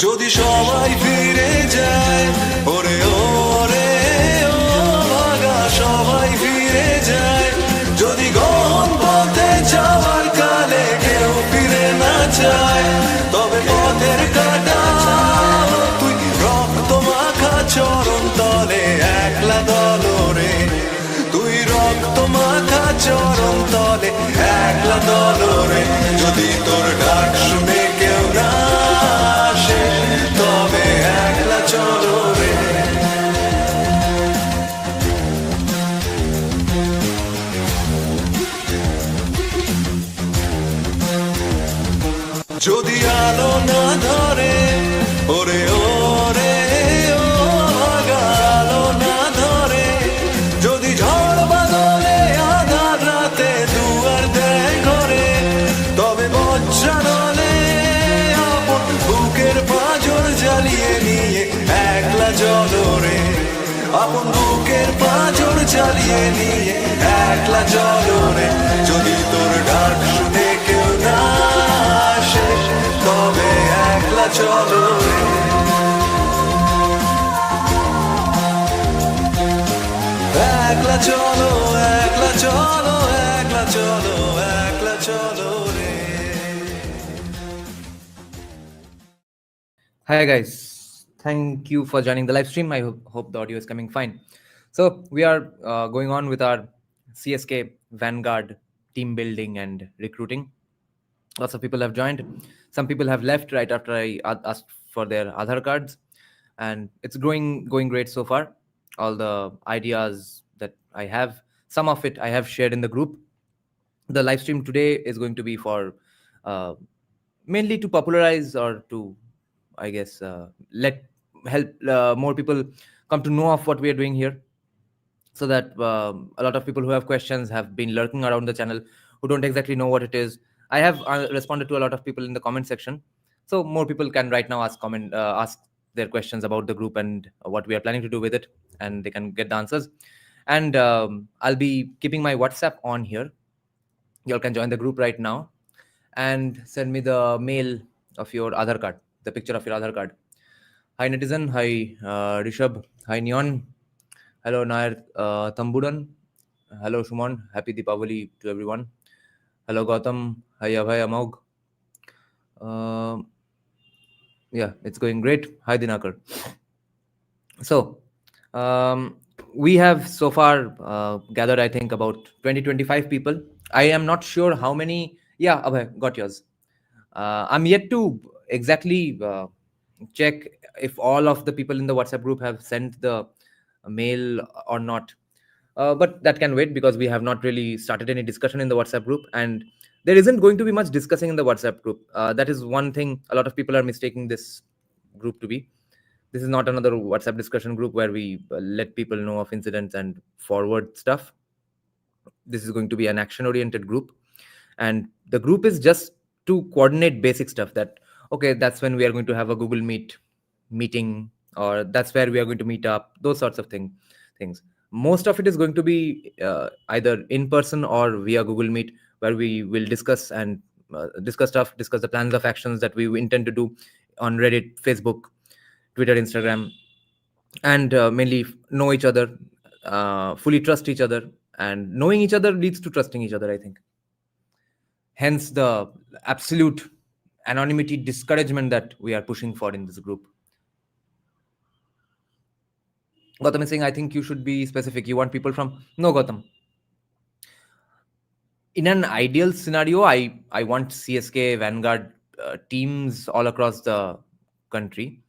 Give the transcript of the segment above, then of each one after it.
যদি সবাই ফিরে যায়, ওরে ওরে ও ভাগা সবাই ফিরে যায়, যদি গহন পথে যাওয়ার কালে কেউ ফিরে না যায়, তবে পথের কাটা তুই রক্ত মাখা চরণ তলে একলা দলরে, তুই রক্ত মাখা চরণ তলে একলা দলরে, যদি তোর ডাক শুনে কেউ না আসে তবে একলা চলো রে। যদি আলো না ধরে, ওরে ওরে ও ভাগা আলো না ধরে, যদি ঝড় বাদলে আধার রাতে দুয়ার দেয় ঘরে, তবে বজ্রানলে আপন বুকের পাঁজর জ্বালিয়ে নিয়ে একলা জলরে, আপন বুকের পাঁজর জ্বালিয়ে নিয়ে একলা জলরে, যদি তোর ডাক শুনে কেউ না আসে তবে একলা চলো রে। একলা চলো, একলা চলো, একলা চলো, একলা চলো রে। Hi guys, thank you for joining the live stream. I hope the audio is coming fine. So we are going on with our CSK Vanguard team building and recruiting. Lots of people have joined. Some people have left right after I asked for their Aadhaar cards, and it's going great so far. All the ideas that I have, some of it I have shared in the group. The live stream today is going to be for mainly to popularize or to, I guess, help more people come to know of what we are doing here, so that a lot of people who have questions have been lurking around the channel, who don't exactly know what it is. I have responded to a lot of people in the comment section, so more people can right now ask their questions about the group and what we are planning to do with it, and they can get the answers. And I'll be keeping my WhatsApp on here. You all can join the group right now and send me the mail of your Aadhaar card, the picture of your Aadhaar card. Hi Netizen, hi Rishabh, hi Neon, hello Nair Tamburan, hello Shumon, happy Deepavali to everyone. Hello Gautam, hi Abhay Amog. Yeah, it's going great. Hi Dinakar. So we have so far gathered, I think, about 20-25 people. I am not sure how many. Yeah, Abhay, got yours. I'm yet to exactly check if all of the people in the WhatsApp group have sent the mail or not. But that can wait because we have not really started any discussion in the WhatsApp group, and there isn't going to be much discussing in the WhatsApp group. That is one thing a lot of people are mistaking this group to be. This is not another WhatsApp discussion group where we let people know of incidents and forward stuff. This is going to be an action-oriented group, and the group is just to coordinate basic stuff. That okay, that's when we are going to have a Google Meet meeting, or that's where we are going to meet up. Those sorts of things. Most of it is going to be either in person or via Google Meet, where we will discuss and discuss the plans of actions that we intend to do on Reddit, Facebook, Twitter, Instagram, and mainly know each other, fully trust each other, and knowing each other leads to trusting each other, I think. Hence the absolute anonymity discouragement that we are pushing for in this group. Gautam is saying, I think you should be specific. You want people from... No, Gautam. In an ideal scenario, I want CSK, Vanguard teams all across the country.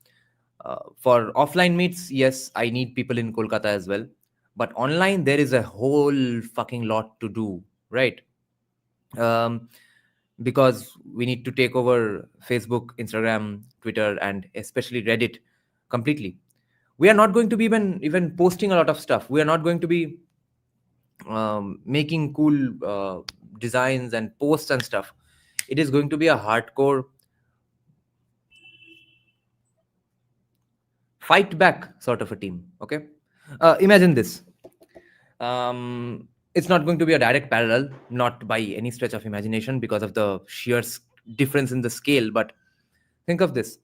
For offline meets, yes, I need people in Kolkata as well. But online, there is a whole fucking lot to do, right? Because we need to take over Facebook, Instagram, Twitter, and especially Reddit completely. We are not going to be even posting a lot of stuff. We are not going to be making cool designs and posts and stuff. It is going to be a hardcore fight back sort of a team. Okay, imagine this. It's not going to be a direct parallel, not by any stretch of imagination because of the sheer difference in the scale. But think of this.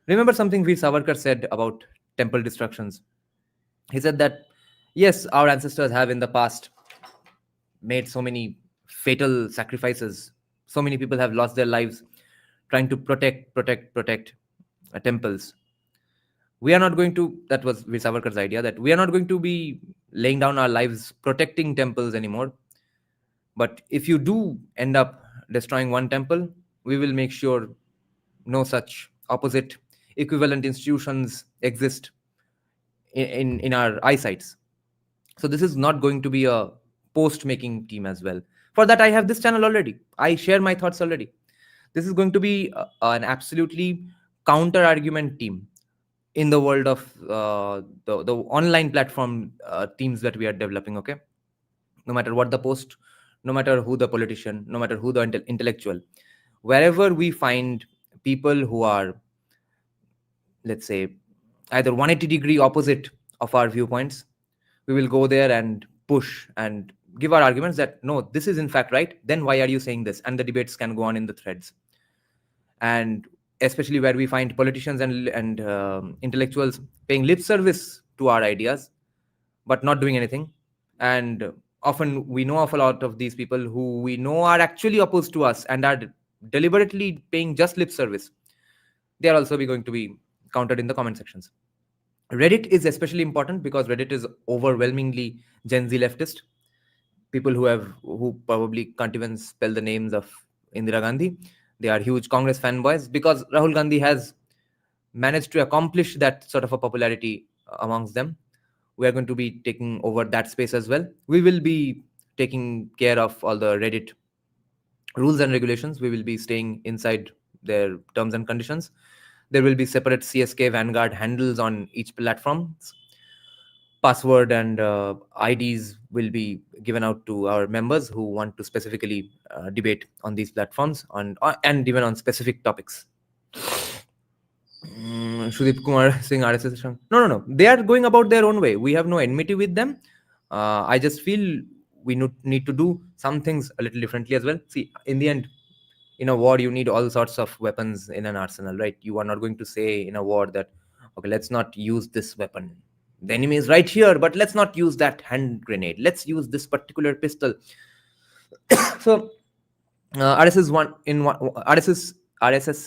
Remember something Veer Savarkar said about temple destructions? He said that, yes, our ancestors have in the past made so many fatal sacrifices. So many people have lost their lives trying to protect temples. We are not going to, that was Veer Savarkar's idea, that we are not going to be laying down our lives protecting temples anymore. But if you do end up destroying one temple, we will make sure no such opposite equivalent institutions exist in our eyesights. So this is not going to be a post making team as well. For that, I have this channel already. I share my thoughts already. This is going to be an absolutely counter argument team in the world of the online platform teams that we are developing. Okay, no matter what the post, no matter who the politician, no matter who the intellectual, wherever we find people who are, let's say, either 180-degree opposite of our viewpoints, we will go there and push and give our arguments that no, this is in fact right, then why are you saying this, and the debates can go on in the threads. And especially where we find politicians and intellectuals paying lip service to our ideas but not doing anything. And often we know of a lot of these people who we know are actually opposed to us and are deliberately paying just lip service. They are also going to be countered in the comment sections. Reddit is especially important because Reddit is overwhelmingly Gen Z leftist. People who probably can't even spell the names of Indira Gandhi. They are huge Congress fanboys because Rahul Gandhi has managed to accomplish that sort of a popularity amongst them. We are going to be taking over that space as well. We will be taking care of all the Reddit rules and regulations. We will be staying inside their terms and conditions. There will be separate CSK Vanguard handles on each platform. Password and IDs will be given out to our members who want to specifically debate on these platforms and even on specific topics. Sudip Kumar saying RSS. No. They are going about their own way. We have no enmity with them. I just feel we need to do some things a little differently as well. See, in the end, in a war, you need all sorts of weapons in an arsenal, right? You are not going to say in a war that, okay, let's not use this weapon. The enemy is right here, but let's not use that hand grenade. Let's use this particular pistol. So, RSS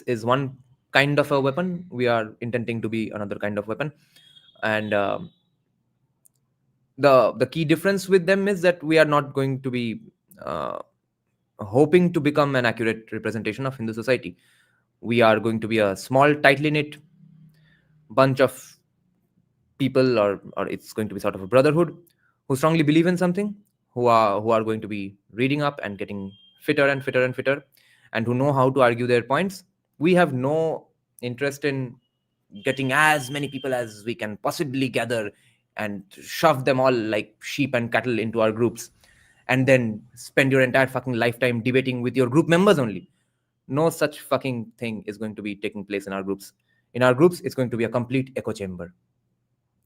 is one kind of a weapon. We are intending to be another kind of weapon, and the key difference with them is that we are not going to be hoping to become an accurate representation of Hindu society. We are going to be a small, tightly knit bunch of people, or it's going to be sort of a brotherhood who strongly believe in something, who are going to be reading up and getting fitter and fitter and fitter, and who know how to argue their points. We have no interest in getting as many people as we can possibly gather and shove them all like sheep and cattle into our groups and then spend your entire fucking lifetime debating with your group members only. No such fucking thing is going to be taking place in our groups. In our groups, it's going to be a complete echo chamber.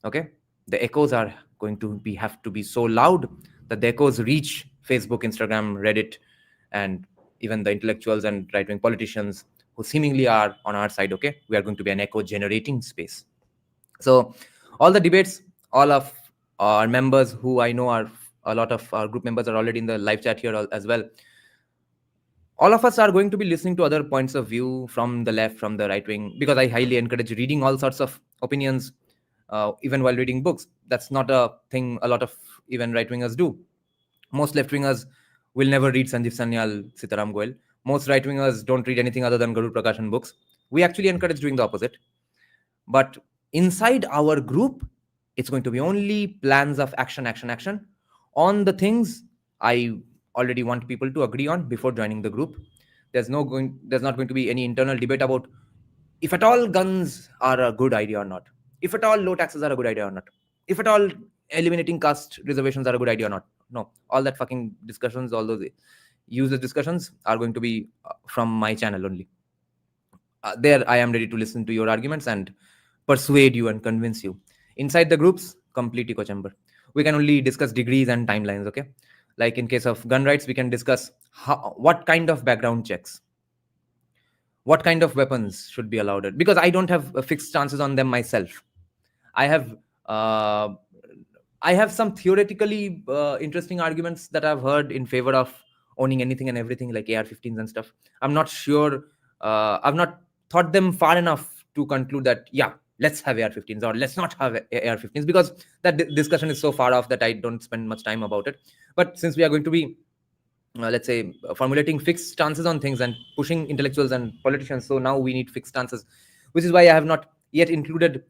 Okay, the echoes are going to have to be so loud that the echoes reach Facebook, Instagram, Reddit, and even the intellectuals and right-wing politicians who seemingly are on our side. Okay, we are going to be an echo generating space. So all the debates, all of our members who I know are, a lot of our group members are already in the live chat here as well. All of us are going to be listening to other points of view from the left, from the right wing, because I highly encourage reading all sorts of opinions, even while reading books. That's not a thing a lot of even right wingers do. Most left wingers will never read Sanjeev Sanyal, Sitaram Goel. Most right wingers don't read anything other than Garud Prakashan books. We actually encourage doing the opposite. But inside our group, it's going to be only plans of action on the things I already want people to agree on before joining the group. There's not going to be any internal debate about if at all guns are a good idea or not, if at all low taxes are a good idea or not, if at all eliminating caste reservations are a good idea or not. No, all that fucking discussions, all those useless discussions are going to be from my channel only. There I am ready to listen to your arguments and persuade you and convince you. Inside the groups, complete echo chamber. We can only discuss degrees and timelines. Okay, like in case of gun rights, we can discuss what kind of background checks, what kind of weapons should be allowed? Because I don't have fixed stances on them myself. I have uh, I have some theoretically interesting arguments that I've heard in favor of owning anything and everything like AR-15s and stuff. I'm not sure. I've not thought them far enough to conclude that yeah, let's have AR-15s or let's not have AR-15s, because that discussion is so far off that I don't spend much time about it. But since we are going to be let's say formulating fixed stances on things and pushing intellectuals and politicians, so now we need fixed stances, which is why I have not yet included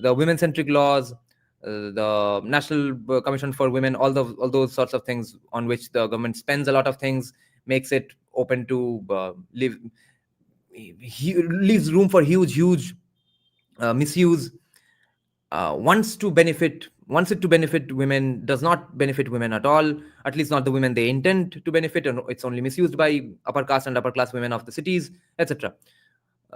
the women centric laws, the national commission for women, all those sorts of things on which the government spends a lot of things, makes it open to leaves room for huge misuse, wants it to benefit women, does not benefit women at all, at least not the women they intend to benefit, and it's only misused by upper caste and upper class women of the cities, etc.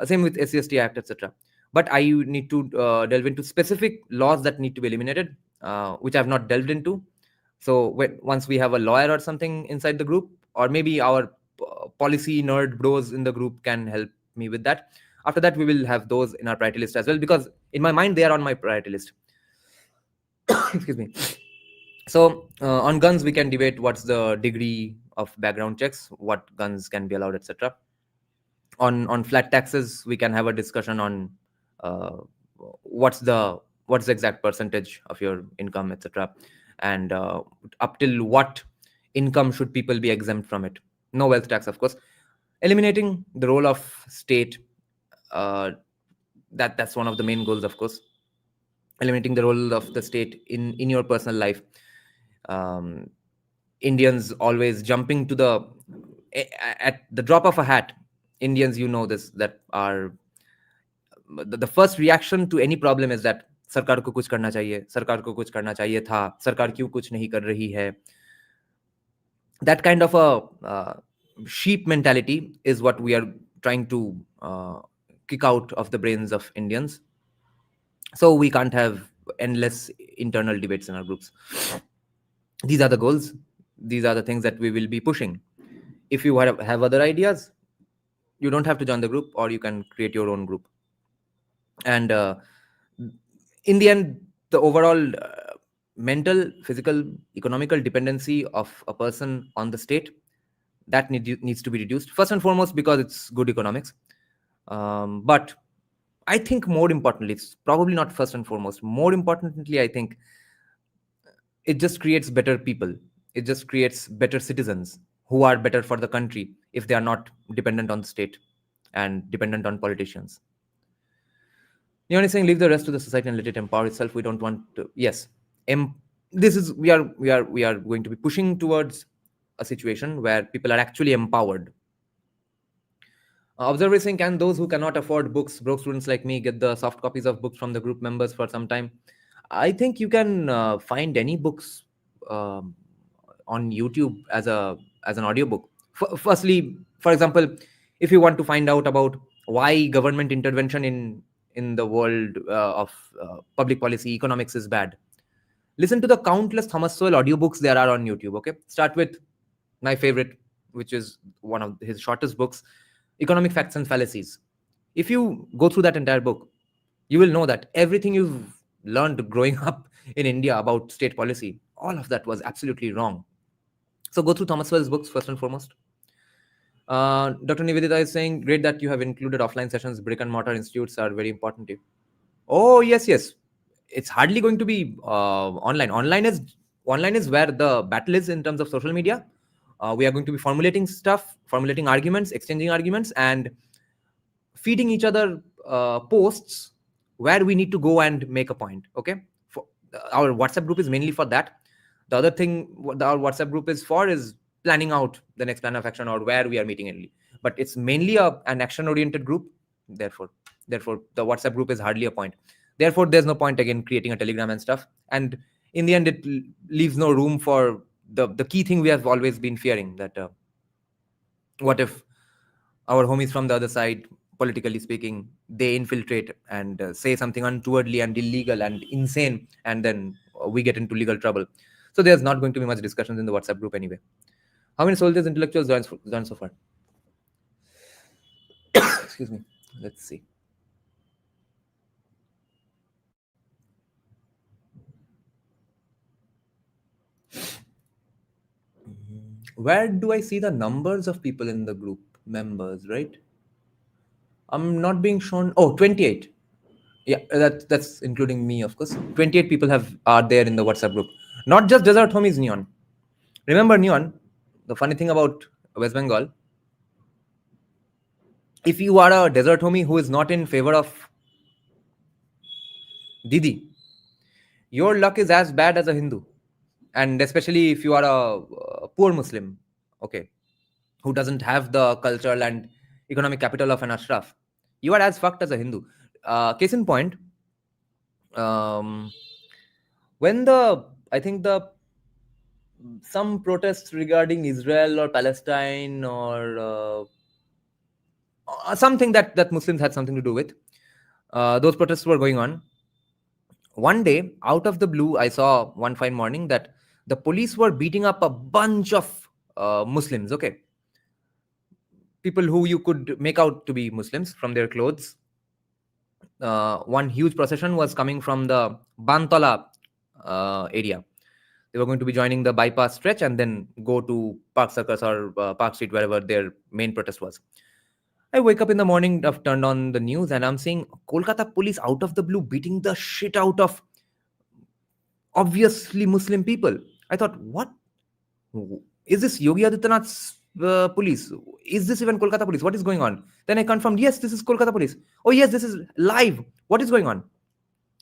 Same with SCST Act, etc. But I need to delve into specific laws that need to be eliminated, which I've not delved into. So once we have a lawyer or something inside the group, or maybe our policy nerd bros in the group can help me with that. After that, we will have those in our priority list as well, because in my mind, they are on my priority list. Excuse me. So on guns, we can debate what's the degree of background checks, what guns can be allowed, etc. On flat taxes, we can have a discussion on uh, what's the exact percentage of your income, etc. And up till what income should people be exempt from it. No wealth tax, of course. Eliminating the role of state, that's one of the main goals, of course. Eliminating the role of the state in your personal life. Indians always jumping to the at the drop of a hat. Indians, you know this, that are the first reaction to any problem is that सरकार को कुछ करना चाहिए, सरकार को कुछ करना चाहिए था, सरकार क्यों कुछ नहीं कर रही है. That kind of a sheep mentality is what we are trying to kick out of the brains of Indians. So we can't have endless internal debates in our groups. These are the goals. These are the things that we will be pushing. If you have other ideas, you don't have to join the group, or you can create your own group. And in the end, the overall mental, physical, economical dependency of a person on the state, that needs to be reduced, first and foremost because it's good economics. But I think more importantly, it's probably not first and foremost, more importantly, I think it just creates better people. It just creates better citizens who are better for the country if they are not dependent on the state and dependent on politicians. Neon is saying leave the rest to the society and let it empower itself. We don't want to. Yes, this is we are going to be pushing towards a situation where people are actually empowered. Observer is saying, can those who cannot afford books, broke students like me, get the soft copies of books from the group members for some time? I think you can find any books on YouTube as an audiobook. Firstly, for example, if you want to find out about why government intervention in the world of public policy economics is bad, listen to the countless Thomas Sowell audiobooks there are on YouTube. Okay, start with my favorite, which is one of his shortest books, Economic Facts and Fallacies. If you go through that entire book, you will know that everything you've learned growing up in India about state policy, all of that was absolutely wrong. So go through Thomas Sowell's books first and foremost. Dr. Nivedita is saying, great that you have included offline sessions. Brick and mortar institutes are very important to you. Oh, yes. It's hardly going to be online. Online is where the battle is in terms of social media. We are going to be formulating arguments, exchanging arguments, and feeding each other posts where we need to go and make a point. Okay, our WhatsApp group is mainly for that. The other thing our WhatsApp group is for is planning out the next plan of action or where we are meeting only. But it's mainly an action-oriented group. Therefore, the WhatsApp group is hardly a point. Therefore, there's no point again creating a Telegram and stuff. And in the end, it leaves no room for the key thing we have always been fearing, that what if our homies from the other side, politically speaking, they infiltrate and say something untowardly and illegal and insane, and then we get into legal trouble. So there's not going to be much discussions in the WhatsApp group anyway. How many soldiers, intellectuals joined so far? Excuse me. Let's see. Where do I see the numbers of people in the group members, right? I'm not being shown. Oh, 28. Yeah, that's including me, of course. 28 people are there in the WhatsApp group. Not just Desert Homies Neon. Remember Neon? The funny thing about West Bengal, if you are a Desert Homie who is not in favor of Didi, your luck is as bad as a Hindu. And especially if you are a poor Muslim, okay, who doesn't have the cultural and economic capital of an Ashraf, you are as fucked as a Hindu. Case in point, when I think some protests regarding Israel or Palestine or something that Muslims had something to do with, those protests were going on. One day, out of the blue, I saw one fine morning that the police were beating up a bunch of Muslims, okay? People who you could make out to be Muslims from their clothes. One huge procession was coming from the Bantala area. They were going to be joining the bypass stretch and then go to Park Circus or Park Street, wherever their main protest was. I wake up in the morning, I've turned on the news, and I'm seeing Kolkata police out of the blue beating the shit out of obviously Muslim people. I thought, what? Is this Yogi Adityanath's police? Is this even Kolkata police? What is going on? Then I confirmed, yes, this is Kolkata police. Oh, yes, this is live. What is going on?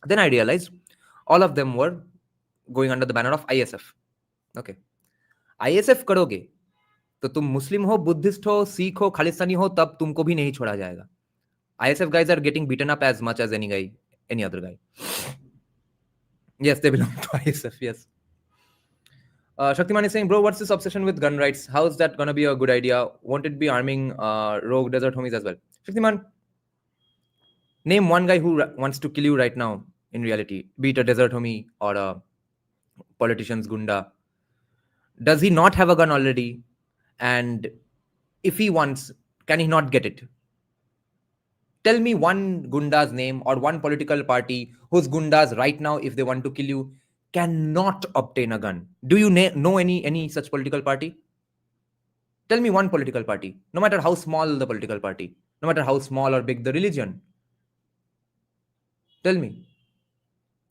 Then I realized all of them were going under the banner of ISF. Okay. ISF करोगे तो तुम मुस्लिम हो, Buddhist हो, सिख हो, खालिस्तानी हो, तब तुमको भी नहीं छोड़ा जाएगा. ISF guys are getting beaten up as much as any other guy. Yes, they belong to ISF, yes. Shaktiman is saying, bro, what's this obsession with gun rights? How is that going to be a good idea? Won't it be arming rogue desert homies as well? Shaktiman, name one guy who wants to kill you right now in reality, be it a desert homie or a politician's gunda. Does he not have a gun already? And if he wants, can he not get it? Tell me one gunda's name or one political party whose gundas right now, if they want to kill you, cannot obtain a gun. Do you know any such political party? Tell me one political party, no matter how small the political party, no matter how small or big the religion. Tell me,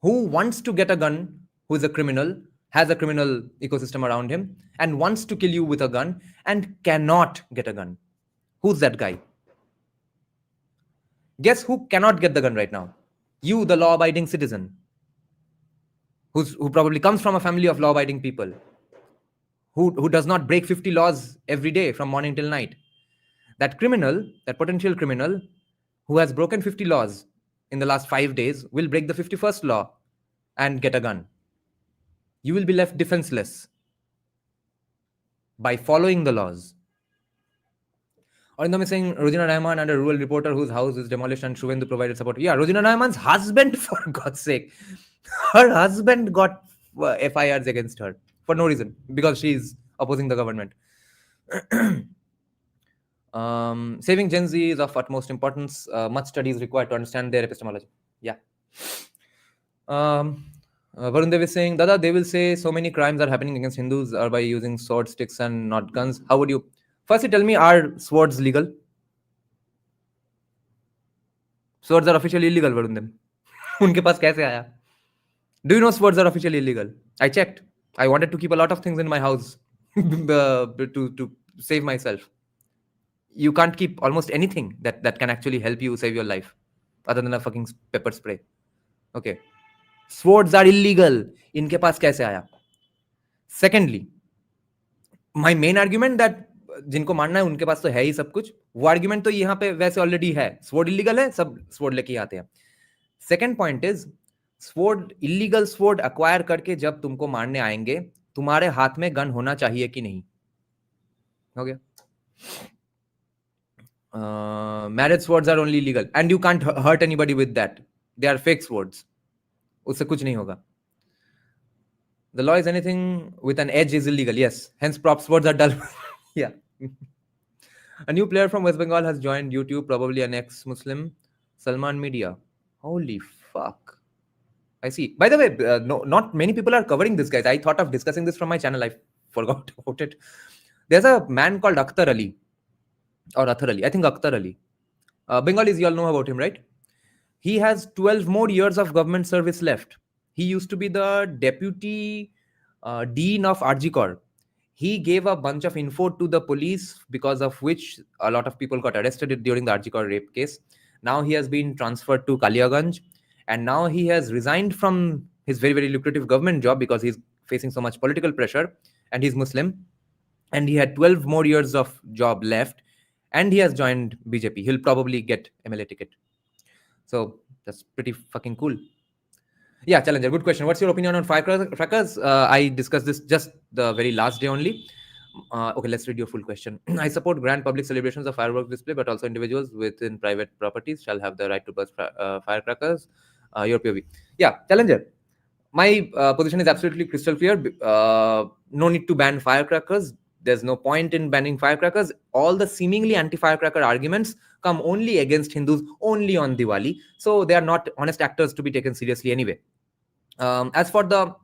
who wants to get a gun, who is a criminal, has a criminal ecosystem around him, and wants to kill you with a gun and cannot get a gun? Who's that guy? Guess who cannot get the gun right now? You, the law-abiding citizen, who probably comes from a family of law-abiding people, who does not break 50 laws every day from morning till night. That criminal, that potential criminal, who has broken 50 laws in the last 5 days, will break the 51st law and get a gun. You will be left defenseless by following the laws. Arindam is saying, Rosina Rahman and a rural reporter whose house is demolished and Shuvendu provided support. Yeah, Rosina Rahman's husband, for God's sake. Her husband got FIRs against her for no reason, because she's opposing the government. Saving Gen Z is of utmost importance. Much study is required to understand their epistemology. Yeah. Varun Dev is saying, Dada, they will say so many crimes are happening against Hindus are by using sword sticks and not guns. How would you... Firstly, tell me, are swords legal? Swords are officially illegal, Varun Dev. Unke paas kaise aaya? Do you know swords are officially illegal? I checked. I wanted to keep a lot of things in my house to save myself. You can't keep almost anything that can actually help you save your life other than a fucking pepper spray. Okay. Swords are illegal. Inke paas kaise aaya? Secondly, my main argument that जिनको मानना है उनके पास तो है ही सब कुछ, वो argument तो यहाँ पे वैसे ऑलरेडी है. स्वॉर्ड इलीगल है, सब स्वॉर्ड लेके आते हैं. Second point is, sword illegal sword acquire करके जब तुमको मारने आएंगे, तुम्हारे हाथ में गन होना चाहिए कि नहीं? हो गया. Marriage swords are only legal and you can't hurt anybody with that. They are fake swords. उससे कुछ नहीं होगा. The law is anything with an edge is illegal. Yes. Hence prop swords are dull. Yeah. A new player from West Bengal has joined YouTube, probably an ex-Muslim, Salman Media. Holy fuck. I see. By the way, no, not many people are covering this, guys. I thought of discussing this from my channel. I forgot about it. There's a man called Akhtar Ali, or Athar Ali. I think Akhtar Ali. Bengalis, you all know about him, right? He has 12 more years of government service left. He used to be the deputy dean of Arjikor. He gave a bunch of info to the police, because of which a lot of people got arrested during the Arjikor rape case. Now he has been transferred to Kaliaganj, and now he has resigned from his very, very lucrative government job because he's facing so much political pressure, and he's Muslim, and he had 12 more years of job left, and he has joined BJP. He'll probably get MLA ticket. So that's pretty fucking cool. Yeah, Challenger, good question. What's your opinion on firecrackers? I discussed this just the very last day only. Okay, let's read your full question. I support grand public celebrations of fireworks display, but also individuals within private properties shall have the right to burst firecrackers. Your POV. Yeah, Challenger. My position is absolutely crystal clear. No need to ban firecrackers. There's no point in banning firecrackers. All the seemingly anti-firecracker arguments come only against Hindus, only on Diwali. So they are not honest actors to be taken seriously anyway. As for the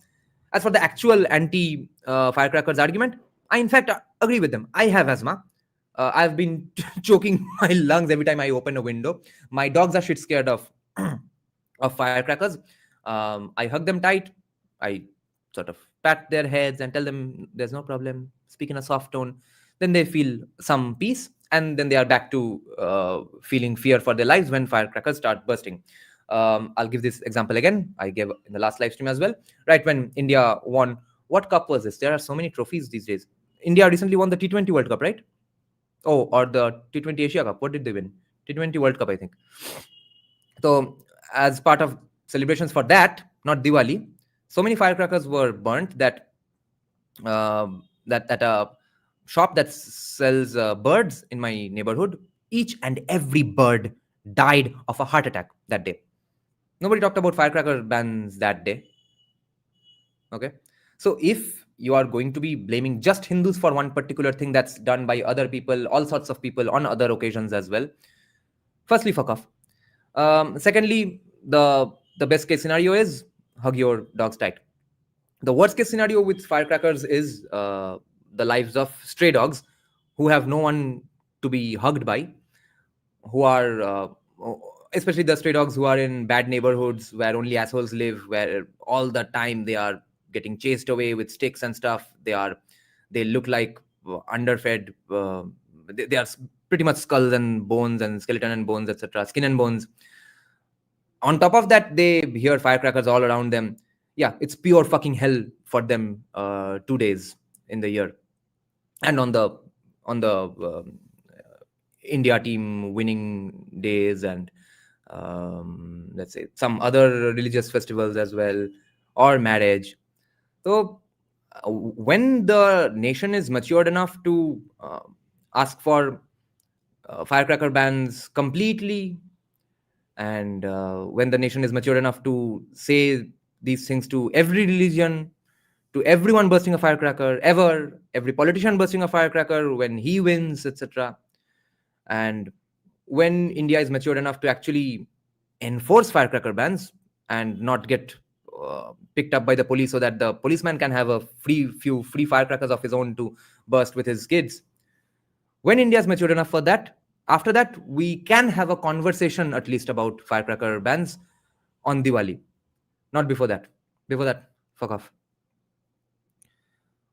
actual anti-firecrackers argument, I in fact agree with them. I have asthma. I've been choking my lungs every time I open a window. My dogs are shit scared of firecrackers. I hug them tight. I sort of pat their heads and tell them there's no problem. Speak in a soft tone. Then they feel some peace, and then they are back to feeling fear for their lives when firecrackers start bursting. I'll give this example again. I gave in the last live stream as well. Right when India won, what cup was this? There are so many trophies these days. India recently won the T20 World Cup, right? Oh, or the T20 Asia Cup. What did they win? T20 World Cup, I think. So as part of celebrations for that, not Diwali, so many firecrackers were burnt that that a shop that sells birds in my neighborhood, each and every bird died of a heart attack that day. Nobody talked about firecracker bans that day. Okay, so if you are going to be blaming just Hindus for one particular thing that's done by other people, all sorts of people on other occasions as well, firstly, fuck off. Secondly, the best case scenario is hug your dogs tight. The worst case scenario with firecrackers is the lives of stray dogs who have no one to be hugged by, who are especially the stray dogs who are in bad neighborhoods where only assholes live, where all the time they are getting chased away with sticks and stuff. They look like underfed. They are pretty much skulls and bones and skeleton and bones, etc., skin and bones. On top of that, they hear firecrackers all around them. Yeah, it's pure fucking hell for them 2 days in the year. And on the India team winning days, and let's say some other religious festivals as well, or marriage. So when the nation is matured enough to ask for firecracker bans completely, and when the nation is mature enough to say these things to every religion, to everyone bursting a firecracker ever, every politician bursting a firecracker when he wins, etc., and when India is matured enough to actually enforce firecracker bans and not get picked up by the police so that the policeman can have a few free firecrackers of his own to burst with his kids, when India is matured enough for that, after that, we can have a conversation at least about firecracker bans on Diwali. Not before that. Before that, fuck off.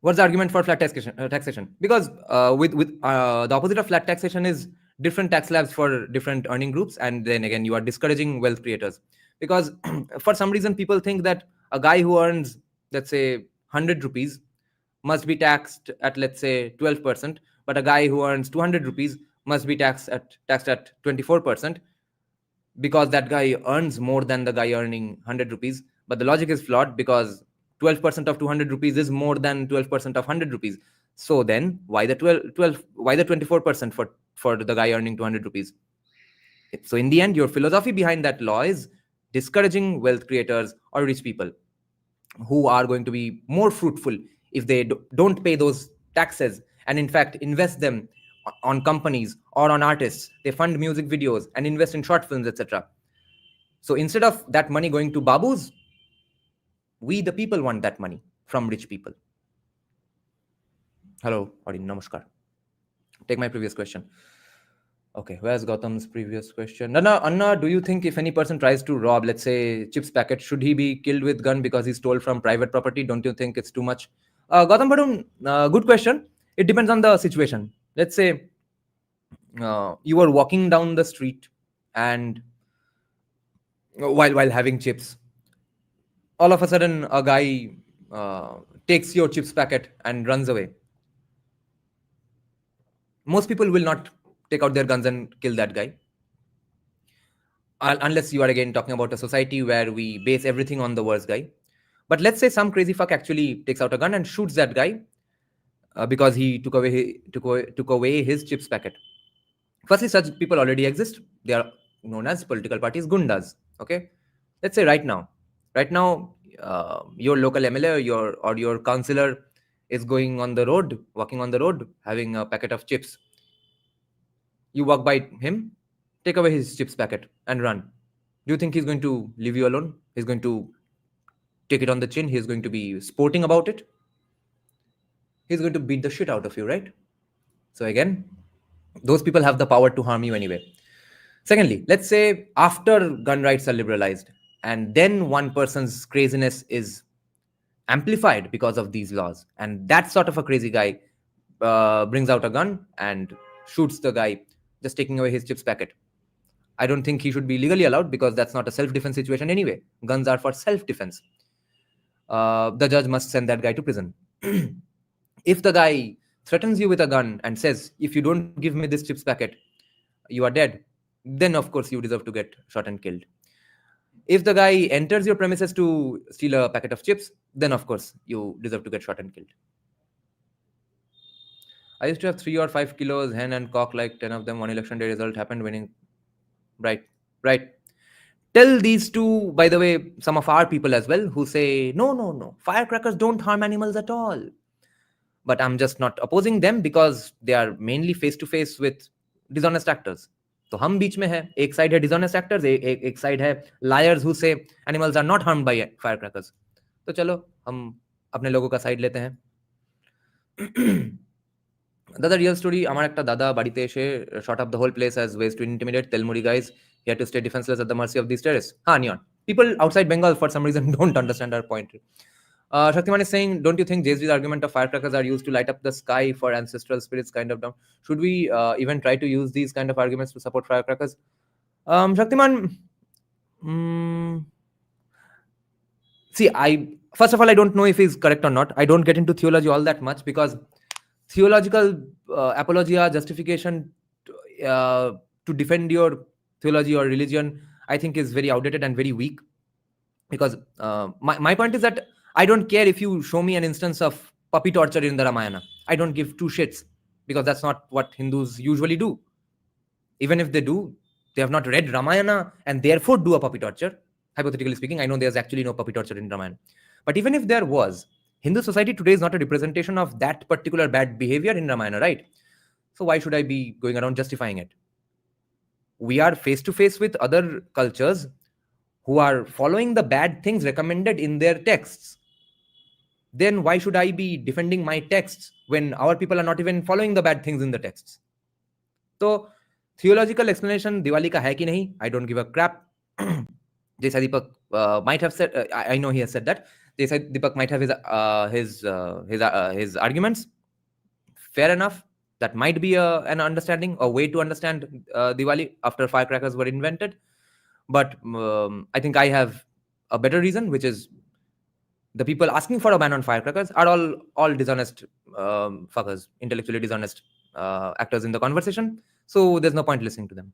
What's the argument for flat taxation? Because with the opposite of flat taxation is different tax slabs for different earning groups, and then again you are discouraging wealth creators. Because for some reason people think that a guy who earns, let's say, 100 rupees must be taxed at, let's say, 12%, but a guy who earns 200 rupees must be taxed at 24%, because that guy earns more than the guy earning 100 rupees. But the logic is flawed, because 12% of 200 rupees is more than 12% of 100 rupees. So then why the 24% for the guy earning 200 rupees? So in the end, your philosophy behind that law is discouraging wealth creators or rich people who are going to be more fruitful if they don't pay those taxes, and in fact invest them on companies or on artists. They fund music videos and invest in short films, etc. So instead of that money going to babus, we the people want that money from rich people. Hello, audience, namaskar. Take my previous question. Okay, where's Gautam's previous question? Anna, do you think if any person tries to rob, let's say, chips packet, should he be killed with gun because he stole from private property? Don't you think it's too much? Gautam Bharum, good question. It depends on the situation. Let's say you are walking down the street and while having chips, all of a sudden a guy takes your chips packet and runs away. Most people will not take out their guns and kill that guy, unless you are again talking about a society where we base everything on the worst guy. But let's say some crazy fuck actually takes out a gun and shoots that guy because he took away his chips packet. Firstly, such people already exist. They are known as political parties, gundas. Okay, let's say right now, your local MLA or your councillor is going on the road, walking on the road, having a packet of chips. You walk by him, take away his chips packet and run. Do you think he's going to leave you alone? He's going to take it on the chin. He's going to be sporting about it. He's going to beat the shit out of you, right? So again, those people have the power to harm you anyway. Secondly, let's say after gun rights are liberalized and then one person's craziness is amplified because of these laws, and that sort of a crazy guy brings out a gun and shoots the guy just taking away his chips packet. I don't think he should be legally allowed because that's not a self-defense situation anyway. Guns are for self-defense. The judge must send that guy to prison. If the guy threatens you with a gun and says, if you don't give me this chips packet, you are dead, then of course you deserve to get shot and killed. If the guy enters your premises to steal a packet of chips, then of course you deserve to get shot and killed. I used to have 3 or 5 kilos hen and cock, like 10 of them. One election day result happened winning. Right. Tell these to, by the way, some of our people as well who say, no, firecrackers don't harm animals at all. But I'm just not opposing them because they are mainly face to face with dishonest actors. तो हम बीच में है, एक side है dishonest actors, एक side है liars who say animals are not harmed by firecrackers. तो चलो हम अपने लोगों का साइड लेते हैं. দাদা রিয়েল স্টোরি, আমার একটা দাদা বাড়িতে এসে shot up the whole place as ways to intimidate Telmuri guys. He had to stay defenseless at the mercy of these terrorists. Neon. People outside Bengal for some reason don't understand our point. Shaktiman is saying, don't you think JSD's argument of firecrackers are used to light up the sky for ancestral spirits kind of down? Should we even try to use these kind of arguments to support firecrackers? Shaktiman, see, first of all, I don't know if he's correct or not. I don't get into theology all that much because theological apologia, justification to defend your theology or religion, I think is very outdated and very weak. Because my point is that I don't care if you show me an instance of puppy torture in the Ramayana. I don't give two shits because that's not what Hindus usually do. Even if they do, they have not read Ramayana and therefore do a puppy torture. Hypothetically speaking, I know there's actually no puppy torture in Ramayana. But even if there was, Hindu society today is not a representation of that particular bad behavior in Ramayana, right? So why should I be going around justifying it? We are face to face with other cultures who are following the bad things recommended in their texts. Then why should I be defending my texts when our people are not even following the bad things in the texts? So theological explanation Diwali ka hai ki nahi, I don't give a crap. Jaisa Deepak might have said, I know he has said that. Jaisa Deepak might have his arguments. Fair enough. That might be an understanding, a way to understand Diwali after firecrackers were invented. But I think I have a better reason, which is the people asking for a ban on firecrackers are all dishonest fuckers, intellectually dishonest actors in the conversation. So there's no point listening to them.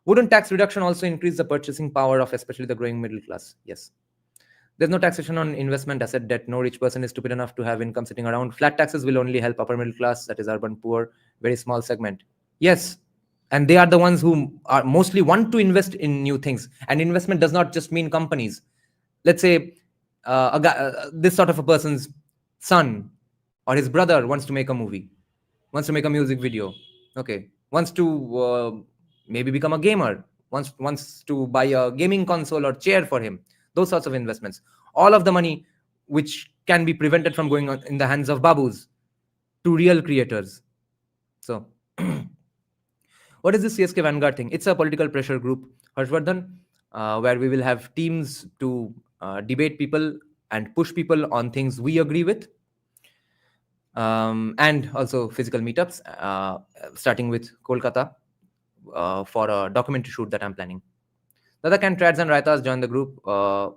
Wouldn't tax reduction also increase the purchasing power of especially the growing middle class? Yes. There's no taxation on investment, asset, debt. No rich person is stupid enough to have income sitting around. Flat taxes will only help upper middle class, that is urban poor, very small segment. Yes. And they are the ones who are mostly want to invest in new things. And investment does not just mean companies. Let's say this sort of a person's son or his brother wants to make a movie. wants to make a music video, okay, wants to maybe become a gamer, wants to buy a gaming console or chair for him, those sorts of investments, all of the money which can be prevented from going on in the hands of babus to real creators. So what is this CSK Vanguard thing? It's a political pressure group, Harshvardhan, where we will have teams to debate people and push people on things we agree with, and also physical meetups, starting with Kolkata for a documentary shoot that I'm planning. Dada, can trads and raitas join the group?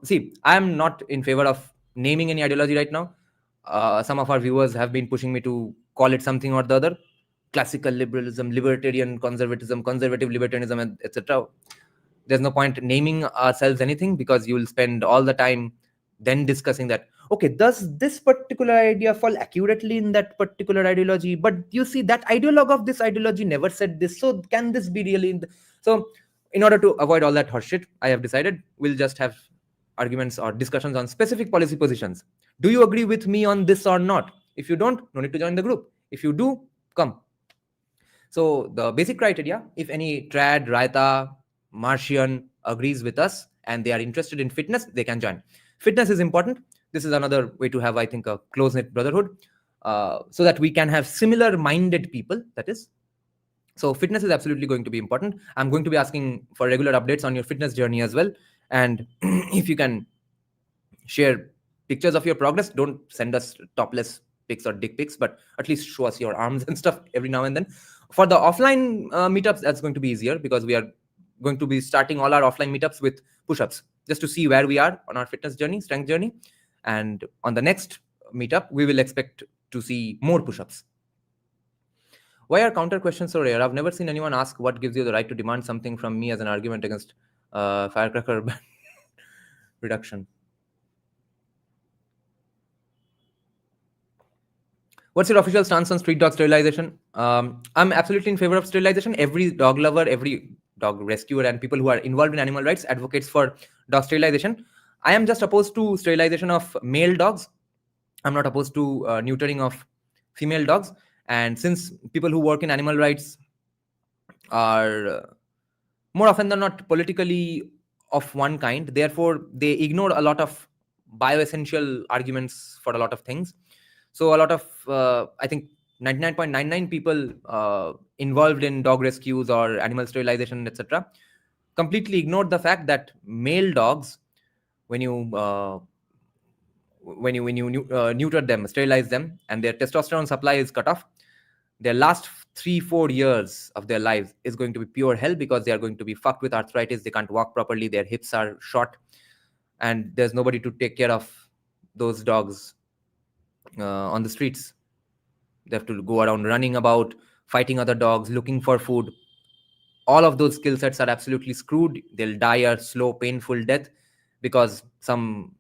See, I'm not in favor of naming any ideology right now. Some of our viewers have been pushing me to call it something or the other. Classical liberalism, libertarian conservatism, conservative libertarianism, etc. There's no point naming ourselves anything, because you will spend all the time then discussing that, okay, does this particular idea fall accurately in that particular ideology? But you see, that ideologue of this ideology never said this, so can this be really in the... So in order to avoid all that horseshit, I have decided we'll just have arguments or discussions on specific policy positions. Do you agree with me on this or not? If you don't, no need to join the group. If you do, come. So the basic criteria, if any trad, raita, Martian agrees with us and they are interested in fitness, they can join. Fitness is important. This is another way to have, I think, a close-knit brotherhood, so that we can have similar-minded people, that is. So fitness is absolutely going to be important. I'm going to be asking for regular updates on your fitness journey as well. And if you can share pictures of your progress, don't send us topless pics or dick pics, but at least show us your arms and stuff every now and then. For the offline meetups, that's going to be easier, because we are going to be starting all our offline meetups with push-ups, just to see where we are on our fitness journey, strength journey. And on the next meetup, we will expect to see more push-ups. Why are counter questions so rare? I've never seen anyone ask what gives you the right to demand something from me as an argument against firecracker ban reduction. What's your official stance on street dog sterilization? I'm absolutely in favor of sterilization. Every dog lover, every dog rescuer, and people who are involved in animal rights advocates for dog sterilization. I am just opposed to sterilization of male dogs. I'm not opposed to neutering of female dogs. And since people who work in animal rights are more often than not politically of one kind, therefore they ignore a lot of bioessential arguments for a lot of things. So a lot of, I think 99.99 people involved in dog rescues or animal sterilization, etc., completely ignored the fact that male dogs, when you neuter them, sterilize them, and their testosterone supply is cut off, their last 3-4 years of their lives is going to be pure hell, because they are going to be fucked with arthritis. They can't walk properly. Their hips are short, and there's nobody to take care of those dogs on the streets. They have to go around running about, fighting other dogs, looking for food. All of those skill sets are absolutely screwed. They'll die a slow, painful death because some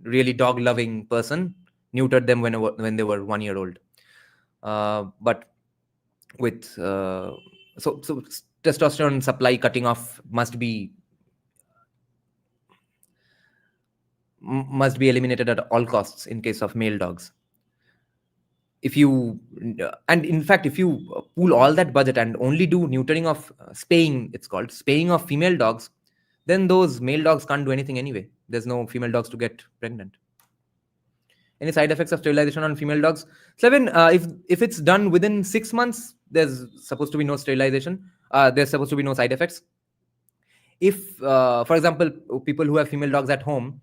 really dog-loving person neutered them when they were 1 year old. But with so testosterone supply cutting off must be eliminated at all costs in case of male dogs. If you and in fact, if you pool all that budget and only do neutering of spaying, it's called spaying of female dogs, then those male dogs can't do anything anyway. There's no female dogs to get pregnant. Any side effects of sterilization on female dogs? Seven, if it's done within 6 months, there's supposed to be no sterilization. There's supposed to be no side effects. If, for example, people who have female dogs at home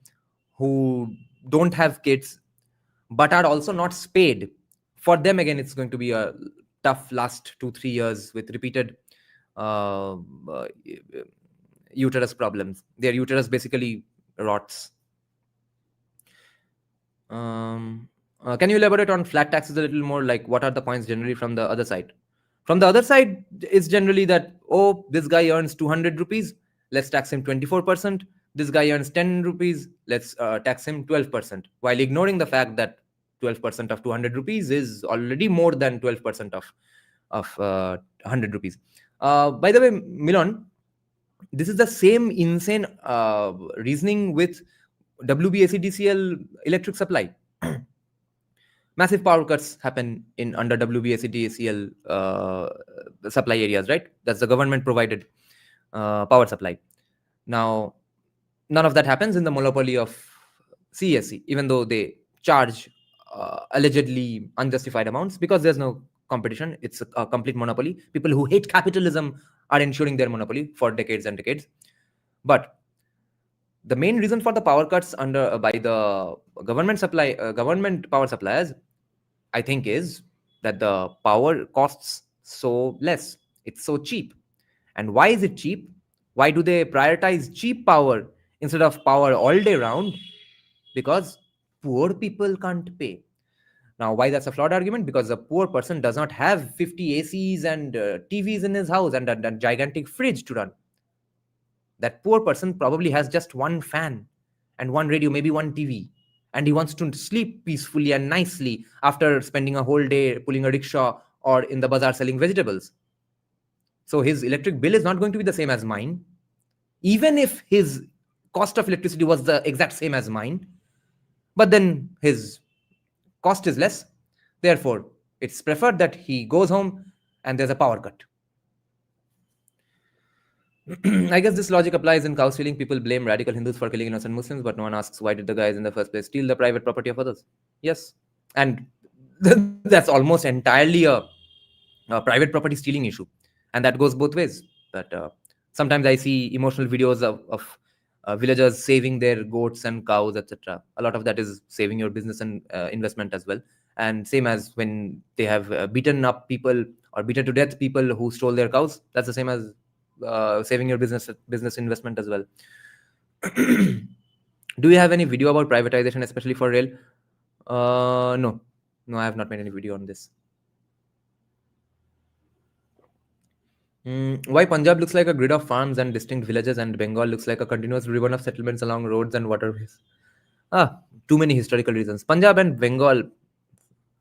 who don't have kids but are also not spayed, for them again it's going to be a tough last 2-3 years with repeated uterus problems. Their uterus basically rots. Can you elaborate on flat taxes a little more? Like, what are the points generally from the other side? From the other side, it's generally that, oh, this guy earns 200 rupees, let's tax him 24%. This guy earns 10 rupees, let's tax him 12%, while ignoring the fact that 12% of 200 rupees is already more than 12% of 100 rupees. By the way, Milan, this is the same insane reasoning with WBACDCL electric supply. Massive power cuts happen in under WBSEDCL supply areas, right? That's the government provided power supply. Now, none of that happens in the monopoly of CSC, even though they charge allegedly unjustified amounts because there's no competition. It's a complete monopoly. People who hate capitalism are ensuring their monopoly for decades and decades. But the main reason for the power cuts under by the government power suppliers, I think, is that the power costs so less. It's so cheap. And why is it cheap? Why do they prioritize cheap power instead of power all day round? Because poor people can't pay. Now, why that's a flawed argument? Because a poor person does not have 50 ACs and TVs in his house and a gigantic fridge to run. That poor person probably has just one fan and one radio, maybe one TV, and he wants to sleep peacefully and nicely after spending a whole day pulling a rickshaw or in the bazaar selling vegetables. So his electric bill is not going to be the same as mine, even if his cost of electricity was the exact same as mine, but then his cost is less. Therefore, it's preferred that he goes home and there's a power cut. I guess this logic applies in cow stealing. People blame radical Hindus for killing innocent Muslims, but no one asks why did the guys in the first place steal the private property of others? Yes, and that's almost entirely a private property stealing issue, and that goes both ways. But sometimes I see emotional videos of villagers saving their goats and cows, etc. A lot of that is saving your business and investment as well. And same as when they have beaten up people or beaten to death people who stole their cows. That's the same as saving your business investment as well. Do you have any video about privatization, especially for rail? No, I have not made any video on this. Why Punjab looks like a grid of farms and distinct villages, and Bengal looks like a continuous ribbon of settlements along roads and waterways? Too many historical reasons. Punjab and Bengal,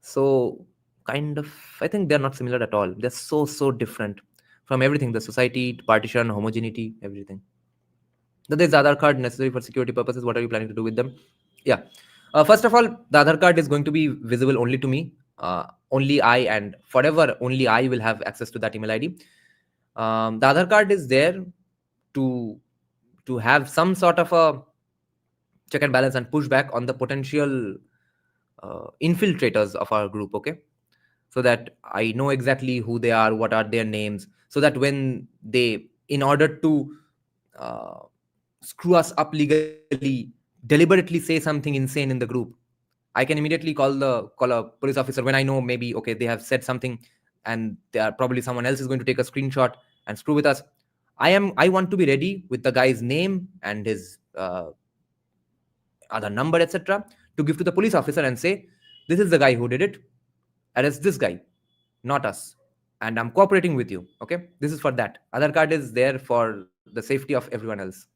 so kind of, I think they're not similar at all. They're so different from everything: the society, partition, homogeneity, everything. So there's the Aadhaar card necessary for security purposes. What are you planning to do with them? Yeah. First of all, the Aadhaar card is going to be visible only to me. Only I, and forever only I will have access to that email ID. The Aadhaar card is there to have some sort of a check and balance and pushback on the potential infiltrators of our group, okay? So that I know exactly who they are, what are their names, so that when they, in order to screw us up legally, deliberately say something insane in the group, I can immediately call a police officer when I know maybe, okay, they have said something and they are probably someone else is going to take a screenshot and screw with us. I want to be ready with the guy's name and his other number, etc., to give to the police officer and say, this is the guy who did it, arrest this guy, not us, and I'm cooperating with you. Okay, this is for that. Aadhaar card is there for the safety of everyone else.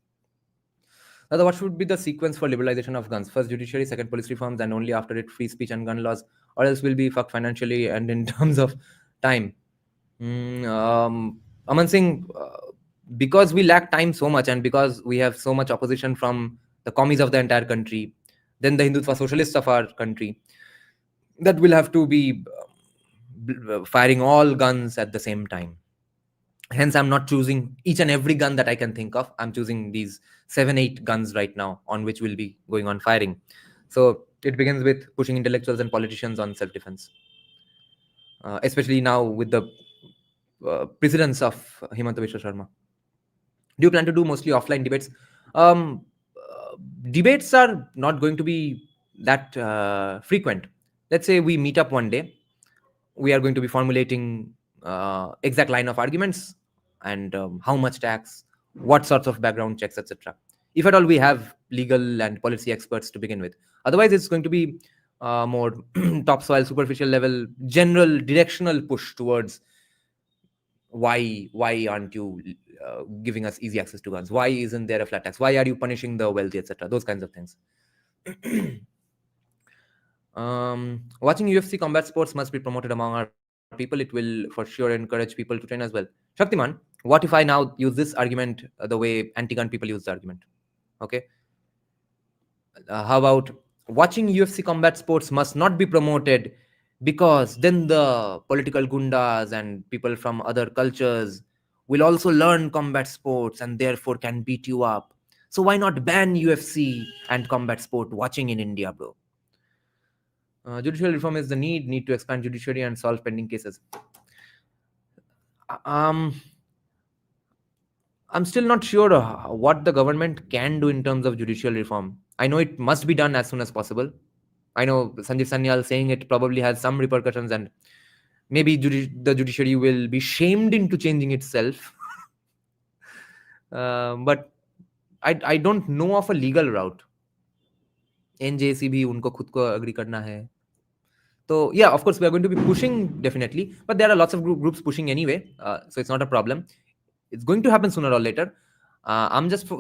Now, what should be the sequence for liberalization of guns? First judiciary, second police reforms, and only after it free speech and gun laws, or else we'll be fucked financially and in terms of time. Aman Singh, because we lack time so much and because we have so much opposition from the commies of the entire country, then the Hindutva socialists of our country, that will have to be firing all guns at the same time. Hence, I'm not choosing each and every gun that I can think of. I'm choosing these 7-8 guns right now on which we'll be going on firing. So it begins with pushing intellectuals and politicians on self-defense, especially now with the precedence of Himanta Biswa Sharma. Do you plan to do mostly offline debates? Debates are not going to be that frequent. Let's say we meet up one day. We are going to be formulating exact line of arguments and how much tax, what sorts of background checks, etc. If at all we have legal and policy experts to begin with. Otherwise, it's going to be more topsoil, superficial level, general directional push towards why aren't you giving us easy access to guns? Why isn't there a flat tax? Why are you punishing the wealthy, etc.? Those kinds of things. Watching UFC combat sports must be promoted among our people. It will for sure encourage people to train as well. Shaktiman, what if I now use this argument the way anti-gun people use the argument? Okay. How about watching UFC combat sports must not be promoted because then the political gundas and people from other cultures will also learn combat sports and therefore can beat you up. So why not ban UFC and combat sport watching in India, bro? Judicial reform is the need to expand judiciary and solve pending cases. Um, I'm still not sure what the government can do in terms of judicial reform. I know it must be done as soon as possible. I know Sanjeev Sanyal saying it probably has some repercussions, and maybe the judiciary will be shamed into changing itself. But I don't know of a legal route. NJC भी उनको खुद को agree करना है. So yeah, of course we are going to be pushing definitely, but there are lots of groups pushing anyway, so it's not a problem. It's going to happen sooner or later.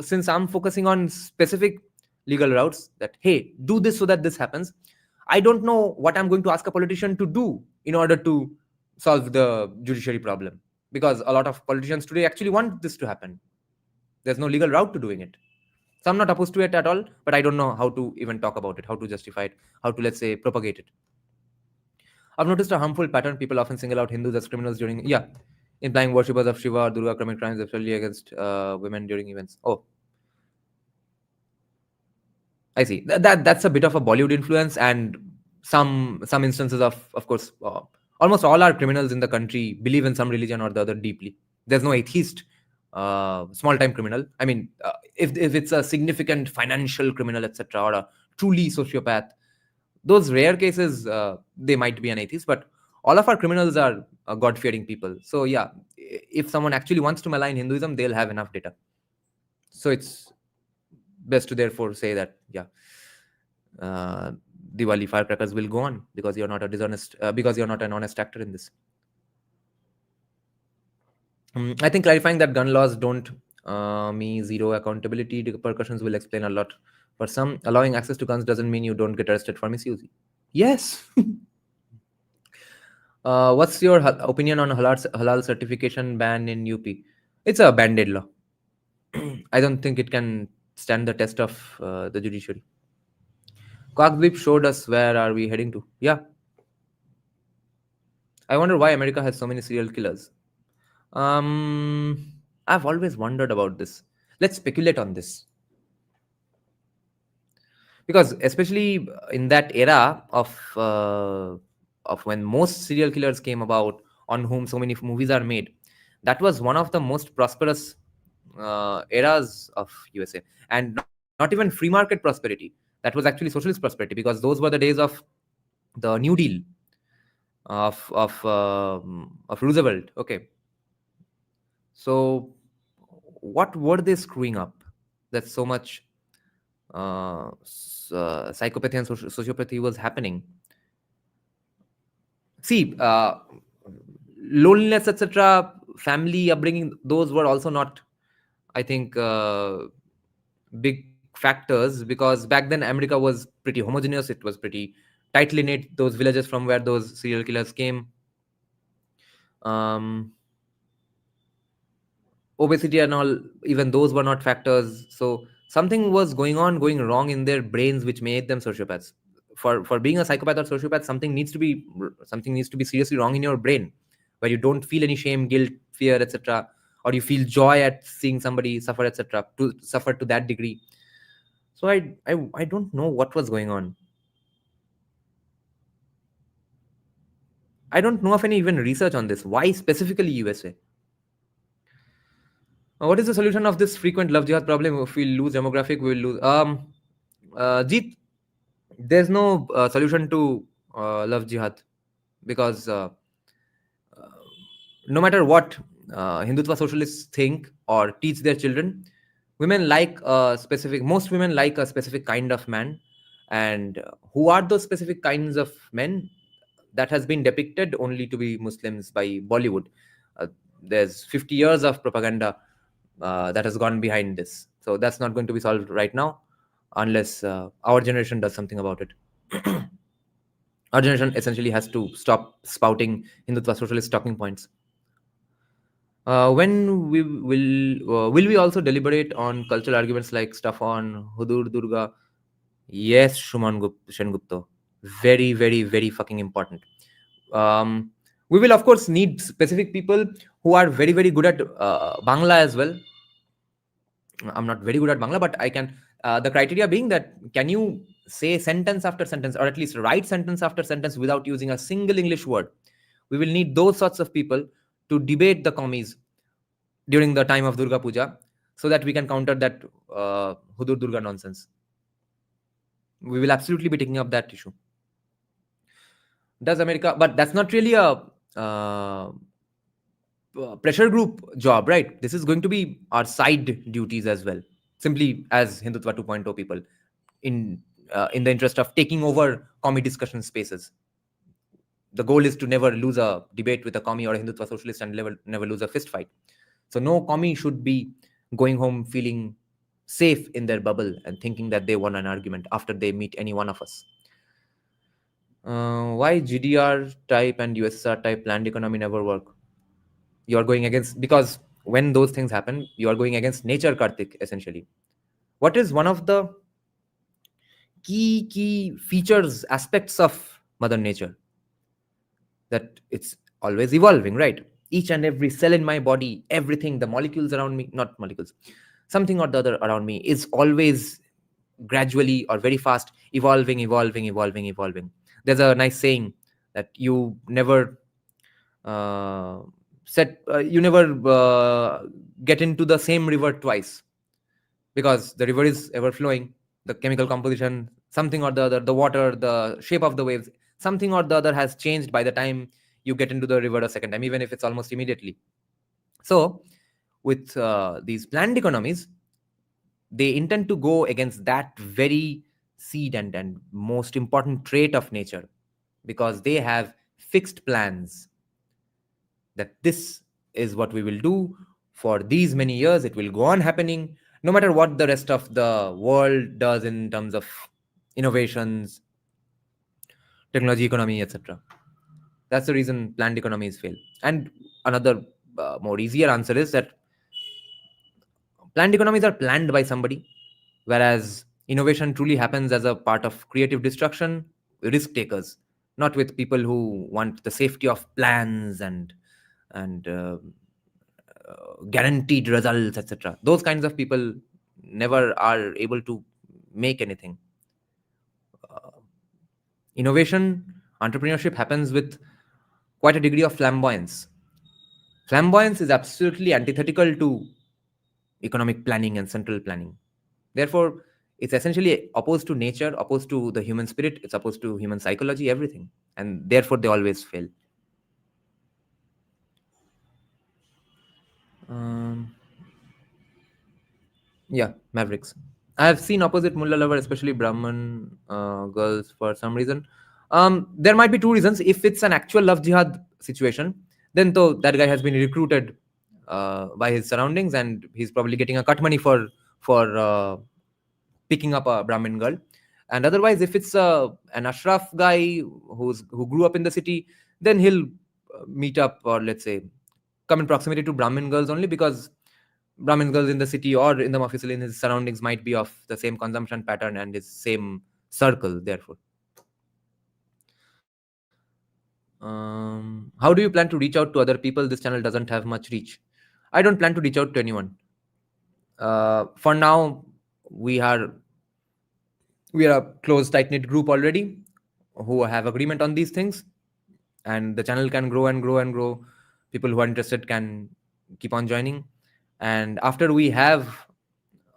Since I'm focusing on specific legal routes, that hey, do this so that this happens. I don't know what I'm going to ask a politician to do in order to solve the judiciary problem, because a lot of politicians today actually want this to happen. There's no legal route to doing it. So I'm not opposed to it at all, but I don't know how to even talk about it, how to justify it, how to, let's say, propagate it. I've noticed a harmful pattern. People often single out Hindus as criminals during, implying worshippers of Shiva or Durga commit crimes, especially against women during events. Oh, I see. That's a bit of a Bollywood influence, and some instances of course, almost all our criminals in the country believe in some religion or the other deeply. There's no atheist, small time criminal. I mean, if it's a significant financial criminal, etc., or a truly sociopath, those rare cases, they might be an atheist, but all of our criminals are God-fearing people. So yeah, if someone actually wants to malign Hinduism, they'll have enough data. So it's best to therefore say that Diwali firecrackers will go on because you're not a dishonest, because you're not an honest actor in this. I think clarifying that gun laws don't mean zero accountability repercussions will explain a lot. For some, allowing access to guns doesn't mean you don't get arrested for misuse. Yes. What's your opinion on halal certification ban in UP? It's a band-aid law. I don't think it can stand the test of the judiciary. Cockblip showed us where are we heading to. Yeah. I wonder why America has so many serial killers. I've always wondered about this. Let's speculate on this. Because especially in that era of when most serial killers came about, on whom so many movies are made, that was one of the most prosperous eras of USA, and not even free market prosperity. That was actually socialist prosperity, because those were the days of the New Deal of Roosevelt. Okay, so what were they screwing up that so much psychopathy and sociopathy was happening? See, loneliness, etc., family upbringing, those were also not, I think, big factors, because back then America was pretty homogeneous. It was pretty tightly knit, those villages from where those serial killers came. Obesity and all, even those were not factors. So something was going wrong in their brains, which made them sociopaths. For being a psychopath or sociopath, something needs to be seriously wrong in your brain, where you don't feel any shame, guilt, fear, etc., or you feel joy at seeing somebody suffer, etc., to suffer to that degree. So I don't know what was going on. I don't know of any even research on this. Why specifically USA? What is the solution of this frequent love jihad problem? If we lose demographic, we will lose. Jeet, there's no solution to love jihad, because no matter what Hindutva socialists think or teach their children, most women like a specific kind of man. And who are those specific kinds of men? That has been depicted only to be Muslims by Bollywood. There's 50 years of propaganda that has gone behind this. So that's not going to be solved right now, unless our generation does something about it. Our generation essentially has to stop spouting Hindutva socialist talking points. When will we also deliberate on cultural arguments like stuff on Hudur Durga? Yes, Shengupto. Very, very, very fucking important. We will, of course, need specific people who are very, very good at Bangla as well. I'm not very good at Bangla, but I can. The criteria being that can you say sentence after sentence, or at least write sentence after sentence without using a single English word. We will need those sorts of people to debate the commies during the time of Durga Puja, so that we can counter that Hudur Durga nonsense. We will absolutely be taking up that issue. Does America? But that's not really a pressure group job, right? This is going to be our side duties as well, simply as Hindutva 2.0 people, in the interest of taking over commie discussion spaces. The goal is to never lose a debate with a commie or a Hindutva socialist, and never lose a fist fight. So no commie should be going home feeling safe in their bubble and thinking that they won an argument after they meet any one of us. Why GDR type and USSR type planned economy never work? You're going against, because when those things happen, you are going against nature, Karthik, essentially. What is one of the key features, aspects of Mother Nature? That it's always evolving, right? Each and every cell in my body, everything, the molecules around me, not molecules, something or the other around me is always gradually or very fast evolving. There's a nice saying that you never get into the same river twice, because the river is ever flowing. The chemical composition, something or the other, the water, the shape of the waves, something or the other has changed by the time you get into the river a second time, even if it's almost immediately. So with these planned economies, they intend to go against that very seed and most important trait of nature, because they have fixed plans that this is what we will do for these many years. It will go on happening no matter what the rest of the world does in terms of innovations, technology, economy, etc. That's the reason planned economies fail. And another more easier answer is that planned economies are planned by somebody, whereas innovation truly happens as a part of creative destruction, risk takers, not with people who want the safety of plans and guaranteed results, etc. Those kinds of people never are able to make anything. Innovation, entrepreneurship happens with quite a degree of flamboyance. Flamboyance is absolutely antithetical to economic planning and central planning. Therefore, it's essentially opposed to nature, opposed to the human spirit, it's opposed to human psychology, everything. And therefore, they always fail. Um, yeah, Mavericks. I have seen opposite Mullah lover, especially Brahman girls, for some reason. There might be two reasons. If it's an actual love jihad situation, then though that guy has been recruited by his surroundings, and he's probably getting a cut money for picking up a Brahmin girl. And otherwise, if it's an Ashraf guy who grew up in the city, then he'll meet up, or let's say come in proximity to Brahmin girls only because Brahmin girls in the city or in the Mafisal in his surroundings might be of the same consumption pattern and his same circle, therefore. How do you plan to reach out to other people? This channel doesn't have much reach. I don't plan to reach out to anyone. For now, we are a close, tight-knit group already who have agreement on these things, and the channel can grow and grow and grow. People who are interested can keep on joining, and after we have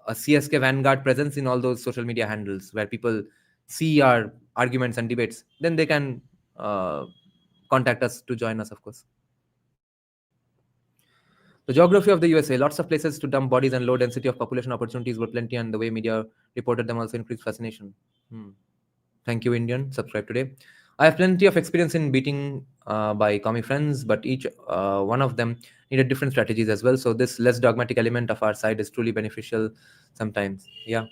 a CSK Vanguard presence in all those social media handles where people see our arguments and debates, then they can contact us to join us, of course. The geography of the USA, lots of places to dump bodies, and low density of population, opportunities were plenty, and the way media reported them also increased fascination. Thank you, Indian. Subscribe today. I have plenty of experience in beating by commie friends, but each one of them needed different strategies as well. So this less dogmatic element of our side is truly beneficial sometimes. Yeah.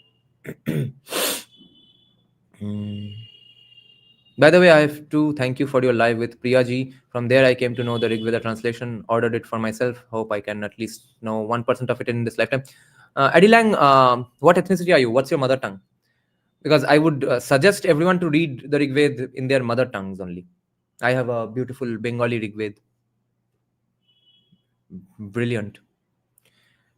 By the way, I have to thank you for your live with Priya ji. From there, I came to know the Rigveda translation, ordered it for myself. Hope I can at least know 1% of it in this lifetime. Adilang, what ethnicity are you? What's your mother tongue? Because I would suggest everyone to read the Rigved in their mother tongues only. I have a beautiful Bengali Rigved. Brilliant.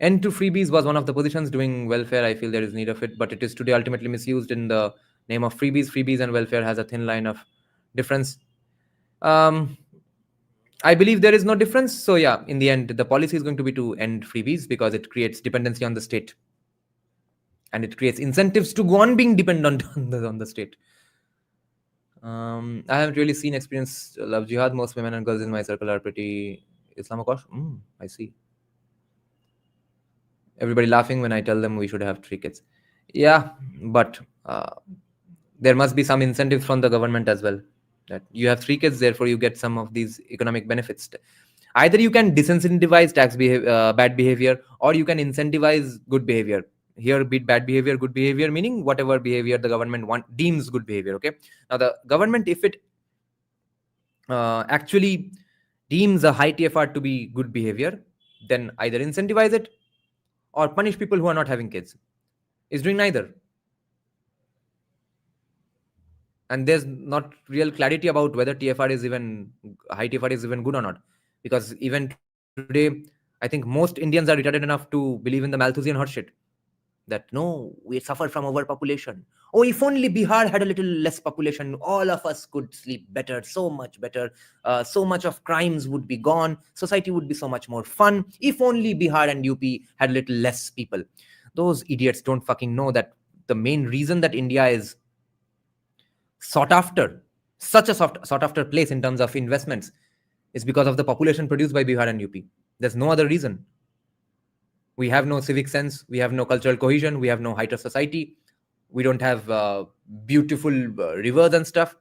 End to freebies was one of the positions doing welfare. I feel there is need of it, but it is today ultimately misused in the name of freebies. Freebies and welfare has a thin line of difference. I believe there is no difference. So yeah, in the end, the policy is going to be to end freebies because it creates dependency on the state, and it creates incentives to go on being dependent on the state. I haven't really seen experience love jihad. Most women and girls in my circle are pretty Islamokosh. I see. Everybody laughing when I tell them we should have 3 kids. Yeah, but there must be some incentive from the government as well. That you have 3 kids, therefore you get some of these economic benefits. Either you can disincentivize bad behavior, or you can incentivize good behavior. Here, be it bad behavior, good behavior, meaning whatever behavior the government deems good behavior. Okay. Now, the government, if it actually deems a high TFR to be good behavior, then either incentivize it or punish people who are not having kids. Is doing neither. And there's not real clarity about whether TFR is even high TFR is even good or not, because even today I think most Indians are retarded enough to believe in the Malthusian horse shit, that no, we suffer from overpopulation. Oh, if only Bihar had a little less population, all of us could sleep better, so much better. So much of crimes would be gone. Society would be so much more fun. If only Bihar and UP had a little less people. Those idiots don't fucking know that the main reason that India is sought after, such a sought after place in terms of investments, is because of the population produced by Bihar and UP. There's no other reason. We have no civic sense, we have no cultural cohesion, we have no high trust society, we don't have beautiful rivers and stuff,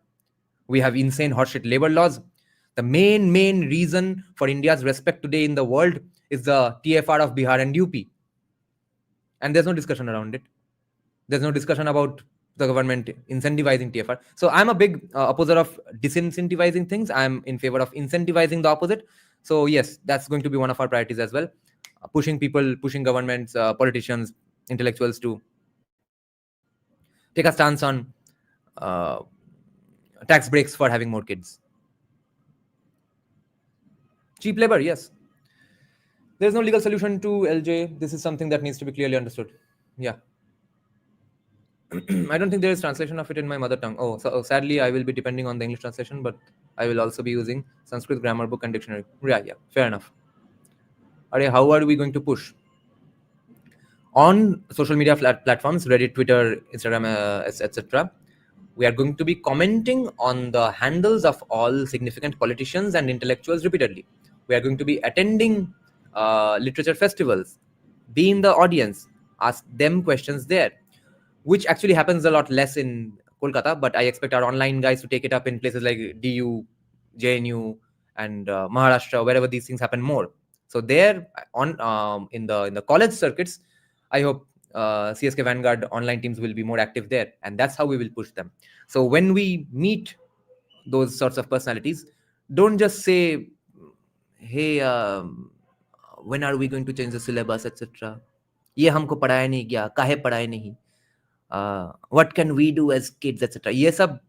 we have insane horseshit labor laws. The main reason for India's respect today in the world is the TFR of Bihar and UP. And there's no discussion around it. There's no discussion about the government incentivizing TFR. So I'm a big opposer of disincentivizing things. I'm in favor of incentivizing the opposite. So yes, that's going to be one of our priorities as well. Pushing people, pushing governments, politicians, intellectuals to take a stance on tax breaks for having more kids. Cheap labor, yes. There's no legal solution to LJ. This is something that needs to be clearly understood. Yeah. I don't think there is translation of it in my mother tongue. Sadly, I will be depending on the English translation, but I will also be using Sanskrit grammar book and dictionary. Yeah, fair enough. How are we going to push? On social media platforms, Reddit, Twitter, Instagram, etc., we are going to be commenting on the handles of all significant politicians and intellectuals repeatedly. We are going to be attending literature festivals, be in the audience, ask them questions there, which actually happens a lot less in Kolkata, but I expect our online guys to take it up in places like DU, JNU, and Maharashtra, wherever these things happen more. So there, in the college circuits, I hope CSK Vanguard online teams will be more active there, and that's how we will push them. So when we meet those sorts of personalities, don't just say, "Hey, when are we going to change the syllabus, etc." ये हमको पढ़ाया नहीं गया, काहे पढ़ाए नहीं, what can we do as kids, etc. ये सब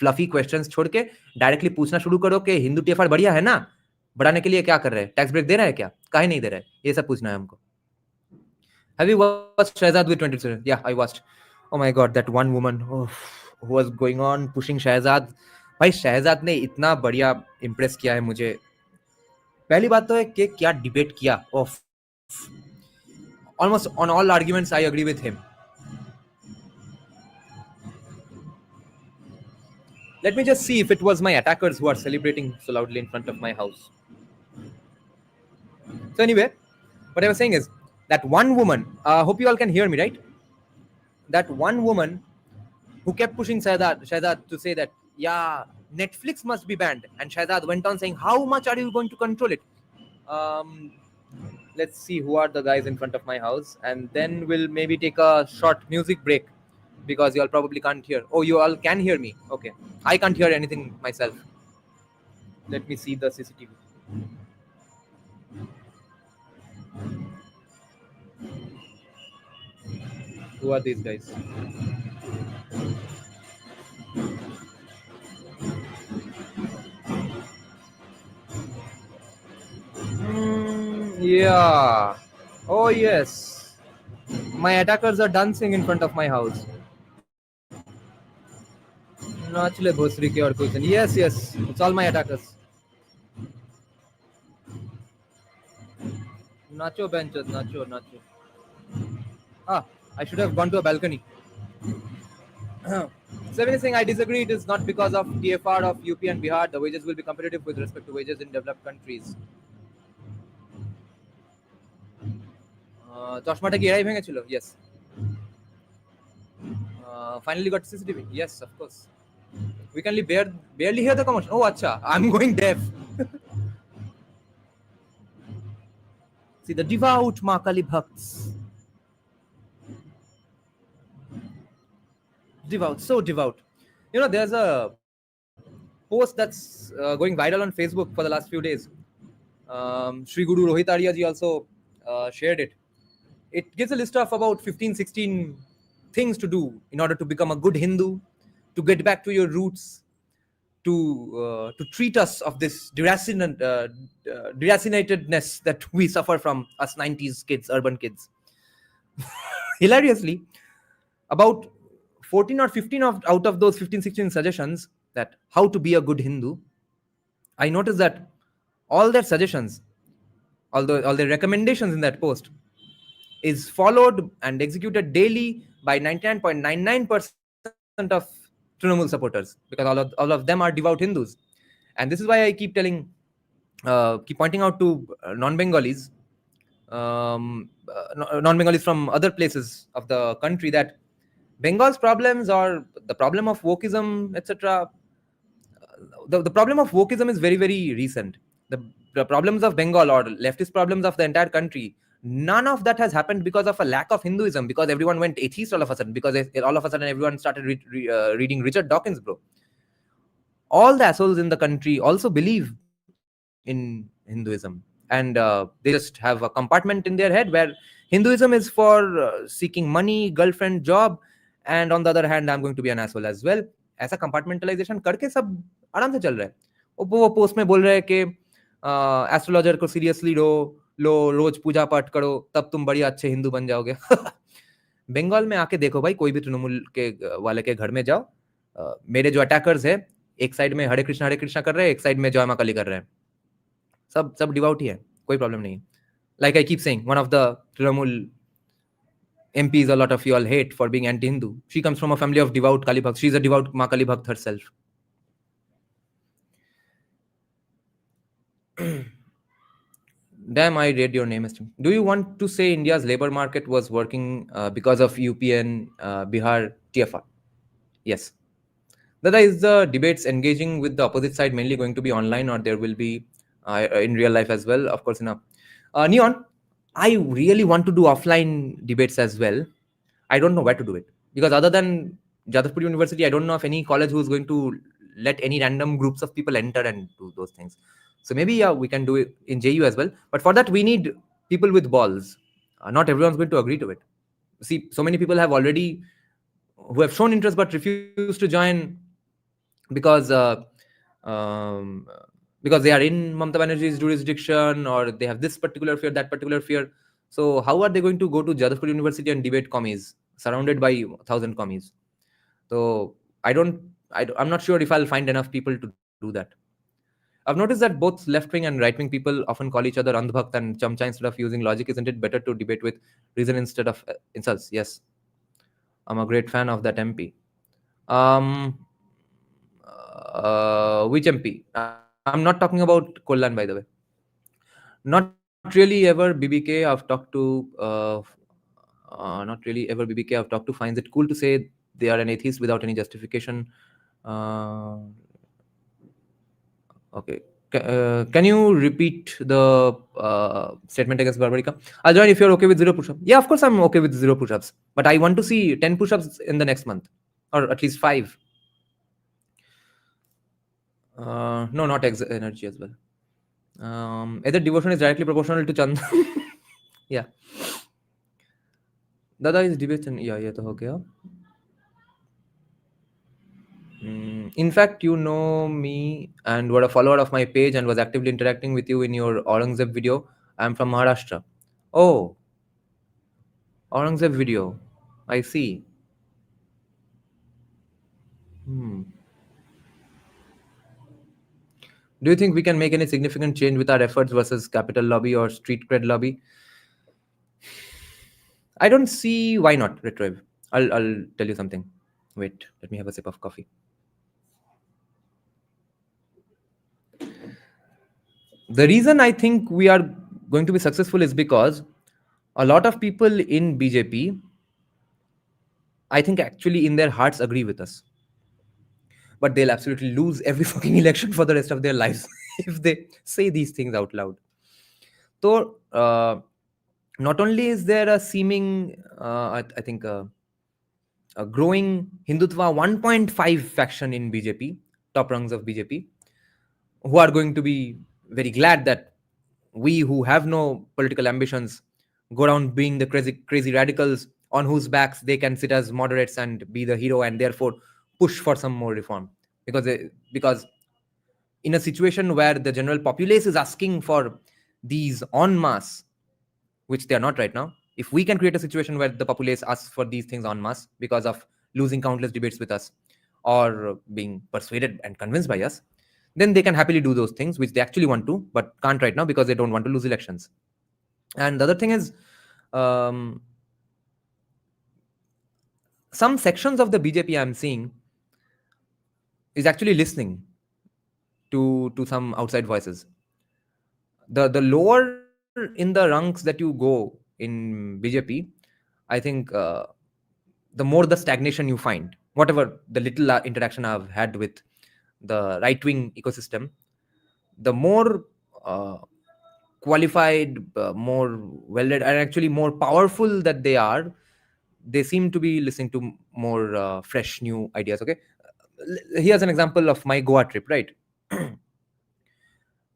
फ्लफी क्वेश्चंस छोड़ के डायरेक्टली पूछना शुरू करो कि हिंदू टीएफआर बढ़िया है ना, बढ़ाने के लिए क्या कर रहे हैं, टैक्स ब्रेक दे रहा है क्या, काहे नहीं दे रहा है, ये सब पूछना है हमको. Have you watched Shahzad with 20 children? Yeah, I watched. Oh my god, that one woman who was going on pushing Shahzad. भाई शहजाद ने इतना बढ़िया इम्प्रेस किया है मुझे. पहली बात तो है कि क्या डिबेट किया. Almost on all arguments I agree with him. Let me just see if it was my attackers who are celebrating so loudly in front of my house. So anyway, what I was saying is that one woman, hope you all can hear me, right? That one woman who kept pushing Shahzad to say that, yeah, Netflix must be banned. And Shahzad went on saying, how much are you going to control it? Let's see who are the guys in front of my house. And then we'll maybe take a short music break, because you all probably can't hear. Oh, you all can hear me. Okay. I can't hear anything myself. Let me see the CCTV. Who are these guys? Acha. Oh yes. My attackers are dancing in front of my house. Nachle Bhosri ke aur kuch nahi. Yes, yes. It's all my attackers. Nacho benches, nacho, nacho. Ah, I should have gone to a balcony. Seven is saying I disagree. It is not because of TFR of UP and Bihar. The wages will be competitive with respect to wages in developed countries. চশমাটা কি এরাই ভেঙেছিল? Yes. Finally got CCTV. Yes, of course. We can barely hear the commotion. Oh, acha. I'm going deaf. See the devout Makali Bhakts. Devout, so devout. You know, there's a post that's going viral on Facebook for the last few days. Sri Guru Rohit Arya ji also shared it. It gives a list of about 15, 16 things to do in order to become a good Hindu, to get back to your roots, to treat us of this deracinatedness that we suffer from us 90s kids, urban kids. Hilariously, about 14 or 15 out of those 15, 16 suggestions that how to be a good Hindu, I noticed that all their suggestions, all their recommendations in that post is followed and executed daily by 99.99% of Trinamool supporters, because all of them are devout Hindus. And this is why I keep pointing out to non-Bengalis, non-Bengalis from other places of the country, that Bengal's problems or the problem of wokeism, etc. The problem of wokeism is very, very recent. The problems of Bengal or leftist problems of the entire country, none of that has happened because of a lack of Hinduism, because everyone went atheist all of a sudden, because all of a sudden everyone started reading Richard Dawkins, bro. All the assholes in the country also believe in Hinduism, and they just have a compartment in their head where Hinduism is for seeking money, girlfriend, job, and on the other hand I'm going to be an asshole as well. ऐसा compartmentalisation करके सब आराम से चल रहा है. वो post में बोल रहे हैं कि एस्ट्रोलॉजर को सीरियसली लो, रोज पूजा पाठ करो, तब तुम बढ़िया अच्छे हिंदू बन जाओगे. बंगाल में आके देखो भाई, कोई भी तृणमूल के वाले के घर में जाओ, मेरे जो अटैकर्स है एक साइड में हरे कृष्णा कर रहे हैं, एक साइड में जय मां काली कर रहे हैं. सब डिवाउट ही है, कोई प्रॉब्लम नहीं. Like I keep saying, one of the Trinamool MPs a lot of you all hate for being anti-Hindu. She comes from a family of devout Kali Bhakt. She's a devout Ma Kali Bhakt herself. Damn, I read your name. Do you want to say India's labor market was working because of UP and Bihar TFR? Yes. Dada, is the debates engaging with the opposite side mainly going to be online, or there will be in real life as well? Of course, enough. Neon, I really want to do offline debates as well. I don't know where to do it, because other than Jadavpur University, I don't know of any college who's going to let any random groups of people enter and do those things. So maybe we can do it in JU as well. But for that, we need people with balls. Not everyone's going to agree to it. See, so many people have already who have shown interest but refused to join because they are in Mamata Banerjee's jurisdiction, or they have this particular fear, that particular fear. So how are they going to go to Jadavpur University and debate commies surrounded by 1,000 commies? So I'm not sure if I'll find enough people to do that. I've noticed that both left-wing and right-wing people often call each other Andhbhakt and Chamcha instead of using logic. Isn't it better to debate with reason instead of insults? Yes. I'm a great fan of that MP. Which MP? I'm not talking about Kollan, by the way. Not really ever BBK I've talked to. Not really ever BBK I've talked to finds it cool to say they are an atheist without any justification. Okay. Can you repeat the statement against Barbarica? I'll join if you're okay with 0 push-ups. Yeah, of course I'm okay with 0 push-ups. But I want to see 10 push-ups in the next month. Or at least 5. No, not energy as well. Either devotion is directly proportional to Chand. Yeah. Dada is debate and yeah, to ho gaya. In fact, you know me and were a follower of my page and was actively interacting with you in your Aurangzeb video. I'm from Maharashtra. Oh, Aurangzeb video. I see. Hmm. Do you think we can make any significant change with our efforts versus capital lobby or street cred lobby? I don't see why not, Retrieve. I'll tell you something. Wait, let me have a sip of coffee. The reason I think we are going to be successful is because a lot of people in BJP, I think actually in their hearts agree with us. But they'll absolutely lose every fucking election for the rest of their lives if they say these things out loud. So, not only is there a seeming, I think, a growing Hindutva 1.5 faction in BJP, top rungs of BJP, who are going to be very glad that we who have no political ambitions go around being the crazy radicals on whose backs they can sit as moderates and be the hero and therefore push for some more reform. Because in a situation where the general populace is asking for these en masse, which they are not right now, if we can create a situation where the populace asks for these things en masse because of losing countless debates with us or being persuaded and convinced by us, then they can happily do those things which they actually want to, but can't right now because they don't want to lose elections. And the other thing is, um, some sections of the BJP I'm seeing is actually listening to some outside voices. The lower in the ranks that you go in BJP, I think the more the stagnation you find, whatever the little interaction I've had with the right wing ecosystem, the more qualified, more well read, and actually more powerful that they are, they seem to be listening to more fresh new ideas. Okay, here's an example of my Goa trip, right?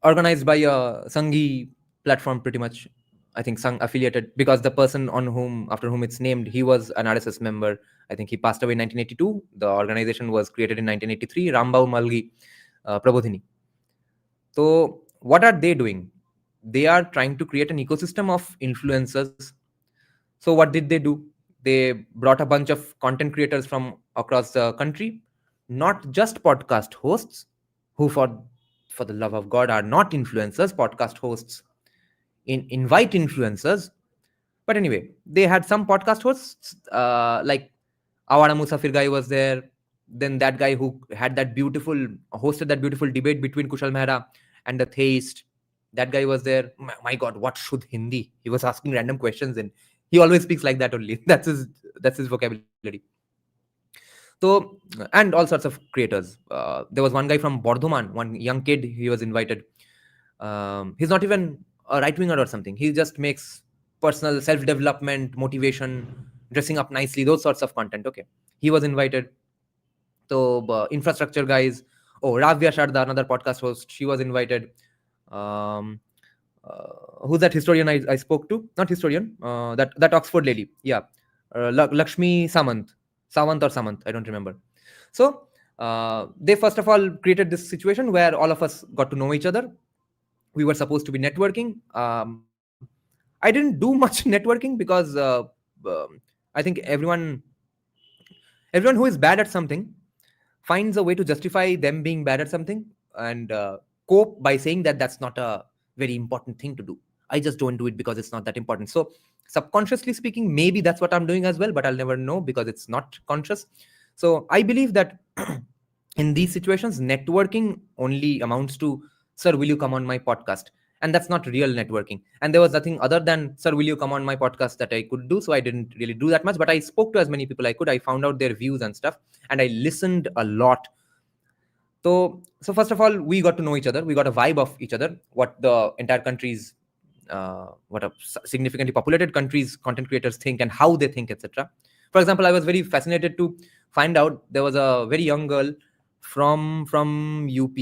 Organized by a Sanghi platform, pretty much. I think Sangh affiliated, because the person on whom after whom it's named, he was an RSS member. I think he passed away in 1982. The organization was created in 1983. Rambau Malgi Prabodhini. So what are they doing? They are trying to create an ecosystem of influencers. So what did they do? They brought a bunch of content creators from across the country, not just podcast hosts, who for the love of God are not influencers. Podcast hosts invite influencers, but anyway, they had some podcast hosts, like Awara Musafir guy was there. Then that guy who had that beautiful hosted that beautiful debate between Kushal Mehra and the theist. That guy was there. My God, what should Hindi? He was asking random questions, and he always speaks like that only. That's his vocabulary. So, and all sorts of creators. There was one guy from Bordhoman, one young kid. He was invited. He's not even a right winger or something. He just makes personal self development, motivation, dressing up nicely, those sorts of content. Okay, he was invited. So infrastructure guys. Oh, Ravya Sharda, another podcast host, she was invited. Um, who's that historian I spoke to? Not historian. That Oxford lady. Yeah, Lakshmi Sawant or Samant. I don't remember. So they first of all created this situation where all of us got to know each other. We were supposed to be networking. I didn't do much networking because I think everyone who is bad at something finds a way to justify them being bad at something and cope by saying that that's not a very important thing to do. I just don't do it because it's not that important. So subconsciously speaking, maybe that's what I'm doing as well, but I'll never know because it's not conscious. So I believe that in these situations, networking only amounts to, sir, will you come on my podcast? And that's not real networking. And there was nothing other than, sir, will you come on my podcast, that I could do. So I didn't really do that much, but I spoke to as many people I could. I found out their views and stuff, and I listened a lot. So first of all, we got to know each other. We got a vibe of each other, what the entire country's, what a significantly populated country's content creators think and how they think, etc. For example, I was very fascinated to find out there was a very young girl from UP.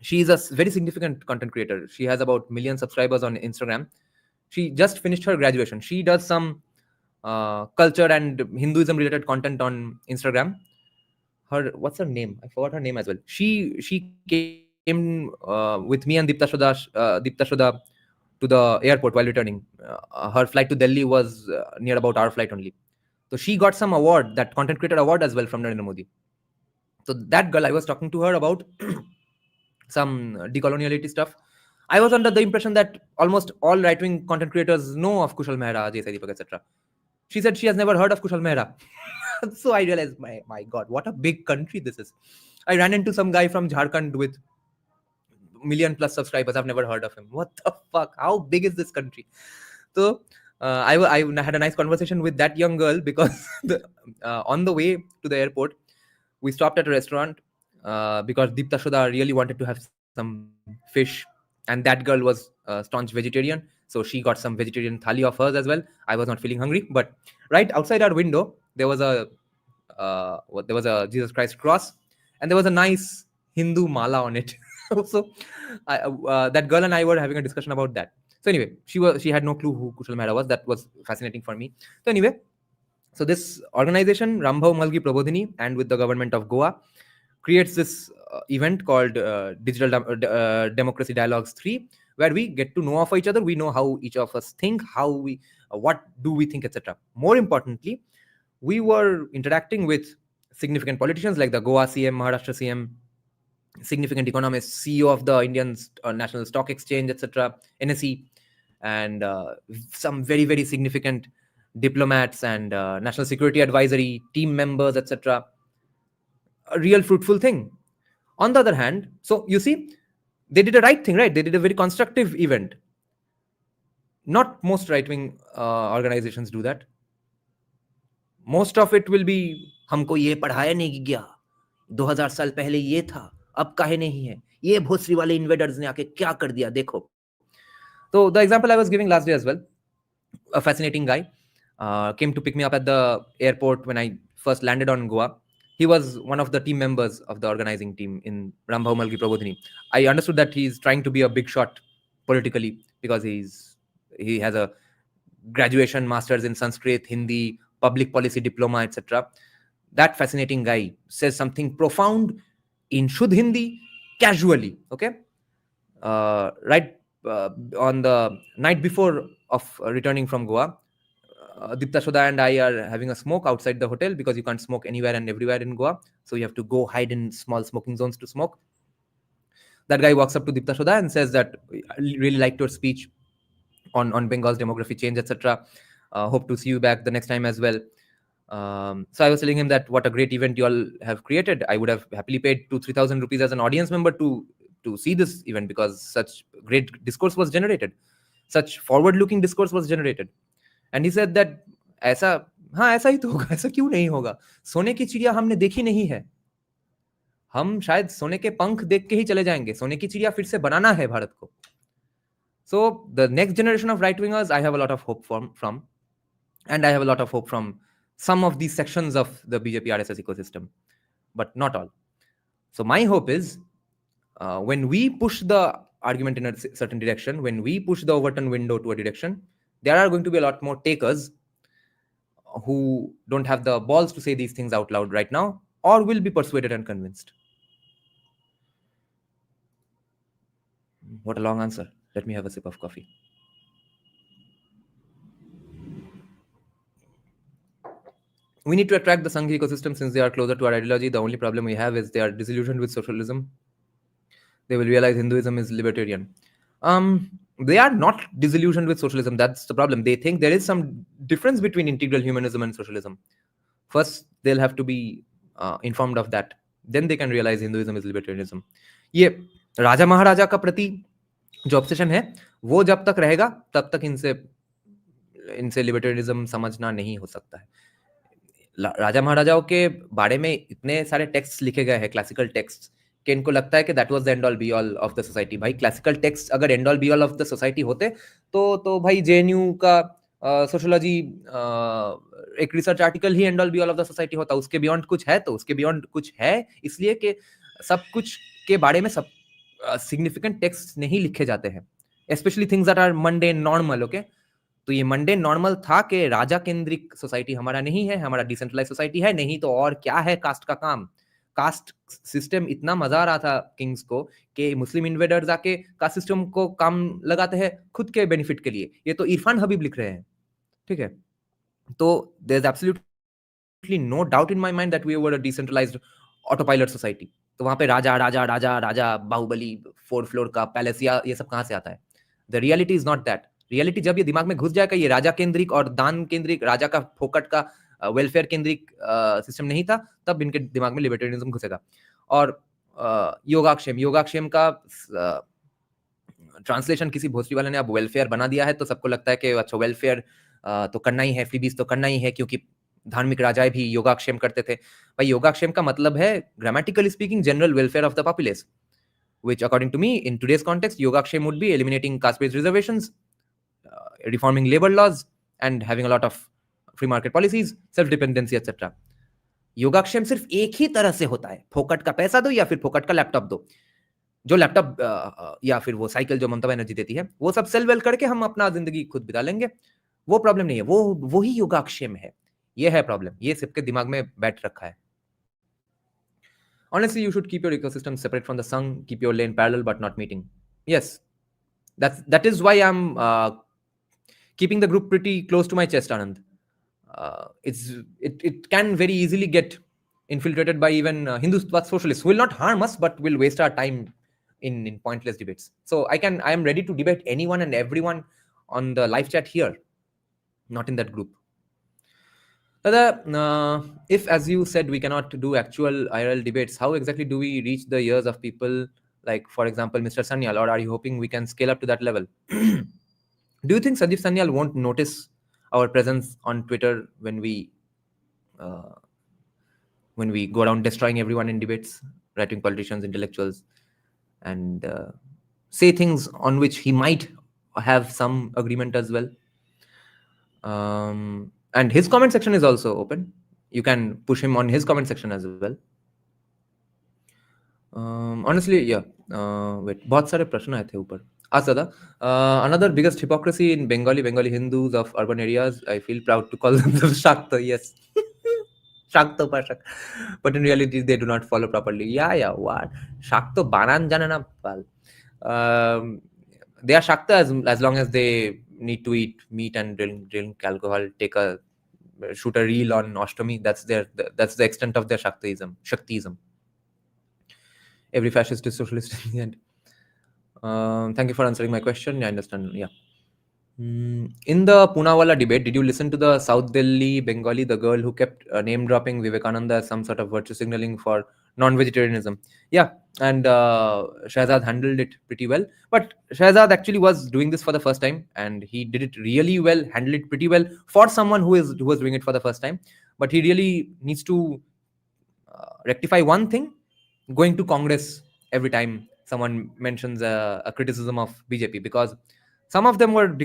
She is a very significant content creator. She has about 1 million subscribers on Instagram. She just finished her graduation. She does some culture and Hinduism related content on Instagram. What's her name? I forgot her name as well. She came with me and Deepta Shroda to the airport while returning. Her flight to Delhi was near about our flight only. So she got some award, that content creator award as well from Narendra Modi. So that girl, I was talking to her about some decoloniality stuff. I was under the impression that almost all right-wing content creators know of Kushal Mehra, Ajay Sai Deepak, etc. She said she has never heard of Kushal Mehra. So I realized, my God, what a big country this is. I ran into some guy from Jharkhand with million plus subscribers. I've never heard of him. What the fuck? How big is this country? So I had a nice conversation with that young girl because on the way to the airport, we stopped at a restaurant because Deepta Shodha really wanted to have some fish, and that girl was a staunch vegetarian, so she got some vegetarian thali of hers as well. I was not feeling hungry, but right outside our window there was a Jesus Christ cross, and there was a nice Hindu mala on it. So that girl and I were having a discussion about that. So anyway, she had no clue who Kushal Mehra was. That was fascinating for me. So anyway, so this organization, Rambhav Malgi Prabodhini, and with the government of Goa, creates this event called Digital Democracy Dialogues 3, where we get to know of each other. We know how each of us think, how we, what do we think, etc. More importantly, we were interacting with significant politicians like the Goa CM, Maharashtra CM, significant economists, CEO of the Indian National Stock Exchange, etc., NSE, and some very, very significant diplomats and National Security Advisory team members, etc. A real fruitful thing. On the other hand, so you see, they did a right thing, right? They did a very constructive event. Not most right-wing organizations do that. Most of it will be, हमको ये पढ़ाया नहीं गया, 2000 साल पहले ये था, अब काहे नहीं है, ये भोसरी वाले इन्वेडर्स ने आके क्या कर दिया, देखो. So the example I was giving last day as well, a fascinating guy came to pick me up at the airport when I first landed on Goa. He was one of the team members of the organizing team in Rambhav Malgi Prabodhini. I understood that he's trying to be a big shot politically because he has a graduation, master's in Sanskrit, Hindi, public policy diploma, etc. That fascinating guy says something profound in Shuddh Hindi, casually, okay? Right on the night before of returning from Goa, Deepta Shodha and I are having a smoke outside the hotel because you can't smoke anywhere and everywhere in Goa. So you have to go hide in small smoking zones to smoke. That guy walks up to Deepta Shodha and says that, I really liked your speech on Bengal's demography change, etc. Hope to see you back the next time as well. So I was telling him that what a great event you all have created. I would have happily paid 2,000-3,000 rupees as an audience member to see this event because such great discourse was generated. Such forward-looking discourse was generated. And he said that ऐसा ही तो होगा, ऐसा क्यों नहीं होगा? सोने की चिड़िया हमने देखी नहीं है, हम शायद सोने के पंख देख के ही चले जाएंगे, सोने की चिड़िया फिर से बनाना है भारत को. So the next generation of right-wingers, I have a lot of hope from, and I have a lot of hope from some of these sections of the BJP RSS ecosystem, but not all. So my hope is when we push the argument in a certain direction, when we push the Overton window to a direction, there are going to be a lot more takers who don't have the balls to say these things out loud right now, or will be persuaded and convinced. What a long answer. Let me have a sip of coffee. We need to attract the Sanghi ecosystem since they are closer to our ideology. The only problem we have is they are disillusioned with socialism. They will realize Hinduism is libertarian. They are not disillusioned with socialism. That's the problem. They think there is some difference between integral humanism and socialism. First, they'll have to be informed of that. Then they can realize Hinduism is libertarianism. ये राजा महाराजा का प्रति जो obsession है, वो जब तक रहेगा तब तक इनसे लिबर्टेरियनिज्म समझना नहीं हो सकता है. राजा महाराजाओं के बारे में इतने सारे टेक्स्ट लिखे गए हैं, क्लासिकल टेक्स्ट, कि इनको लगता है कि that was the end all be all of the society. भाई क्लासिकल टेक्स्ट अगर and all be all of the society होते तो भाई जेएनयू का सोशियोलॉजी एक research article he and all be all of the society होता. उसके beyond कुछ है, तो उसके बियॉन्ड कुछ है इसलिए कि सब कुछ के बारे में सब सिग्निफिकेंट टेक्स्ट नहीं लिखे जाते हैं, specially things that are mundane normal. Okay, तो ये मंडेन नॉर्मल था कि राजा केंद्रिक सोसाइटी हमारा नहीं है, हमारा डिसेंट्रलाइज सोसाइटी है, नहीं तो और क्या है कास्ट का काम. कास्ट सिस्टम इतना मजा आ रहा था किंग्स को कि मुस्लिम इन्वेडर्स आके कास्ट सिस्टम को काम लगाते हैं खुद के बेनिफिट के लिए. ये तो इरफान हबीब लिख रहे हैं, ठीक है. तो there is absolutely no doubt in my mind that we were a decentralised autopilot society. तो वहां पे राजा राजा राजा राजा बाहुबली 4 फ्लोर का पैलेस या ये सब कहां से आता है? The reality is not that. Reality जब ये दिमाग में घुस जाएगा, ये राजा केंद्रिक और दान केंद्रिक, राजा का फोकट का वेलफेयर केंद्रिक सिस्टम नहीं था, तब इनके दिमाग में लिबर्टेरियनिज्म घुसेगा. और योगाक्षेम का ट्रांसलेशन किसी भोसड़ी वाले ने अब वेलफेयर बना दिया है, तो सबको लगता है कि अच्छा वेलफेयर तो करना ही है, फ्रीबीज तो करना ही है, क्योंकि धार्मिक राजाएं भी योगाक्षेम करते थे. भाई योगाक्षेम का मतलब है grammatically speaking general welfare of the populace, which according to me in today's context yogakshem would be eliminating caste based reservations, reforming labor laws and having a lot of free market policies, self dependency etc. योगाक्षेम सिर्फ एक ही तरह से होता है, फोकट का पैसा दो या फिर फोकट का लैपटॉप दो. जो लैपटॉप या फिर वो साइकिल जो ममता बनर्जी देती है, वो सब सेल वेल करके हम अपना जिंदगी खुद बिता लेंगे. वो प्रॉब्लम नहीं है, वो ही योगाक्षेम है. ये है प्रॉब्लम, ये सबके दिमाग में बैठ रखा है. Honestly, you should keep your ecosystem separate from the Sangh, keep your lane parallel but not meeting. Yes, that is why I'm keeping the group pretty close to my chest, Anand. It can very easily get infiltrated by even Hindutva socialists who will not harm us but will waste our time in pointless debates. So I am ready to debate anyone and everyone on the live chat here, not in that group. If, as you said, we cannot do actual IRL debates, how exactly do we reach the ears of people like, for example, Mr. Sanyal, or are you hoping we can scale up to that level? Do you think Sanjeev Sanyal won't notice our presence on Twitter when we go around destroying everyone in debates, right-wing politicians, intellectuals, and say things on which he might have some agreement as well? And his comment section is also open. You can push him on his comment section as well. Honestly, yeah. Wait, बहुत सारे प्रश्न आए थे ऊपर. Asada, another biggest hypocrisy in Bengali Hindus of urban areas. I feel proud to call them Shakta. Yes, Shakta Pashak. But in reality, they do not follow properly. Yeah. What? Shakta banan jane na pal. They are Shakta as long as they need to eat meat and drink alcohol, shoot a reel on Ashtami. That's the extent of their Shaktism. Every fascist is socialist in the end. Thank you for answering my question. I understand. Yeah. In the Poonawalla debate, did you listen to the South Delhi Bengali, the girl who kept name dropping Vivekananda as some sort of virtue signaling for non-vegetarianism? Yeah, and Shahzad handled it pretty well. But Shahzad actually was doing this for the first time, and he did it really well, handled it pretty well for someone who was doing it for the first time. But he really needs to rectify one thing: going to Congress every time someone mentions a criticism of BJP, because some of them were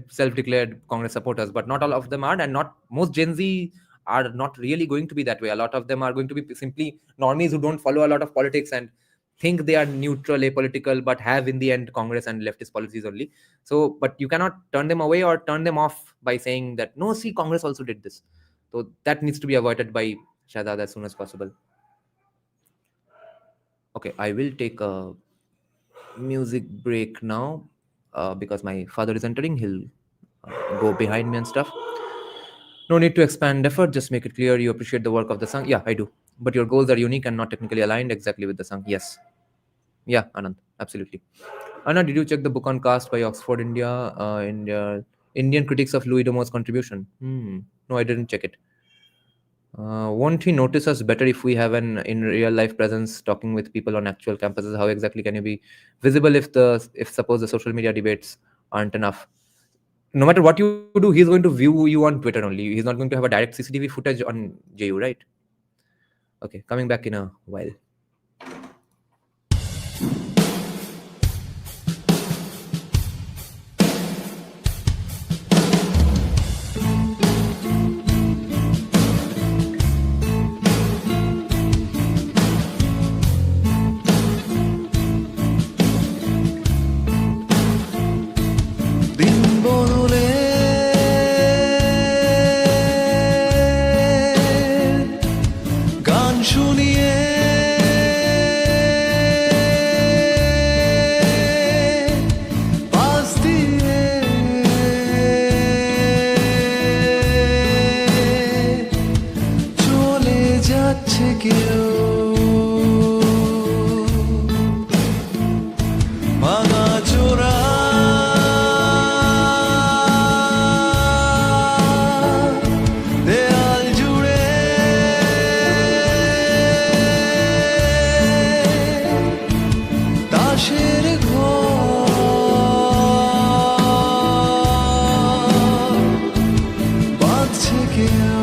self-declared Congress supporters, but not all of them are, and most Gen Z are not really going to be that way. A lot of them are going to be simply normies who don't follow a lot of politics and think they are neutral, apolitical, but have in the end Congress and leftist policies only. So, but you cannot turn them away or turn them off by saying that, no, see, Congress also did this. So that needs to be avoided by Shahzad as soon as possible. Okay, I will take a music break now. Because my father is entering, he'll go behind me and stuff. No need to expand effort, just make it clear you appreciate the work of the Sangh. Yeah, I do. But your goals are unique and not technically aligned exactly with the Sangh. Yes. Yeah, Anand, absolutely. Anna, did you check the book on caste by Oxford, Indian critics of Louis Domo's contribution? No, I didn't check it. Won't he notice us better if we have an in real life presence talking with people on actual campuses? How exactly can you be visible if suppose the social media debates aren't enough? No matter what you do, he's going to view you on Twitter only. He's not going to have a direct CCTV footage on JU, right? Okay, coming back in a while. শুনিয়ে যাচ্ছে কেউ ভাঙা চোরা দেয়াল জুড়ে তাসের ঘর বাঁধছে কেউ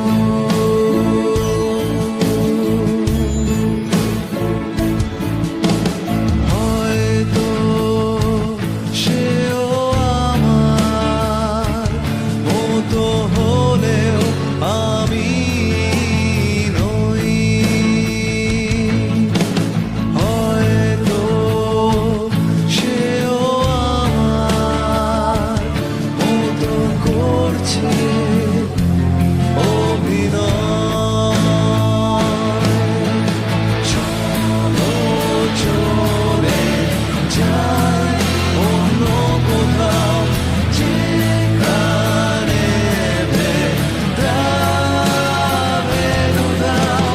হয়তো সেও আমার মতো হলেও আমি নই হয়তো সেও আমার মতো করছে চলো চলে যাই অন্য কোথাও যেখানে ভেদাবে দুধাও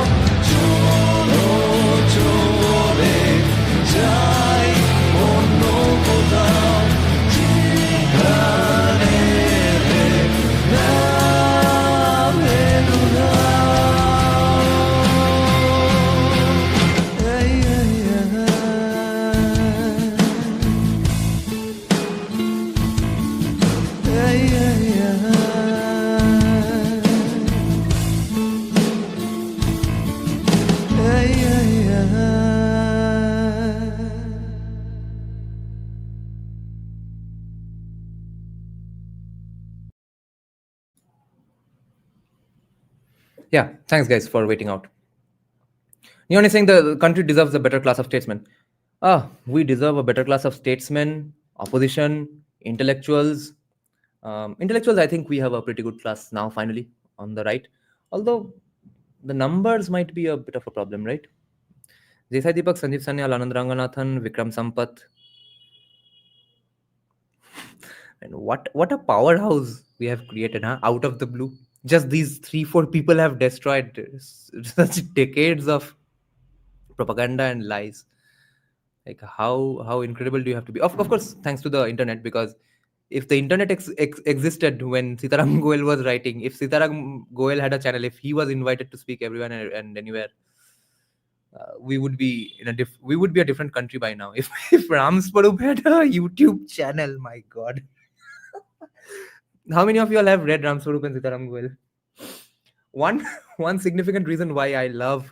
চলো চলে যাই অন্য কোথাও যেখানে ভেদাবে দুধাও এই Yeah, thanks guys for waiting out. Neon is saying the country deserves a better class of statesmen. We deserve a better class of statesmen, opposition, intellectuals. Intellectuals, I think we have a pretty good class now, finally, on the right. Although the numbers might be a bit of a problem, right? Desai Deepak, Sanjeev Sanyal, Anand Ranganathan, Vikram Sampath. And what a powerhouse we have created, huh? Out of the blue. Just these 3-4 people have destroyed such decades of propaganda and lies. Like how incredible do you have to be? Of course, thanks to the internet, because if the internet existed when Sitaram Goel was writing, if Sitaram Goel had a channel, if he was invited to speak everywhere and anywhere, we would be we would be a different country by now. If Ram Swarup had a YouTube channel, my God. How many of you all have read Ram Swarup and Sitaram Goel? One significant reason why I love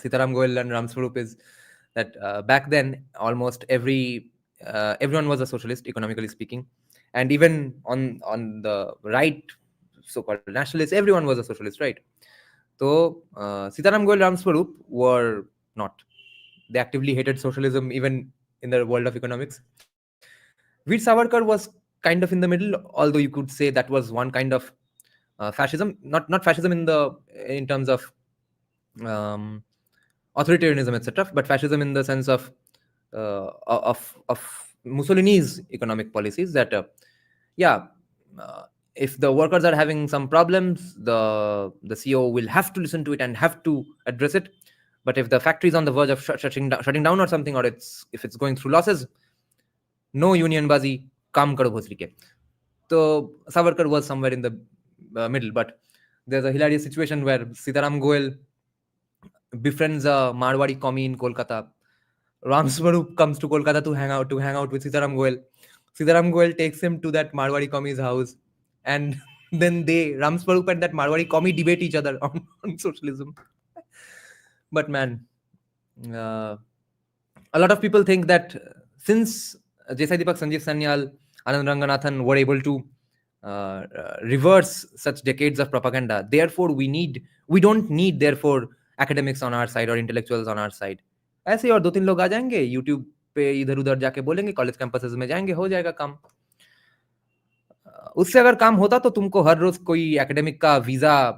Sitaram Goel and Ram Swarup is that back then almost everyone was a socialist, economically speaking, and even on the right, so-called nationalists, everyone was a socialist, right? So Sitaram Goel, Ram Swarup were not. They actively hated socialism, even in the world of economics. Veer Savarkar was kind of in the middle, although you could say that was one kind of fascism, not fascism in terms of authoritarianism, etc., but fascism in the sense of Mussolini's economic policies. That if the workers are having some problems, the CEO will have to listen to it and have to address it. But if the factory is on the verge of shutting down or something, or if it's going through losses, no union bazi, kaam karo bhosri ke. So Savarkar was somewhere in the middle. But there's a hilarious situation where Sitaram Goel befriends a Marwari commie in Kolkata. Ram Swarup comes to Kolkata to hang out with Sitaram Goel. Sitaram Goel takes him to that Marwari commie's house, and then Ram Swarup and that Marwari commie debate each other on socialism. But man, a lot of people think that since Desai Deepak, Sanjeev Sanyal, Anand Ranganathan were able to reverse such decades of propaganda, therefore we don't need therefore academics on our side or intellectuals on our side. ऐसे और 2-3 लोग आ जाएंगे, YouTube पे इधर उधर जाके बोलेंगे, college campuses में जाएंगे, हो जाएगा काम. उससे अगर काम होता तो तुमको हर रोज कोई एकेडमिक का वीजा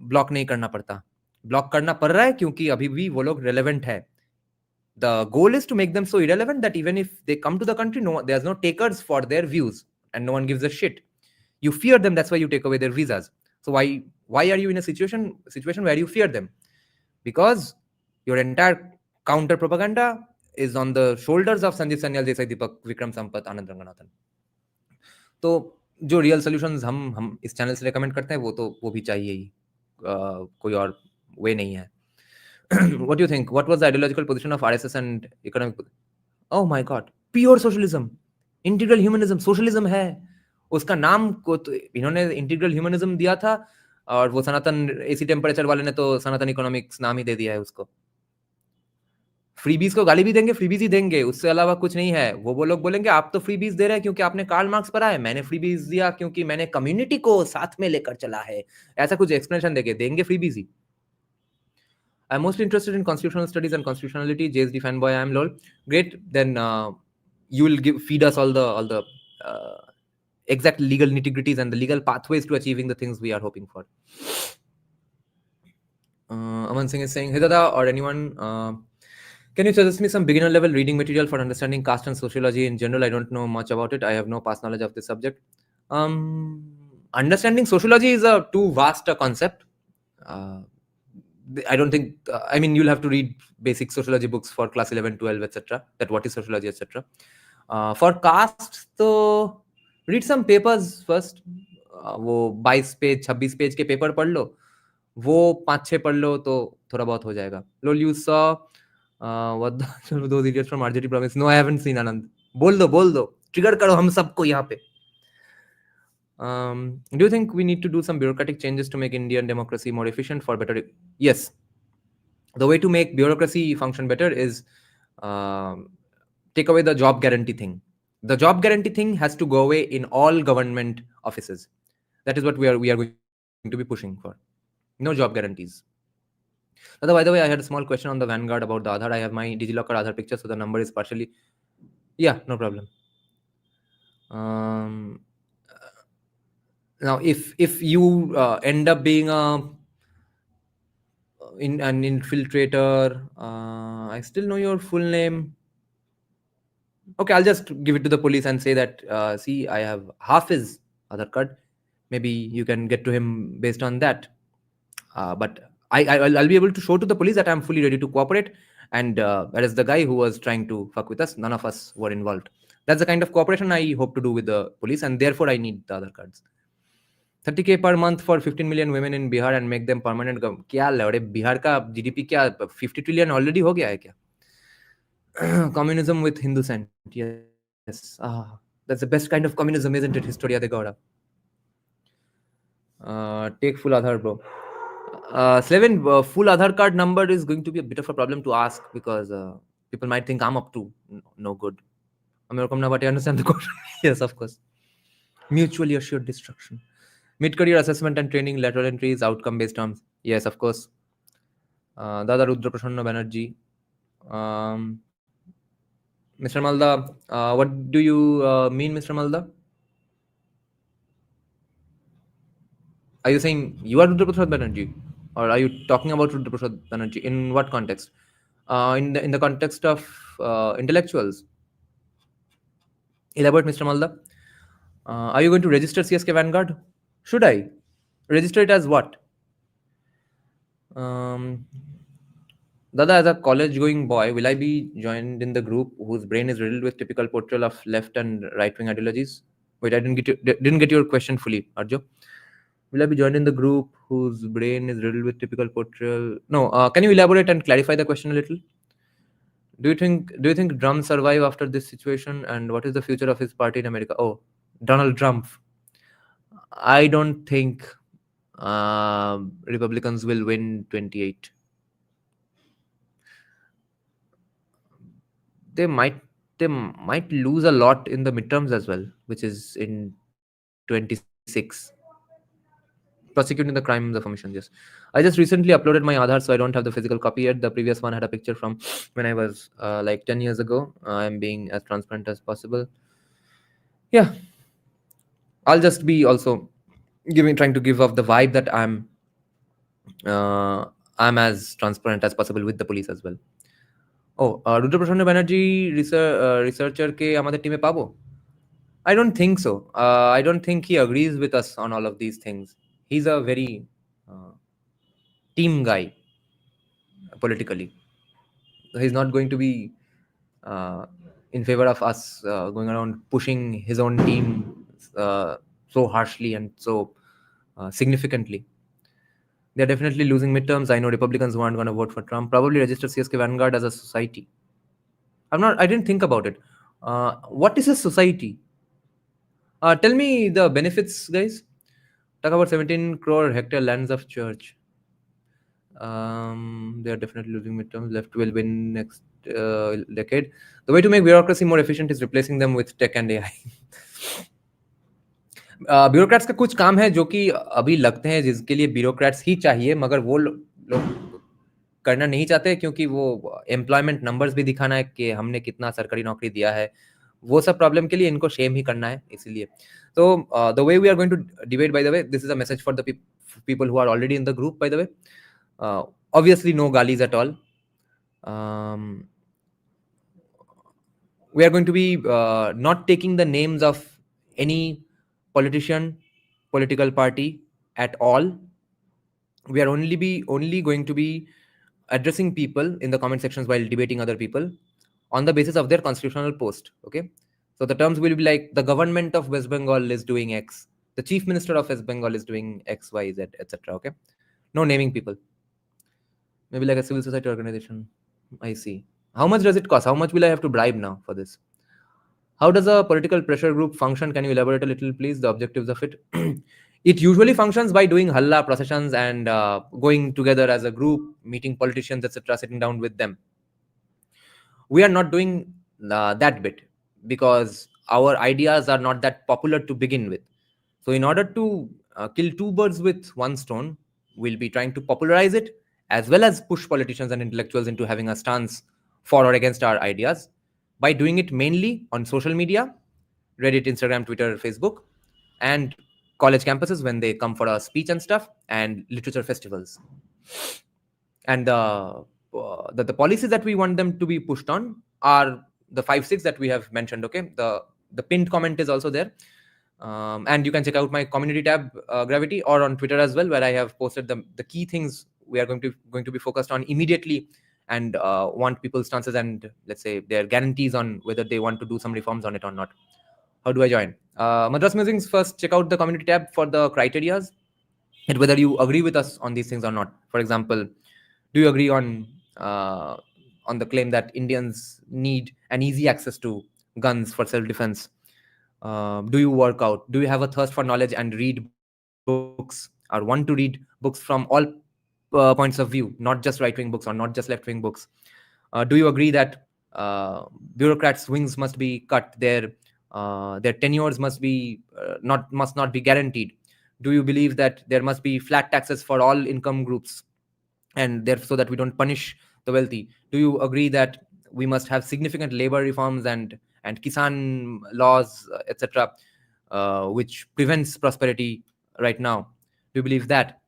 ब्लॉक नहीं करना पड़ता. ब्लॉक करना पड़ रहा है क्योंकि अभी भी वो लोग रेलेवेंट है. The goal is to make them so irrelevant that even if they come to the country, there's no takers for their views and no one gives a shit. You fear them, that's why you take away their visas. So why Why are you in a situation where you fear them? Because your entire counter propaganda is on the shoulders of Sanjeev Sanyal, Desai Deepak, Vikram Sampath, Anand Ranganathan. तो जो real solutions हम इस channel से recommend करते हैं वो भी चाहिए ही, कोई और वे नहीं है. What do you think? What was the ideological position of RSS and economic? Oh my God, pure socialism, integral humanism. Socialism है उसका नाम को, तो इन्होंने इंटीग्रल ह्यूमनिज्म दिया था, और वो सनातन एसी टेम्परेचर वाले ने तो सनातन इकोनॉमिक्स नाम ही दे दिया है उसको. फ्रीबीज को गाली भी देंगे, फ्रीबीज ही देंगे, उससे अलावा कुछ नहीं है. वो लोग बोलेंगे आप तो फ्रीबीज दे रहे हैं क्योंकि आपने कार्ल मार्क्स पढ़ा है, मैंने फ्रीबीज दिया क्योंकि मैंने कम्युनिटी को साथ में लेकर चला है. ऐसा कुछ एक्सप्लेनेशन देंगे freebies he. I'm mostly interested in constitutional studies and constitutionality. JSD fanboy, I am lol. Great. Then you will feed us all the exact legal nitty-gritties and the legal pathways to achieving the things we are hoping for. Aman Singh is saying, hey Dada or anyone, can you suggest me some beginner level reading material for understanding caste and sociology in general? I don't know much about it. I have no past knowledge of this subject. Understanding sociology is a too vast a concept. I don't think, I mean, you'll have to read basic sociology books for class 11, 12, etc. That what is sociology, etc. For caste, so read some papers first. वो 22 page 26 page के paper पढ़ लो, वो 5-6 पढ़ लो तो थोड़ा बहुत हो जाएगा. Lol you saw what those idiots from RJT province? No, I haven't seen Anand. बोल दो ट्रिगर करो हम सबको यहाँ पे. Do you think we need to do some bureaucratic changes to make Indian democracy more efficient for better? Yes. The way to make bureaucracy function better is take away the job guarantee thing. The job guarantee thing has to go away in all government offices. That is what we are going to be pushing for. No job guarantees. By the way, I had a small question on the Vanguard about the Aadhaar. I have my DigiLocker Aadhaar picture, so the number is partially... Yeah, no problem. Now, if you end up being an infiltrator, I still know your full name. Okay, I'll just give it to the police and say that, see, I have half his Aadhaar card. Maybe you can get to him based on that. But I'll be able to show to the police that I'm fully ready to cooperate. And that is the guy who was trying to fuck with us. None of us were involved. That's the kind of cooperation I hope to do with the police, and therefore I need the Aadhaar cards. 30K per month for 15 million women in Bihar and make them permanent. क्या लड़े बिहार का GDP क्या 50 trillion already हो गया है क्या? Communism with Hindu scent. Yes. That's the best kind of communism, isn't it? Historia de Gaura. Take full Aadhaar, bro. Slevin, full Aadhaar card number is going to be a bit of a problem to ask because people might think I'm up to no good. I understand the question. Yes, of course. Mutually assured destruction. Mid-career assessment and training, lateral entries, outcome-based terms. Yes, of course. Dada Rudra Prasanna Banerjee. Mr. Malda, what do you mean, Mr. Malda? Are you saying you are Rudra Prasad Banerjee? Or are you talking about Rudra Prasad Banerjee? In what context? In the context of intellectuals. Elaborate, Mr. Malda. Are you going to register CSK Vanguard? Should I? Register it as what? Dada, as a college-going boy, will I be joined in the group whose brain is riddled with typical portrayal of left and right-wing ideologies? Wait, I didn't get your question fully, Arjo. Will I be joined in the group whose brain is riddled with typical portrayal? No. Can you elaborate and clarify the question a little? Do you think Trump survive after this situation? And what is the future of his party in America? Oh, Donald Trump. I don't think Republicans will win 28. They might lose a lot in the midterms as well, which is in 26. Prosecuting the crimes of omission. Yes, I just recently uploaded my Aadhaar, so I don't have the physical copy yet. The previous one had a picture from when I was like 10 years ago. I'm being as transparent as possible. Yeah, I'll just be also trying to give off the vibe that I'm as transparent as possible with the police as well. Oh, Rudra Prasanna Banerjee researcher ke amader team e pabo? I don't think so. I don't think he agrees with us on all of these things. He's a very team guy politically. He's not going to be uh, in favor of us going around pushing his own team uh, so harshly and so significantly. They're definitely losing midterms. I know Republicans who aren't going to vote for Trump probably register CSK Vanguard as a society. I didn't think about it. What is a society? Tell me the benefits, guys. Talk about 17 crore hectare lands of church. They are definitely losing midterms. Left will win next decade. The way to make bureaucracy more efficient is replacing them with tech and AI. Bureaucrats का कुछ काम है जो कि अभी लगते हैं जिसके लिए ब्यूरोक्रेट्स ही चाहिए, मगर वो लोग करना नहीं चाहते क्योंकि वो एम्प्लॉयमेंट नंबर्स भी दिखाना है कि हमने कितना सरकारी नौकरी दिया है. वो सब प्रॉब्लम के लिए इनको शेम ही करना है, इसीलिए. तो the way we are going to debate, by the way, this is a message for the people who are already in the group, by the way. Obviously no galis at all. We are going to be not taking the names of any politician, political party at all. We are only going to be addressing people in the comment sections while debating other people on the basis of their constitutional post. Okay, so the terms will be like the government of West Bengal is doing X, the chief minister of West Bengal is doing X, Y, Z, etc. Okay, no naming people. Maybe like a civil society organization. I see. How much does it cost? How much will I have to bribe now for this? How does a political pressure group function? Can you elaborate a little, please? The objectives of it. It usually functions by doing halla processions and going together as a group, meeting politicians, etc., sitting down with them. We are not doing that bit because our ideas are not that popular to begin with. So in order to kill two birds with one stone, we'll be trying to popularize it as well as push politicians and intellectuals into having a stance for or against our ideas by doing it mainly on social media, Reddit, Instagram, Twitter, Facebook, and college campuses when they come for a speech and stuff, and literature festivals. And the policies that we want them to be pushed on are the 5-6 that we have mentioned. Okay, the pinned comment is also there. And you can check out my community tab, Gravity, or on Twitter as well, where I have posted the key things we are going to be focused on immediately, and want people's stances and, let's say, their guarantees on whether they want to do some reforms on it or not. How do I join? Madras Musings, first check out the community tab for the criterias and whether you agree with us on these things or not. For example, do you agree on the claim that Indians need an easy access to guns for self-defense? Do you work out? Do you have a thirst for knowledge and read books, or want to read books from all points of view, not just right-wing books or not just left-wing books? Do you agree that bureaucrats' wings must be cut, their tenures must not be guaranteed? Do you believe that there must be flat taxes for all income groups, and there so that we don't punish the wealthy? Do you agree that we must have significant labor reforms and kisan laws, etc., which prevents prosperity right now? Do you believe that?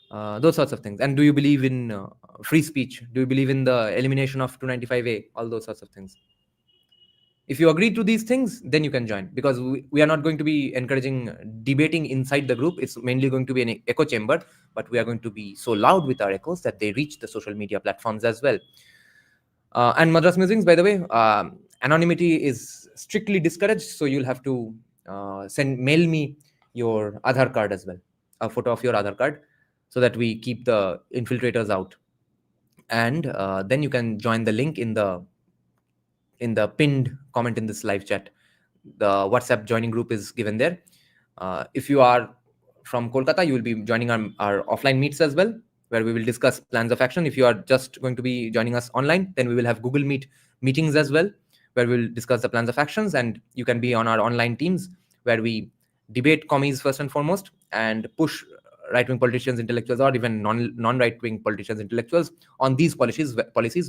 Those sorts of things. And do you believe in free speech? Do you believe in the elimination of 295A? All those sorts of things. If you agree to these things, then you can join, because we are not going to be encouraging debating inside the group. It's mainly going to be an echo chamber, but we are going to be so loud with our echoes that they reach the social media platforms as well. And Madras Musings, by the way, anonymity is strictly discouraged, so you'll have to mail me your Aadhaar card as well, a photo of your Aadhaar card, so that we keep the infiltrators out. And then you can join the link in the pinned comment in this live chat. The WhatsApp joining group is given there. If you are from Kolkata, you will be joining our offline meets as well, where we will discuss plans of action. If you are just going to be joining us online, then we will have Google Meet meetings as well, where we'll discuss the plans of actions, and you can be on our online teams where we debate commies first and foremost and push right-wing politicians, intellectuals, or even non-right-wing politicians, intellectuals on these policies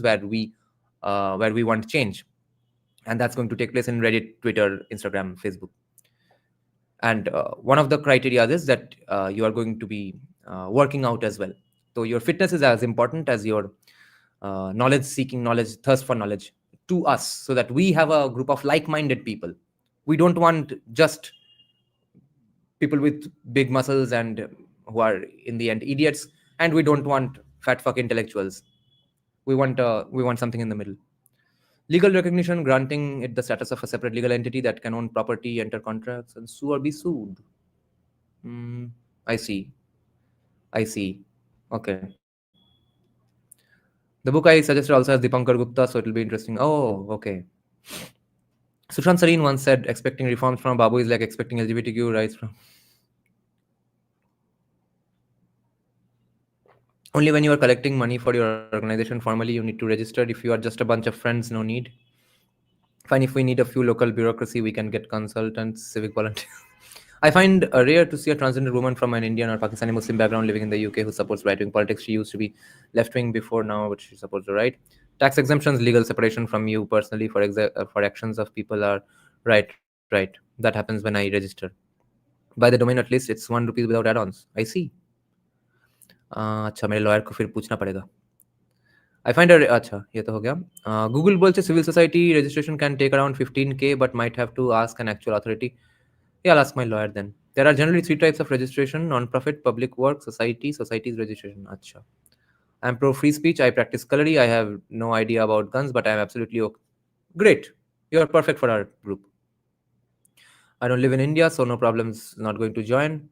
where we want change. And that's going to take place in Reddit, Twitter, Instagram, Facebook. And one of the criteria is that you are going to be working out as well. So your fitness is as important as your knowledge-seeking, thirst for knowledge to us, so that we have a group of like-minded people. We don't want just people with big muscles and who are in the end idiots, and we don't want fat fuck intellectuals. We want something in the middle. Legal recognition, granting it the status of a separate legal entity that can own property, enter contracts, and sue or be sued. Hmm, I see. I see. Okay. The book I suggested also has Dipankar Gupta, so it'll be interesting. Oh, okay. Sushant Sareen once said, expecting reforms from Babu is like expecting LGBTQ rights from. Only when you are collecting money for your organization formally, you need to register. If you are just a bunch of friends, no need. Fine, if we need a few local bureaucracy, we can get consultants, civic volunteers. I find rare to see a transgender woman from an Indian or Pakistani Muslim background living in the UK who supports right-wing politics. She used to be left-wing before now, but she supports the right. Tax exemptions, legal separation from you personally for actions of people are right. That happens when I register. By the domain, at least it's ₹1 without add-ons. I see. अच्छा मेरे lawyer को फिर पूछना पड़ेगा. I find a अच्छा ये तो हो गया. Google बोलते civil society registration can take around 15K but might have to ask an actual authority. Yeah, I'll ask my lawyer then. There are generally 3 types of registration: non-profit, public work, society. Society's registration. Acha. I'm pro free speech. I practice scullery. I have no idea about guns, but I'm absolutely okay. Great. You're perfect for our group. I don't live in India, so no problems. Not going to join.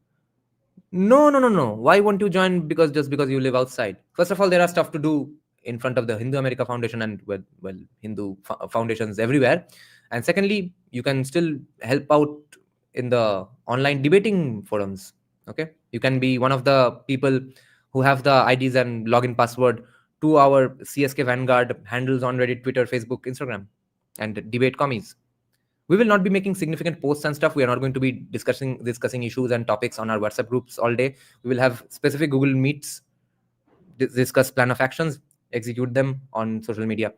No. Why won't you join? Just because you live outside. First of all, there are stuff to do in front of the Hindu America Foundation and Hindu foundations everywhere. And secondly, you can still help out in the online debating forums. Okay, you can be one of the people who have the IDs and login password to our CSK Vanguard handles on Reddit, Twitter, Facebook, Instagram, and debate commies. We will not be making significant posts and stuff. We are not going to be discussing issues and topics on our WhatsApp groups all day. We will have specific Google Meets, discuss plan of actions, execute them on social media,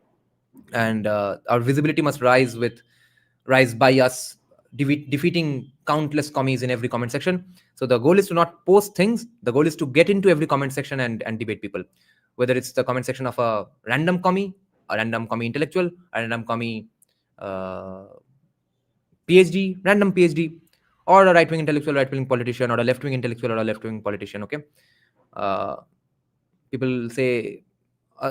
and our visibility must rise by us defeating countless commies in every comment section. So the goal is to not post things. The goal is to get into every comment section and debate people, whether it's the comment section of a random commie intellectual, a random commie PhD, random PhD, or a right-wing intellectual, right-wing politician, or a left-wing intellectual, or a left-wing politician. Okay, people say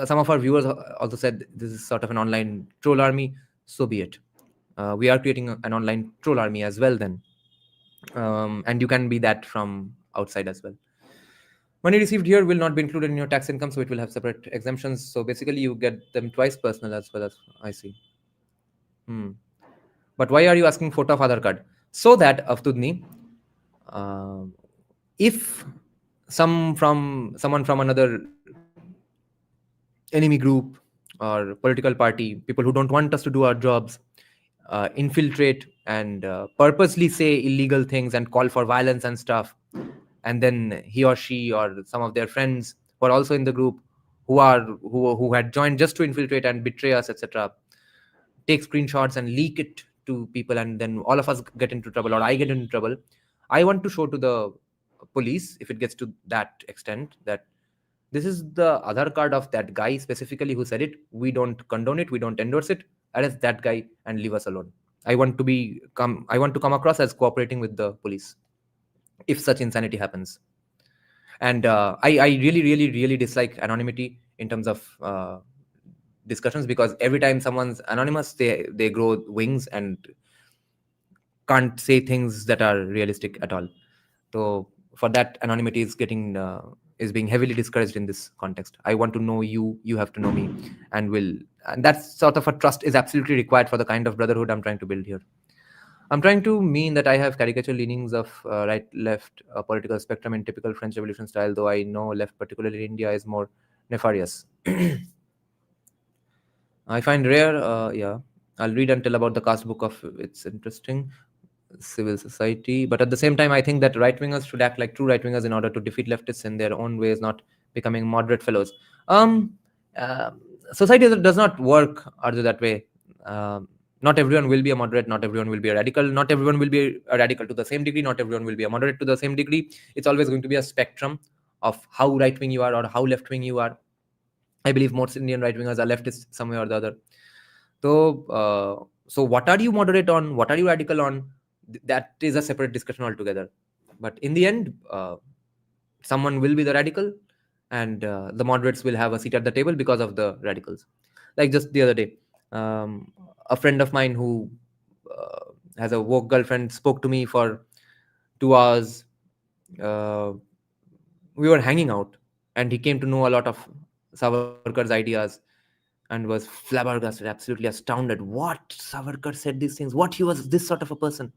some of our viewers also said this is sort of an online troll army. So be it. We are creating an online troll army as well then, and you can be that from outside as well. Money received here will not be included in your tax income, so it will have separate exemptions. So basically, you get them twice personal as well as I see. But why are you asking photo of Aadhaar card? So that, Aftudni, if someone from another enemy group or political party, people who don't want us to do our jobs, infiltrate and purposely say illegal things and call for violence and stuff, and then he or she or some of their friends who are also in the group who had joined just to infiltrate and betray us, etc., take screenshots and leak it to people, and then all of us get into trouble or I get into trouble. I want to show to the police, if it gets to that extent, that this is the Aadhaar card of that guy specifically who said it. We don't condone it. We don't endorse it. Arrest that guy and leave us alone. I want to come across as cooperating with the police if such insanity happens. And I really dislike anonymity in terms of discussions, because every time someone's anonymous, they grow wings and can't say things that are realistic at all. So for that, anonymity is being heavily discouraged in this context. I want to know you, you have to know me, and that sort of a trust is absolutely required for the kind of brotherhood I'm trying to build here. I'm trying to mean that I have caricature leanings of right, left, political spectrum in typical French Revolution style, though I know left, particularly in India, is more nefarious. I find rare, I'll read and tell about the cast book of it's interesting. Civil society, but at the same time I think that right-wingers should act like true right-wingers in order to defeat leftists in their own ways, not becoming moderate fellows. Society does not work that way. Not everyone will be a moderate, not everyone will be a radical, not everyone will be a radical to the same degree, not everyone will be a moderate to the same degree. It's always going to be a spectrum of how right-wing you are or how left-wing you are. I believe most Indian right-wingers are leftists somewhere or the other. So what are you moderate on, what are you radical on? That is a separate discussion altogether. But in the end, someone will be the radical, and the moderates will have a seat at the table because of the radicals. Like just the other day, um, a friend of mine who has a woke girlfriend spoke to me for 2 hours. uh, we were hanging out, and he came to know a lot of Savarkar's ideas, and was flabbergasted, absolutely astounded. What, Savarkar said these things? What, he was this sort of a person?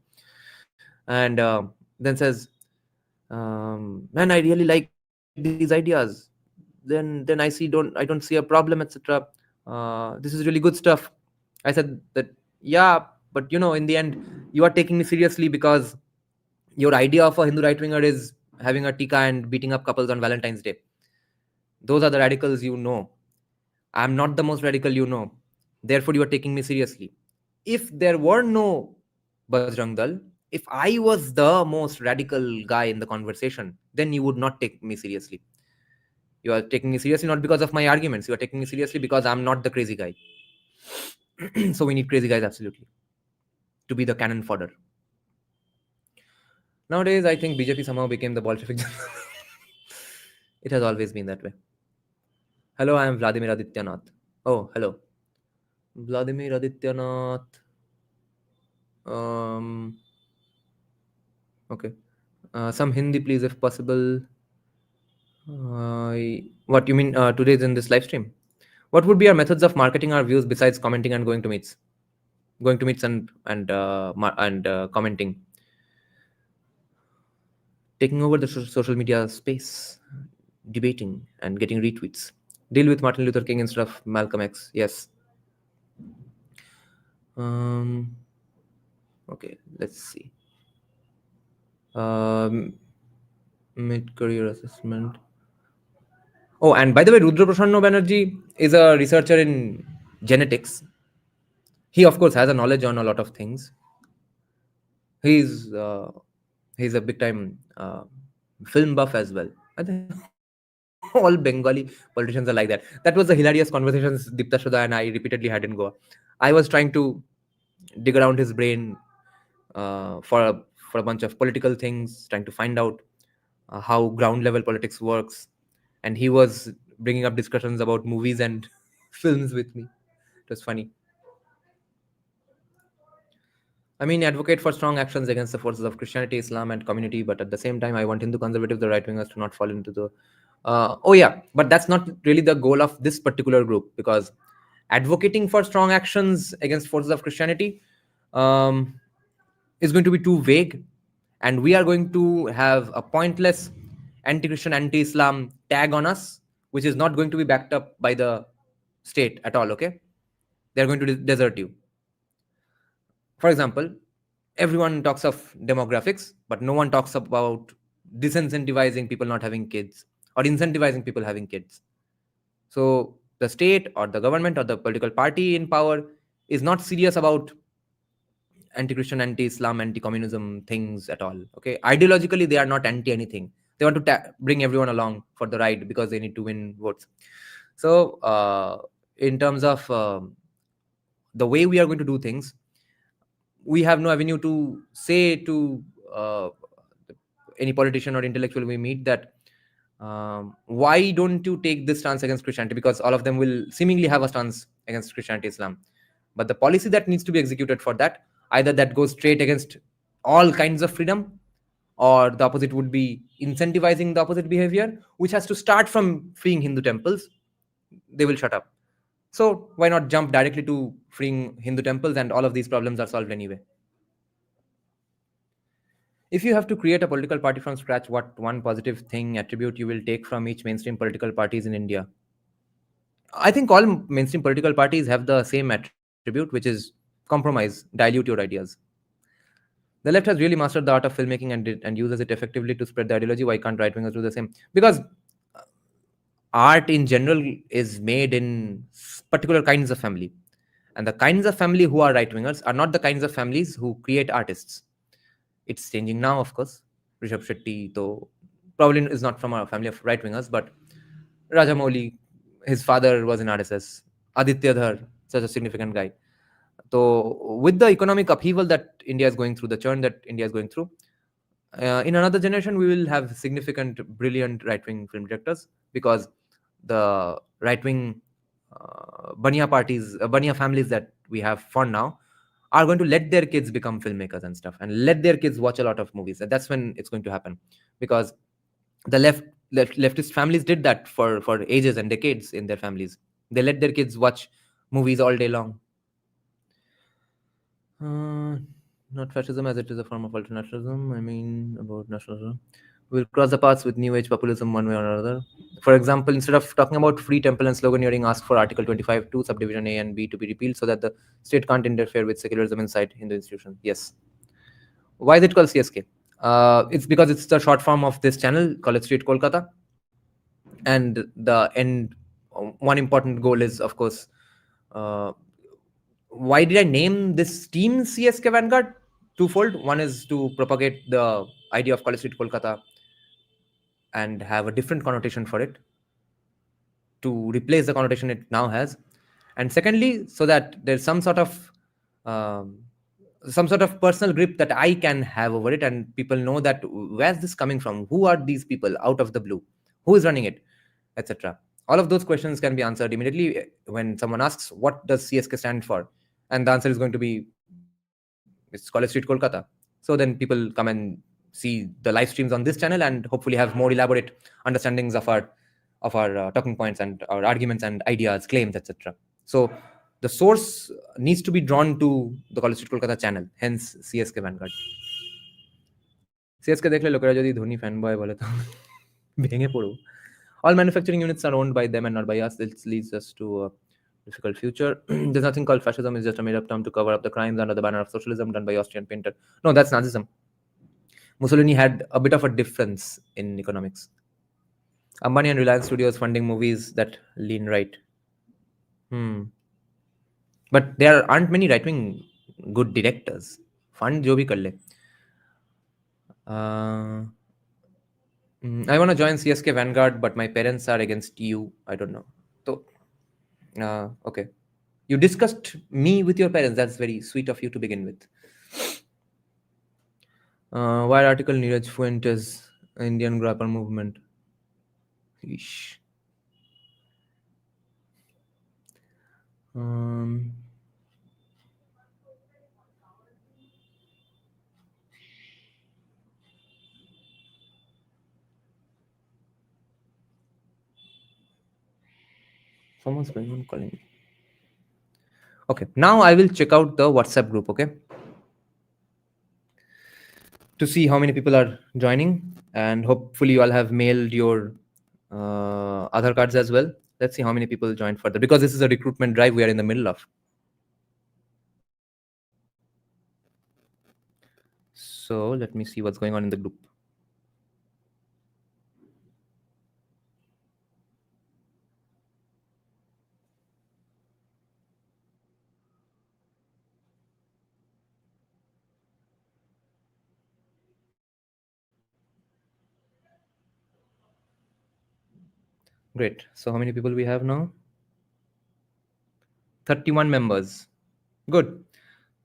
And then says, man, I really like these ideas. Then I see, I don't see a problem, etc. This is really good stuff. I said that, yeah, but in the end, you are taking me seriously because your idea of a Hindu right winger is having a tika and beating up couples on Valentine's Day. Those are the radicals, I'm not the most radical, therefore you are taking me seriously. If there were no Bajrang Dal, if I was the most radical guy in the conversation, then you would not take me seriously. You are taking me seriously not because of my arguments, you are taking me seriously because I'm not the crazy guy. So we need crazy guys, absolutely, to be the cannon fodder. Nowadays I think BJP somehow became the Bolshevik. It has always been that way. Hello, I am Vladimir Adityanath. Oh, hello. Vladimir Adityanath. Um, okay. Some Hindi, please, if possible. What you mean today's in this live stream? What would be our methods of marketing our views besides commenting and going to meets? Going to meets and commenting, taking over the social media space, debating and getting retweets. Deal with Martin Luther King instead of Malcolm X. Yes. Okay, let's see. Mid-career assessment. Oh, and by the way, Rudra Prasanna Banerjee is a researcher in genetics. He, of course, has a knowledge on a lot of things. He's uh, he's a big time film buff as well. I think all Bengali politicians are like that. That was the hilarious conversations Dipta Sudha and I repeatedly had in Goa. I was trying to dig around his brain for a bunch of political things, trying to find out how ground level politics works, and he was bringing up discussions about movies and films with me. It was funny. I mean, advocate for strong actions against the forces of Christianity, Islam, and community, but at the same time, I want Hindu conservatives, the right wingers, to not fall into the. Oh, yeah, but that's not really the goal of this particular group, because advocating for strong actions against forces of Christianity um, is going to be too vague, and we are going to have a pointless anti-Christian, anti-Islam tag on us, which is not going to be backed up by the state at all. Okay, they're going to desert you. For example, everyone talks of demographics, but no one talks about disincentivizing people not having kids or incentivizing people having kids. So the state or the government or the political party in power is not serious about anti-Christian, anti-Islam, anti-communism things at all. Okay, ideologically they are not anti anything. They want to bring everyone along for the ride because they need to win votes. So in terms of the way we are going to do things, we have no avenue to say to uh, any politician or intellectual we meet that why don't you take this stance against Christianity, because all of them will seemingly have a stance against Christianity, Islam, but the policy that needs to be executed for that, either that goes straight against all kinds of freedom, or the opposite would be incentivizing the opposite behavior, which has to start from freeing Hindu temples. They will shut up. So why not jump directly to freeing Hindu temples, and all of these problems are solved anyway. If you have to create a political party from scratch, what one positive thing attribute you will take from each mainstream political parties in India? I think all mainstream political parties have the same attribute, which is compromise, dilute your ideas. The left has really mastered the art of filmmaking and uses it effectively to spread the ideology. Why can't right wingers do the same? Because art in general is made in particular kinds of family, and the kinds of family who are right wingers are not the kinds of families who create artists. It's changing now, of course. Rishabh Shetty, though, probably is not from a family of right wingers, but Rajamouli, his father was in RSS. Aditya Dhar, such a significant guy. So, with the economic upheaval that India is going through, the churn that India is going through, In another generation, we will have significant, brilliant right-wing film directors, because the right-wing Bania parties, Bania families that we have for now are going to let their kids become filmmakers and stuff, and let their kids watch a lot of movies. And that's when it's going to happen, because the leftist families did that for ages and decades in their families. They let their kids watch movies all day long. Uh, Not fascism as it is a form of alternationalism. I mean, about nationalism. We'll cross the paths with new age populism one way or another. For example, instead of talking about free temple and sloganeering, ask for Article 25(2), subdivision A and B to be repealed, so that the state can't interfere with secularism inside Hindu institutions. Yes. Why is it called CSK? It's because it's the short form of this channel, College Street, Kolkata. And the end, one important goal is, of course, uh, why did I name this team CSK Vanguard? Twofold. One is to propagate the idea of College Street, Kolkata, and have a different connotation for it, to replace the connotation it now has. And secondly, so that there's um, some sort of personal grip that I can have over it, and people know that where's this coming from? Who are these people out of the blue? Who is running it? Etc. All of those questions can be answered immediately when someone asks, what does CSK stand for? And the answer is going to be, it's College Street, Kolkata. So then people come and see the live streams on this channel, and hopefully have more elaborate understandings of our talking points and our arguments and ideas, claims, etc. So the source needs to be drawn to the College Street Kolkata channel, hence CSK Vanguard. CSK দেখলে লোকেরা যদি Dhoni fan boy বলে তো ভেঙে পড়ো. All manufacturing units are owned by them and not by us. This leads us to a difficult future. There's nothing called fascism. It's just a made-up term to cover up the crimes under the banner of socialism done by Austrian painter. No, that's Nazism. Mussolini had a bit of a difference in economics. Ambani and Reliance Studios funding movies that lean right. But there aren't many right-wing good directors. Fund jo bhi kar le. I want to join CSK Vanguard, but my parents are against you. I don't know. So, okay. You discussed me with your parents. That's very sweet of you to begin with. Why article Neeraj Fuentes, Indian Grapper Movement? Eesh. Someone's going on calling me. Okay, now I will check out the WhatsApp group, okay? To see how many people are joining, and hopefully you all have mailed your Aadhaar cards as well. Let's see how many people joined further, because this is a recruitment drive we are in the middle of. So let me see what's going on in the group. Great. So how many people we have now? 31 members. Good.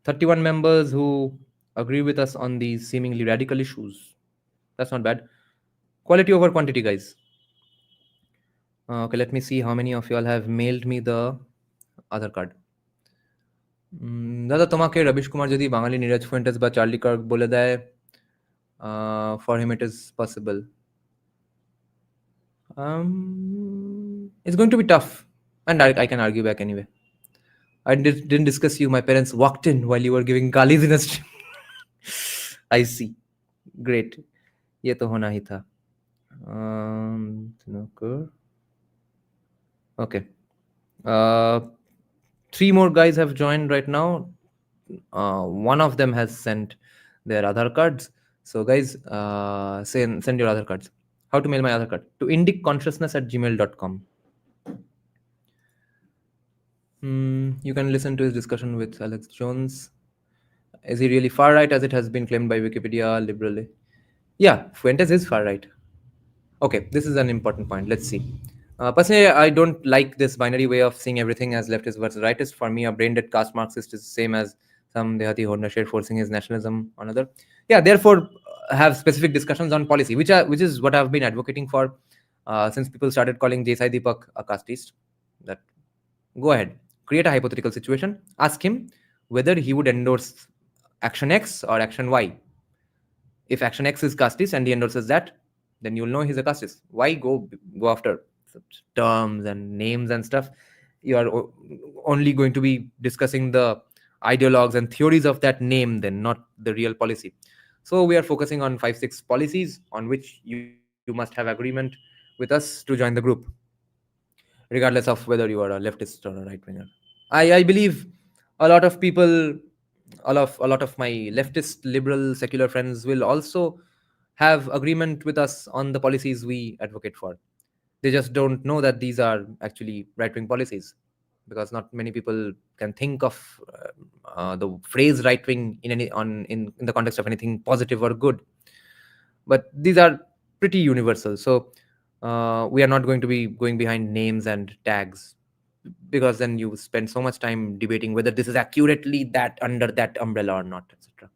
31 members who agree with us on these seemingly radical issues. That's not bad. Quality over quantity, guys. Okay, let me see how many of you all have mailed me the Aadhaar card. দাদা তোমাকে rubbish Kumar যদি বাঙালি নীরজ ফুয়েন্টেস বা Charlie Kirk বলে দেয়, for him it is possible. It's going to be tough, and I can argue back anyway. I didn't discuss you. My parents walked in while you were giving galis in a stream. I see. Great. Ye to hona hi tha. Okay. 3 more guys have joined right now. One of them has sent their Aadhaar cards. So guys, send your Aadhaar cards. How to mail my Aadhaar card? To indiconsciousness@gmail.com. You can listen to his discussion with Alex Jones. Is he really far right, as it has been claimed by Wikipedia liberally? Yeah, Fuentes is far right. Okay, this is an important point. Let's see. Personally, I don't like this binary way of seeing everything as leftist versus rightist. For me, a brain-dead caste Marxist is the same as some Dehati Hornasher forcing his nationalism on other. Yeah, therefore, have specific discussions on policy, which is what I've been advocating for since people started calling Desai Deepak a casteist. That go ahead, create a hypothetical situation, ask him whether he would endorse action X or action Y. If action X is casteist and he endorses that, then you'll know he's a casteist. Why go after such terms and names and stuff? You are only going to be discussing the ideologues and theories of that name, then not the real policy. So we are focusing on 5-6 policies on which you must have agreement with us to join the group, regardless of whether you are a leftist or a right winger. I believe a lot of people, a lot of my leftist, liberal, secular friends will also have agreement with us on the policies we advocate for. They just don't know that these are actually right wing policies, because not many people can think of the phrase right wing in the context of anything positive or good. But these are pretty universal. So we are not going to be going behind names and tags, because then you spend so much time debating whether this is accurately that under that umbrella or not, etc.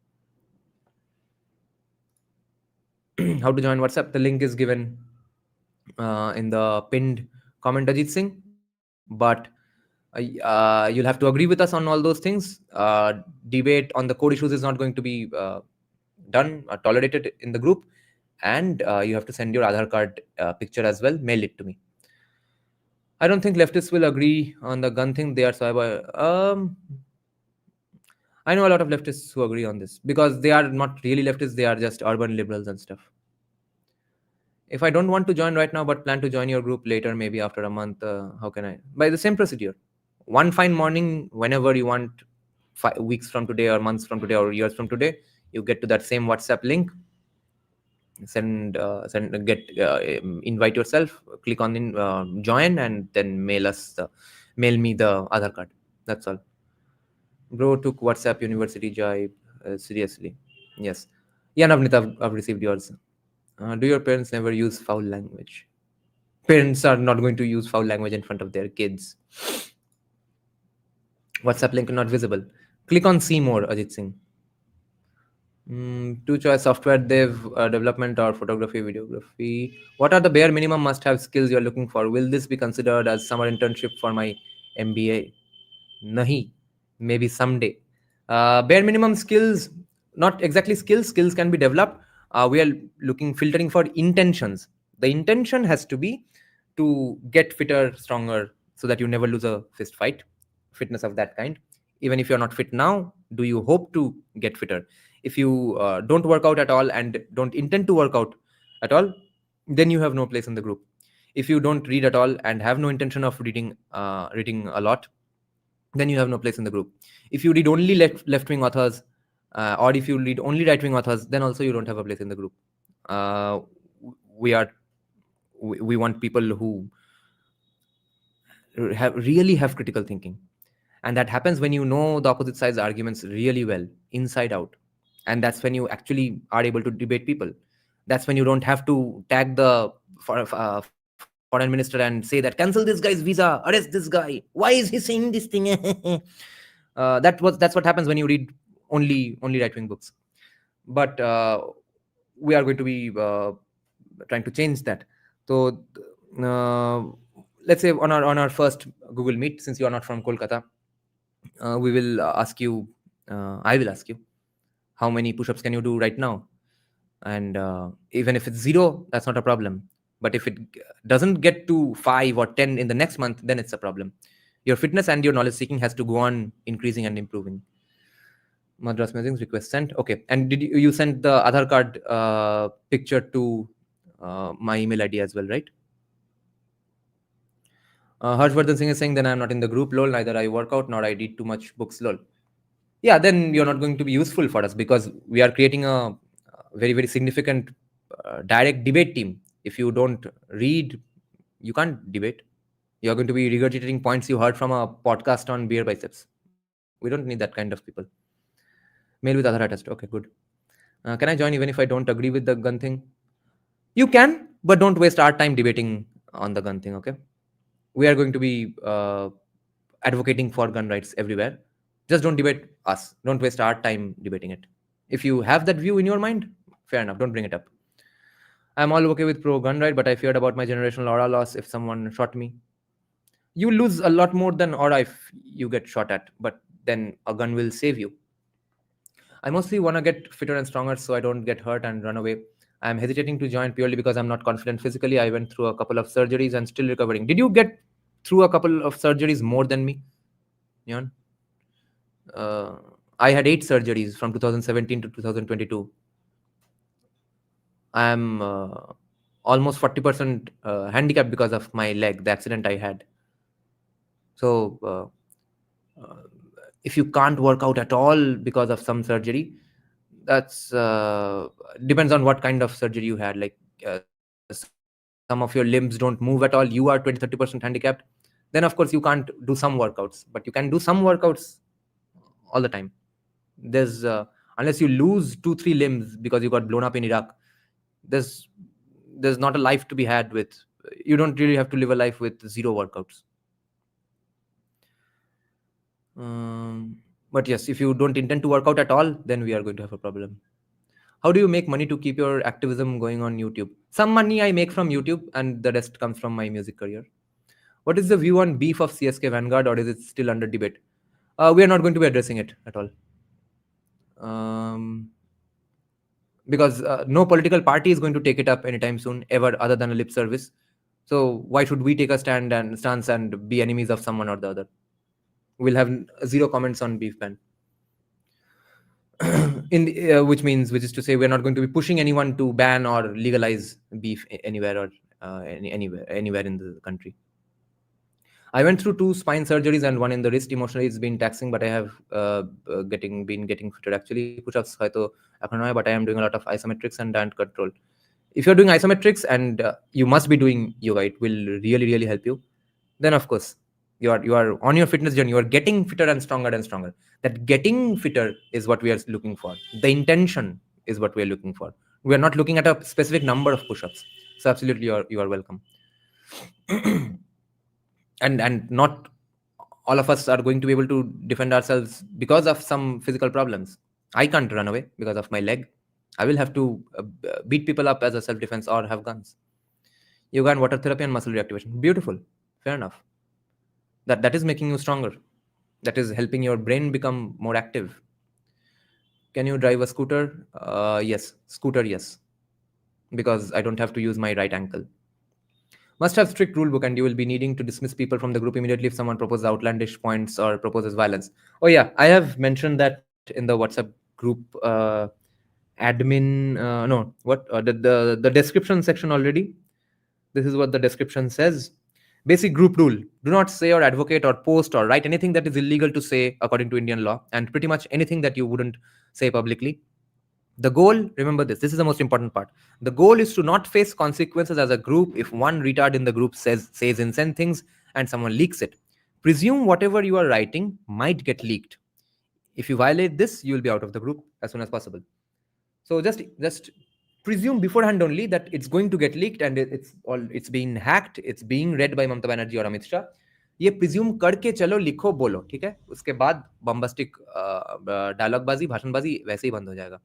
How to join WhatsApp? The link is given in the pinned comment, Ajit Singh. But you'll have to agree with us on all those things. Debate on the core issues is not going to be done or tolerated in the group. And you have to send your Aadhaar card picture as well. Mail it to me. I don't think leftists will agree on the gun thing. They are cyber. I know a lot of leftists who agree on this, because they are not really leftists. They are just urban liberals and stuff. If I don't want to join right now but plan to join your group later, maybe after a month, how can I? By the same procedure. One fine morning, whenever you want, 5 weeks from today or months from today or years from today, you get to that same WhatsApp link, invite yourself, click on join, and then mail me the Aadhaar card. That's all. Bro took WhatsApp University jibe seriously. Yes. Yeah, Navnita, I've received yours. Do your parents never use foul language? Parents are not going to use foul language in front of their kids. WhatsApp link not visible. Click on see more, Ajit Singh. Two choice: software development or photography, videography. What are the bare minimum must-have skills you're looking for? Will this be considered as summer internship for my MBA? Nahi, maybe someday. Bare minimum skills, not exactly skills. Skills can be developed. We are filtering for intentions. The intention has to be to get fitter, stronger, so that you never lose a fist fight. Fitness of that kind. Even if you're not fit now, do you hope to get fitter? If you don't work out at all and don't intend to work out at all, then you have no place in the group. If you don't read at all and have no intention of reading a lot, then you have no place in the group. If you read only left wing authors, or if you read only right wing authors, then also you don't have a place in the group. Uh, we want people who really have critical thinking, and that happens when you know the opposite side's arguments really well, inside out. And that's when you actually are able to debate people. That's when you don't have to tag the foreign minister and say that cancel this guy's visa, arrest this guy, why is he saying this thing? That's what happens when you read only right wing books. But we are going to be trying to change that. So uh, let's say on our first Google Meet, since you are not from Kolkata, we will ask you. I will ask you, how many push-ups can you do right now? And even if it's 0, that's not a problem. But if it doesn't get to 5 or 10 in the next month, then it's a problem. Your fitness and your knowledge seeking has to go on increasing and improving. Madras Musings request sent. Okay. And did you send the Aadhaar card picture to my email ID as well, right? Harshvardhan Singh is saying, then I'm not in the group, lol. Neither I work out nor I read too much books, lol. Yeah, then you're not going to be useful for us, because we are creating a very, very significant direct debate team. If you don't read, you can't debate. You're going to be regurgitating points you heard from a podcast on beer biceps. We don't need that kind of people. Mail with Aadhaar attached. Okay, good. Can I join even if I don't agree with the gun thing? You can, but don't waste our time debating on the gun thing, okay? We are going to be advocating for gun rights everywhere. Just don't debate us. Don't waste our time debating it. If you have that view in your mind, Fair enough. Don't bring it up. I'm all okay with pro gun right, but I feared about my generational aura loss if someone shot me. You lose a lot more than aura if you get shot at, but then a gun will save you. I mostly want to get fitter and stronger so I don't get hurt and run away. I'm hesitating to join purely because I'm not confident physically. I went through a couple of surgeries and still recovering. Did you get through a couple of surgeries more than me, Neon? Uh, I had 8 surgeries from 2017 to 2022. I am almost 40% handicapped because of my leg, the accident I had. So, if you can't work out at all because of some surgery, that's depends on what kind of surgery you had. Like some of your limbs don't move at all, you are 20-30% handicapped, then of course you can't do some workouts, but you can do some workouts all the time. There's unless you lose 2-3 limbs because you got blown up in Iraq, there's there's not a life to be had with. You don't really have to live a life with zero workouts. But yes, if you don't intend to work out at all, then we are going to have a problem. How do you make money to keep your activism going on YouTube? Some money I make from YouTube, and the rest comes from my music career. What is the view on beef of CSK Vanguard, or is it still under debate? We are not going to be addressing it at all. Because no political party is going to take it up anytime soon, ever, other than a lip service. So why should we take a stance and be enemies of someone or the other? We'll have zero comments on beef ban. Which is to say, we're not going to be pushing anyone to ban or legalize beef anywhere or anywhere in the country. I went through 2 spine surgeries and 1 in the wrist. Emotionally, it's been taxing, but I have been getting fitter. Actually, push-ups হয়তো এখন নয়, but I am doing a lot of isometrics and diet control. If you're doing isometrics and you must be doing yoga, it will really help you. Then of course, you are on your fitness journey. You are getting fitter and stronger and stronger. That getting fitter is what we are looking for. The intention is what we are looking for. We are not looking at a specific number of push-ups. So absolutely, you are welcome. And not all of us are going to be able to defend ourselves because of some physical problems. I can't run away because of my leg. I will have to beat people up as a self-defense or have guns. Yoga and water therapy and muscle reactivation. Beautiful. Fair enough. That is making you stronger. That is helping your brain become more active. Can you drive a scooter? Yes. Scooter, yes. Because I don't have to use my right ankle. Must have strict rule book, and you will be needing to dismiss people from the group immediately if someone proposes outlandish points or proposes violence. Oh yeah, I have mentioned that in the WhatsApp group admin. No, what the description section already. This is what the description says. Basic group rule: do not say or advocate or post or write anything that is illegal to say according to Indian law, and pretty much anything that you wouldn't say publicly. The goal, remember this is the most important part. The goal is to not face consequences as a group if one retard in the group says insane things and someone leaks it. Presume whatever you are writing might get leaked. If you violate this, you will be out of the group as soon as possible. So just presume beforehand only that it's going to get leaked and it's being hacked, it's being read by Mamata Banerjee or Amit Shah. ये presume करके चलो, लिखो, बोलो, ठीक है? उसके बाद bombastic डायलॉगबाजी, भाषणबाजी वैसे ही बंद हो जाएगा.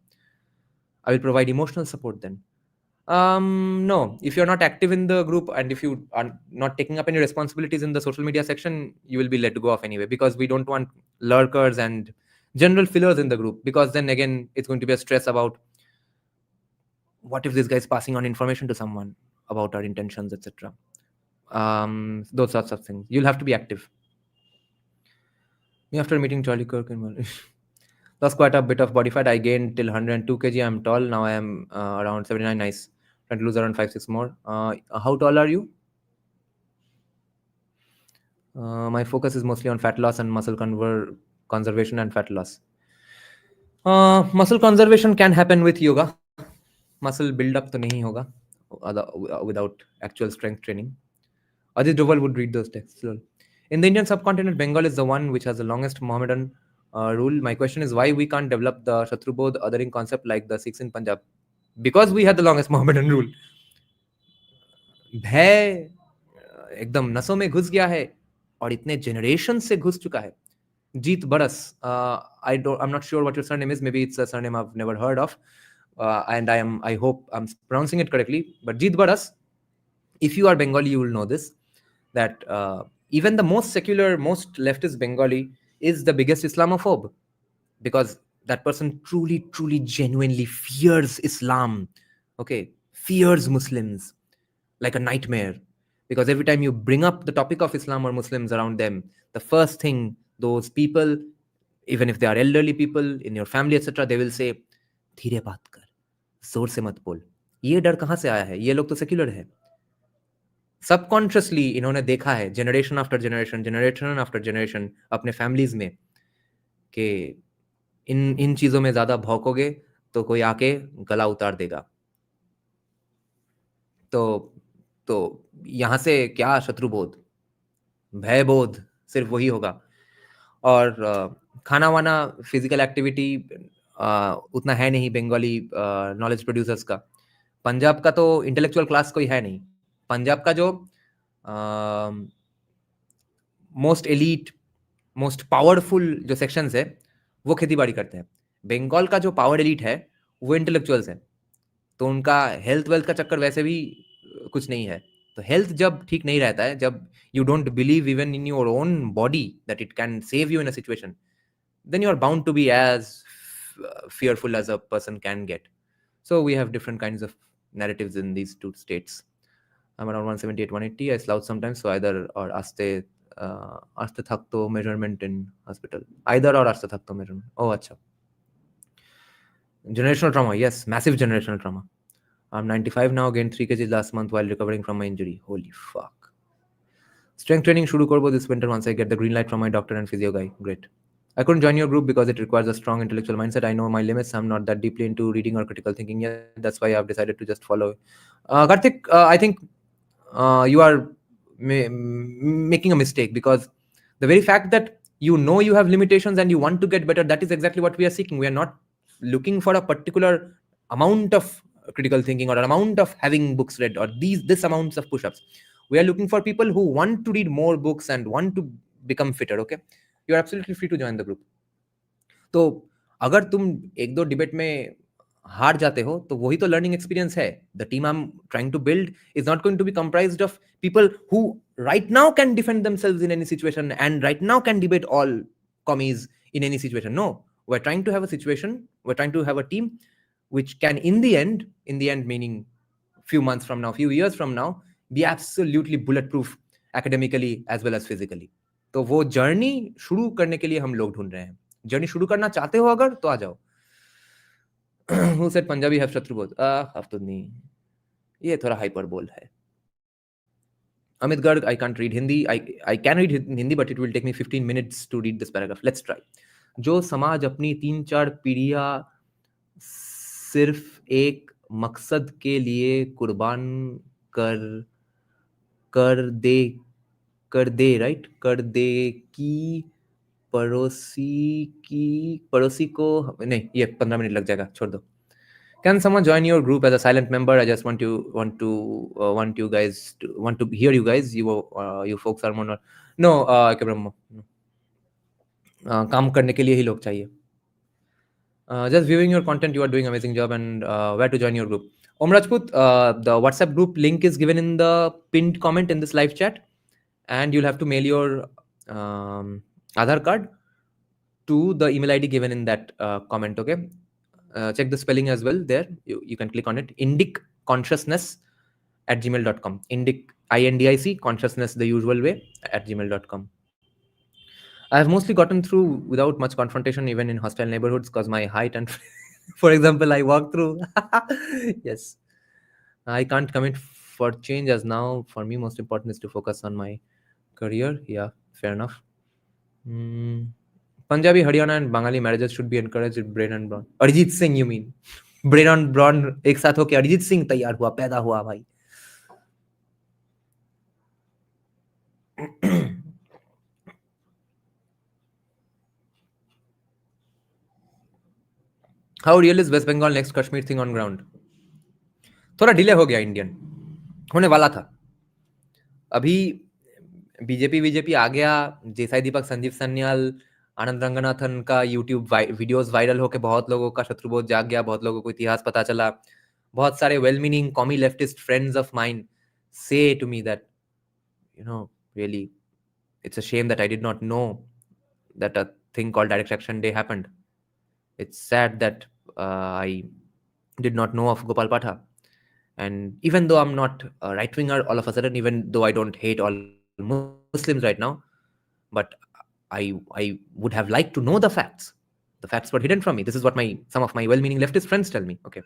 I will provide emotional support then. No, if you're not active in the group and if you are not taking up any responsibilities in the social media section, you will be let go of anyway, because we don't want lurkers and general fillers in the group, because then again it's going to be a stress about what if this guy is passing on information to someone about our intentions, etc. Those sorts of things. You'll have to be active. Me after meeting Charlie Kirk and lost quite a bit of body fat. I gained till 102 kg. I'm tall. Now I am around 79. Nice. Trying to lose around 5-6 more. How tall are you? My focus is mostly on fat loss and muscle conservation and fat loss. Muscle conservation can happen with yoga. Muscle build up to nahi hoga without actual strength training. Ajit Doval would read those texts. In the Indian subcontinent, Bengal is the one which has the longest Mohammedan rule. My question is why we can't develop the Shatrubodh othering concept like the Sikhs in Punjab? Because we had the longest Mohammedan rule. भय एकदम नसों में घुस गया है और इतने generation से घुस चुका है. Jeet Baras, I'm not sure what your surname is. Maybe it's a surname I've never heard of. and I hope I'm pronouncing it correctly, but Jeet Baras, if you are Bengali, you will know this, that even the most secular, most leftist Bengali is the biggest Islamophobe, because that person truly, truly, genuinely fears Islam, okay, fears Muslims like a nightmare. Because every time you bring up the topic of Islam or Muslims around them, the first thing those people, even if they are elderly people in your family, etc., they will say, धीरे बात कर, जोर से मत बोल. ये डर कहाँ से आया है? ये लोग तो सेक्युलर है. सबकॉन्शियसली इन्होंने देखा है जनरेशन आफ्टर जनरेशन अपने फैमिलीज में कि इन चीजों में ज्यादा भौंकोगे तो कोई आके गला उतार देगा. तो यहाँ से क्या शत्रुबोध, भयबोध सिर्फ वही होगा. और खाना वाना, फिजिकल एक्टिविटी उतना है नहीं बंगाली नॉलेज प्रोड्यूसर्स का. पंजाब का तो इंटेलेक्चुअल क्लास कोई है नहीं. पंजाब का जो मोस्ट एलीट, मोस्ट पावरफुल जो सेक्शंस है वो खेती बाड़ी करते हैं. बंगाल का जो पावर एलीट है वो इंटेलेक्चुअल्स है. तो उनका हेल्थ वेल्थ का चक्कर वैसे भी कुछ नहीं है. तो हेल्थ जब ठीक नहीं रहता है, जब you don't believe even in your own body that it can save you in a situation, then you are bound to be as fearful as a person can get. So we have different kinds of narratives in these two states. I'm around 178, 180. I slouch sometimes, so either or aste thakto measurement in hospital. Either or aste thakto measurement. Oh, acha. Generational trauma. Yes, massive generational trauma. I'm 95 now, gained 3 kg last month while recovering from my injury. Holy fuck. Strength training shuru korbo this winter once I get the green light from my doctor and physio guy. Great. I couldn't join your group because it requires a strong intellectual mindset. I know my limits. I'm not that deeply into reading or critical thinking yet. That's why I've decided to just follow. Karthik, I think you are making a mistake, because the very fact that you know you have limitations and you want to get better, that is exactly what we are seeking. We are not looking for a particular amount of critical thinking or an amount of having books read or this amounts of push-ups. We are looking for people who want to read more books and want to become fitter. Okay, you are absolutely free to join the group. तो अगर तुम एक दो debate में हार जाते हो तो वही तो लर्निंग एक्सपीरियंस है. The team I am trying to build is not going to be comprised of people who right now can defend themselves in any situation and right now can debate all commies in any situation. No, we are trying to have a situation, we are trying to have a team which can in the end meaning few months from now, few years from now, be absolutely bulletproof academically as well as physically. तो वो journey शुरू करने के लिए हम लोग ढूंढ रहे हैं. जर्नी शुरू करना चाहते हो अगर तो आ जाओ. Who said Punjabi have शत्रुबोध? नहीं, ये थोड़ा हाइपरबोल है. Amit Garg, I can't read Hindi. I can read Hindi, but it will take me 15 minutes to read this paragraph. Let's try. जो समाज अपनी 3-4 पीढ़ियां सिर्फ एक मकसद के लिए कुर्बान कर दे राइट, कर दे कि पड़ोसी को नहीं, ये 15 मिनट लग जाएगा, छोड़ दो. Can someone join your group as a silent member? I just want you guys to hear you guys. You folks are more no ब्रह्म काम करने के लिए ही लोग चाहिए. Just viewing your content, you are doing amazing job. And where to join your group? Om Rajput, the WhatsApp group link is given in the pinned comment in this live chat, and you'll have to mail your Aadhaar card to the email ID given in that comment. Okay, check the spelling as well there. You can click on it. indiconsciousness@gmail.com. Indic, INDIC, consciousness the usual way @gmail.com. I have mostly gotten through without much confrontation, even in hostile neighborhoods, because my height and, for example, I walk through. Yes, I can't commit for change as now. For me, most important is to focus on my career. Yeah, fair enough. Punjabi, Haryana, and Bengali marriages should be encouraged with brain and brawn. Arijit Singh, you mean? Brain and brawn एक साथ होके अरिजीत सिंह तैयार हुआ, पैदा हुआ भाई. How real is West Bengal next Kashmir thing on ground? थोड़ा delay हो गया, इंडियन होने वाला था. अभी बीजेपी आ गया, देसाई दीपक, संजीव सान्याल, आनंद रंगनाथन का यूट्यूब वीडियोस वायरल होके बहुत लोगों का शत्रुबोध जाग गया, बहुत लोगों को इतिहास पता चला. बहुत सारे well meaning commie leftist friends of mine say to me that, really, it's a shame that I did not know that a thing called direct action day happened. It's sad that I did not know of Gopal Patha. And even though I'm not a right winger all of a sudden, even though I don't hate all Muslims right now, but I would have liked to know the facts. The facts were hidden from me. This is what some of my well-meaning leftist friends tell me. Okay.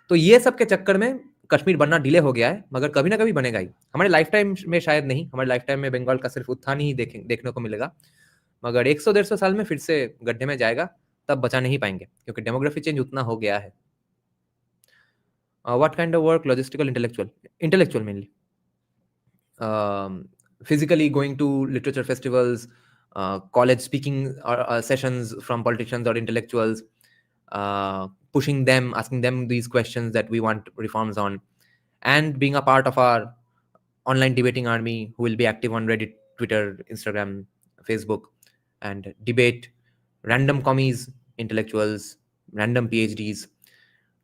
तो ये सब के चक्कर में कश्मीर बनना delay हो गया है, मगर कभी ना कभी बनेगा ही. हमारे लाइफ टाइम में शायद नहीं, हमारे लाइफ टाइम में बंगाल का सिर्फ उत्थान ही देखने को मिलेगा, मगर 100-150 साल में फिर से गड्ढे में जाएगा, तब बचा नहीं पाएंगे, क्योंकि डेमोग्राफी चेंज उतना हो गया है. What kind of work? Logistical, intellectual mainly. Physically going to literature festivals, college speaking sessions from politicians or intellectuals, pushing them, asking them these questions that we want reforms on, and being a part of our online debating army who will be active on Reddit, Twitter, Instagram, Facebook, and debate random commies, intellectuals, random PhDs,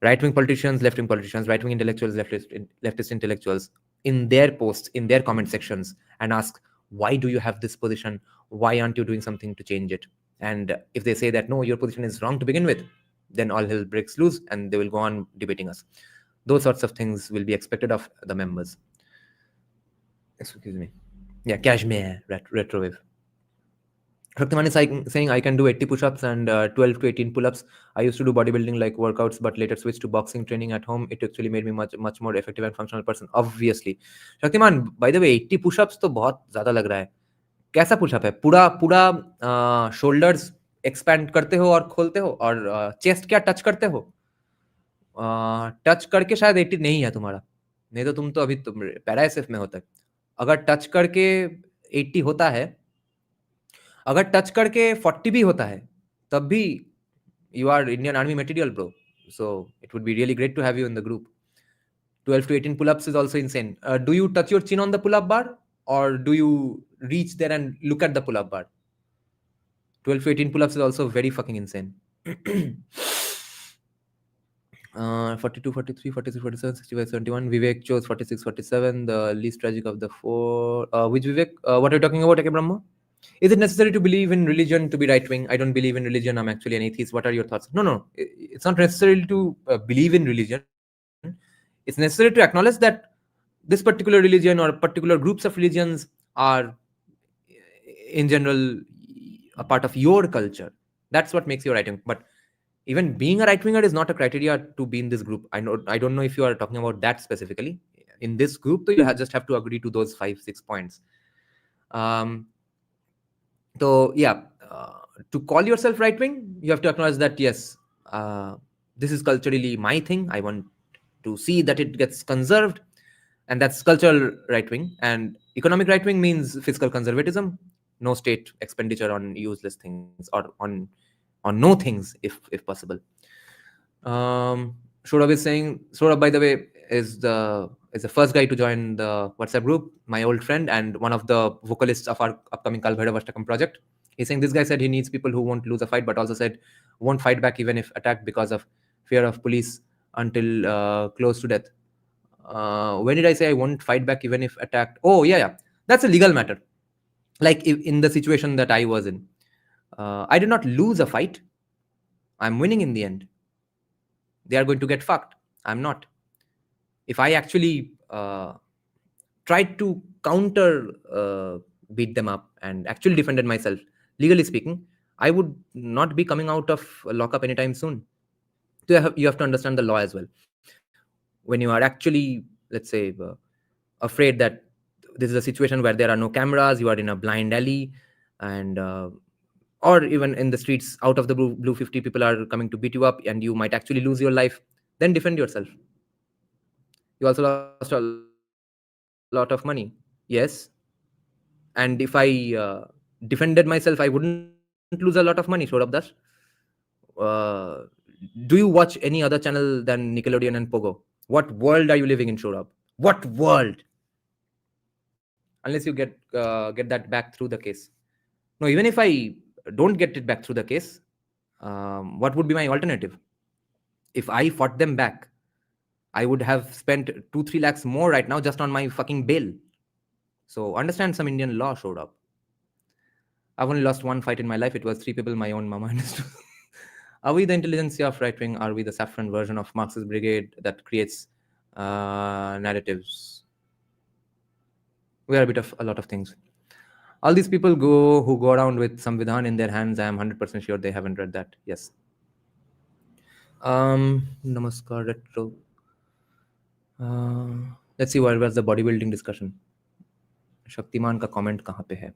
right-wing politicians, left-wing politicians, right-wing intellectuals, leftist intellectuals, in their posts, in their comment sections, and ask, why do you have this position? Why aren't you doing something to change it? And if they say that, no, your position is wrong to begin with, then all hell breaks loose and they will go on debating us. Those sorts of things will be expected of the members. Excuse me. Yeah, Kashmir, retrowave. Shaktiman is saying I can do 80 push-ups and 12 to 18 pull-ups. I used to do bodybuilding like workouts, but later switched to boxing training at home. It actually made me much more effective and functional person. Obviously, Shaktiman, by the way, 80 push-ups तो बहुत ज़्यादा लग रहा है. कैसा pushup है? पूरा shoulders expand करते हो और खोलते हो, और चेस्ट क्या टच करते हो? टच करके शायद 80 नहीं है तुम्हारा, नहीं तो तुम तो अभी पैराएसएफ में होता है. अगर टच करके 80 होता है, अगर टच करके 40 भी होता है, तब भी you are Indian Army material, bro. So it would be really great to have you in the group. 12 to 18 pull-ups is also insane. Do you touch your chin on the pull-up bar, or do you reach there and look at the pull-up bar? 12 to 18 pull-ups is also very fucking insane. 42, 43, 46, 47, 65, 71. Vivek chose 46, 47. The least tragic of the four. Which Vivek? What are you talking about, Eke Brahma? Is it necessary to believe in religion to be right-wing? I don't believe in religion. I'm actually an atheist. What are your thoughts? No. It's not necessary to believe in religion. It's necessary to acknowledge that this particular religion or particular groups of religions are, in general, a part of your culture. That's what makes you right-wing. But even being a right-winger is not a criteria to be in this group. I don't know if you are talking about that specifically. In this group, you just have to agree to those 5-6 points. So yeah, to call yourself right-wing, you have to acknowledge that, yes, this is culturally my thing. I want to see that it gets conserved, and that's cultural right-wing. And economic right-wing means fiscal conservatism, no state expenditure on useless things, or on no things if possible. Saurabh is saying, Saurabh, by the way, is the first guy to join the WhatsApp group, my old friend, and one of the vocalists of our upcoming Kaal Bhairav Ashtakam project. He's saying this guy said he needs people who won't lose a fight, but also said won't fight back even if attacked because of fear of police until close to death. When did I say I won't fight back even if attacked? Oh, yeah. That's a legal matter. Like in the situation that I was in, I did not lose a fight. I'm winning in the end. They are going to get fucked. I'm not. If I actually tried to beat them up and actually defended myself, legally speaking, I would not be coming out of lockup anytime soon. So you have to understand the law as well. When you are actually, let's say, afraid that this is a situation where there are no cameras, you are in a blind alley, and or even in the streets, out of the blue 50 people are coming to beat you up and you might actually lose your life, then defend yourself. You also lost a lot of money. Yes. And if I defended myself, I wouldn't lose a lot of money, Saurabh Das. Do you watch any other channel than Nickelodeon and Pogo? What world are you living in, Saurabh? What world? Unless you get that back through the case. No, even if I don't get it back through the case, what would be my alternative? If I fought them back, I would have spent 2-3 lakhs more right now just on my fucking bail. So understand, some Indian law showed up. I've only lost one fight in my life. It was 3 people, my own mama understood. Are we the intelligentsia of right wing? Are we the saffron version of Marxist brigade that creates narratives? We are a lot of things. All these people who go around with Samvidhan in their hands, I am 100% sure they haven't read that. Yes. Namaskar retro. Let's see, where was the bodybuilding discussion? Shaktiman ka comment kahan pe hai?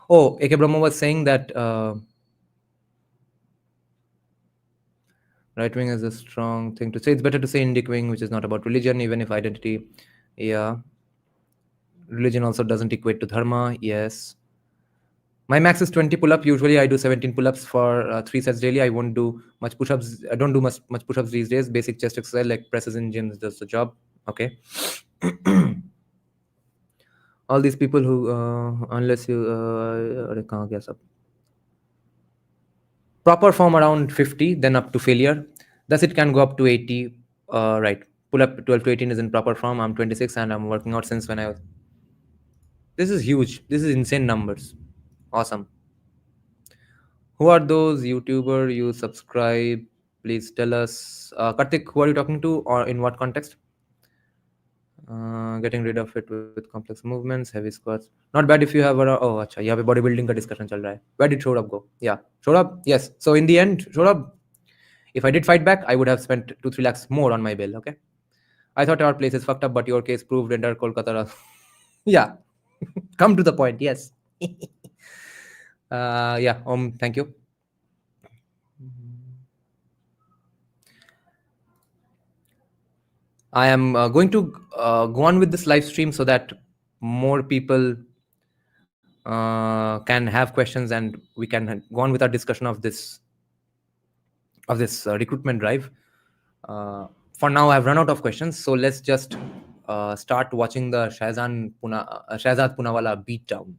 Oh, AK Brahma was saying that right wing is a strong thing to say. It's better to say Indic wing, which is not about religion, even if identity. Yeah. Religion also doesn't equate to dharma. Yes. My max is 20 pull-up. Usually I do 17 pull-ups for 3 sets daily. I won't do much push-ups. I don't do much push-ups these days. Basic chest exercise like presses in gyms does the job. Okay. All these people who, unless you, proper form around 50, then up to failure. Thus it can go up to 80. Right. Pull up 12 to 18 is in proper form. I'm 26 and I'm working out since when I was. This is huge. This is insane numbers. Awesome. Who are those YouTuber you subscribe? Please tell us. Karthik, who are you talking to, or in what context? Getting rid of it with complex movements, heavy squats. Not bad if you have a. Oh, acha, यहाँ पे bodybuilding का discussion चल रहा है. Where did Shorab go? Yeah, Shorab. Yes. So in the end, Shorab, if I did fight back, I would have spent 2-3 lakhs more on my bail. Okay. I thought our place is fucked up, but your case proved entire Kolkata. Yeah. Come to the point. Yes. Yeah. Thank you. I am going to go on with this live stream so that more people can have questions and we can go on with our discussion of this recruitment drive. For now, I've run out of questions, so let's just start watching the Shahzad Punawala beatdown.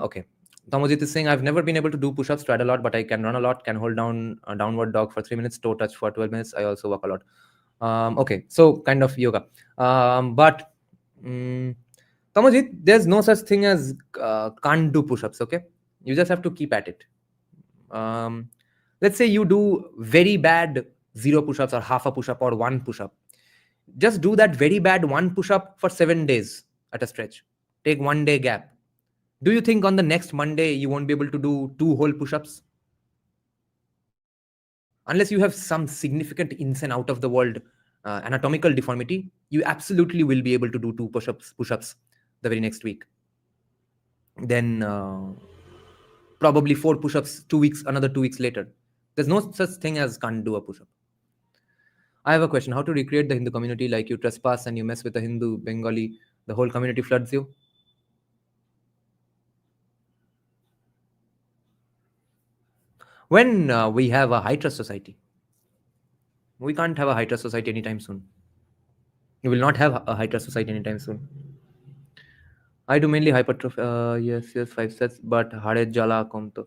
Okay. Tamojit is saying, I've never been able to do push-ups, tried a lot, but I can run a lot, can hold down a downward dog for 3 minutes, toe touch for 12 minutes. I also walk a lot. Okay, so kind of yoga. But Tamojit, there's no such thing as can't do push-ups, okay? You just have to keep at it. Let's say you do very bad 0 push-ups or half a push-up or 1 push-up. Just do that very bad 1 push-up for 7 days at a stretch. Take 1 day gap. Do you think on the next Monday you won't be able to do 2 whole push-ups? Unless you have some significant insane out of the world anatomical deformity, you absolutely will be able to do 2 push-ups the very next week. Then probably 4 push-ups another 2 weeks later. There's no such thing as can't do a push-up. I have a question. How to recreate the Hindu community? Like you trespass and you mess with a Hindu, Bengali, the whole community floods you? When we have a high trust society. We can't have a high trust society anytime soon. We will not have a high trust society anytime soon. I do mainly hypertrophy. Yes, 5 sets, but হাড়ের জ্বালা কম তো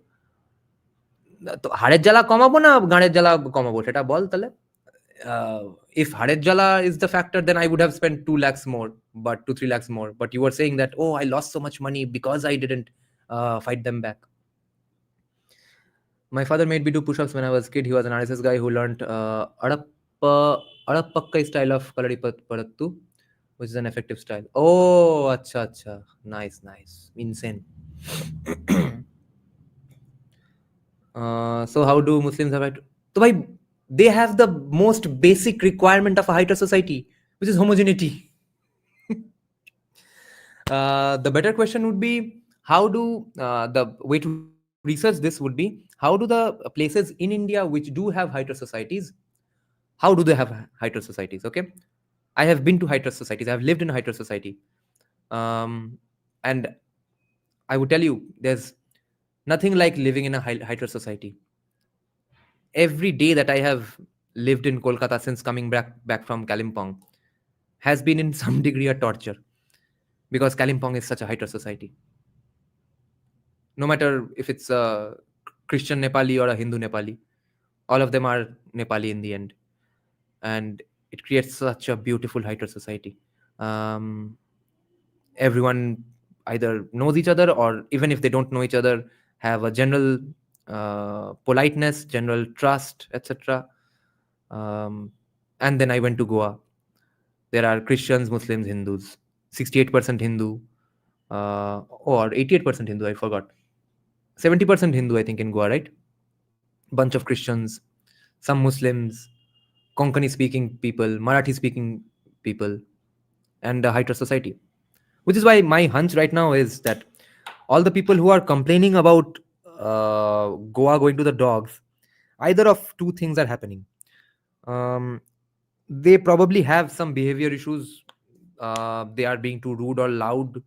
হাড়ের জ্বালা কমাবো না গাঁড়ের জ্বালা কমাবো সেটা বল তাহলে if হাড়ের জ্বালা is the factor, then I would have spent 2 lakhs more, but 2-3 lakhs more. But you were saying that, oh, I lost so much money because I didn't fight them back. My father made me do push-ups when I was a kid. He was an RSS guy who learned Adappakka style of Kalariparattu, which is an effective style. Oh, acha. Nice. Insane. So how do Muslims have it? So they have the most basic requirement of a high trust society, which is homogeneity. The better question would be, how do the way to research this would be, how do the places in India which do have high trust societies, how do they have high trust societies? Okay, I have been to high trust societies. I have lived in a high trust society, and I would tell you, there's nothing like living in a high trust society. Every day that I have lived in Kolkata since coming back from Kalimpong has been in some degree a torture, because Kalimpong is such a high trust society. no matter if it's a Christian Nepali or a Hindu Nepali, all of them are Nepali in the end, and it creates such a beautiful hyper society. Um, Everyone either knows each other, or even if they don't know each other, have a general politeness, general trust, etc. Um, and then I went to Goa. There are Christians, Muslims, Hindus. 68% Hindu, or 88% Hindu. I forgot. 70% Hindu, I think, in Goa, right? Bunch of Christians, some Muslims, Konkani speaking people, Marathi speaking people, and a high society. Which is why my hunch right now is that all the people who are complaining about Goa going to the dogs, either of two things are happening. Um, they probably have some behavior issues. They are being too rude or loud.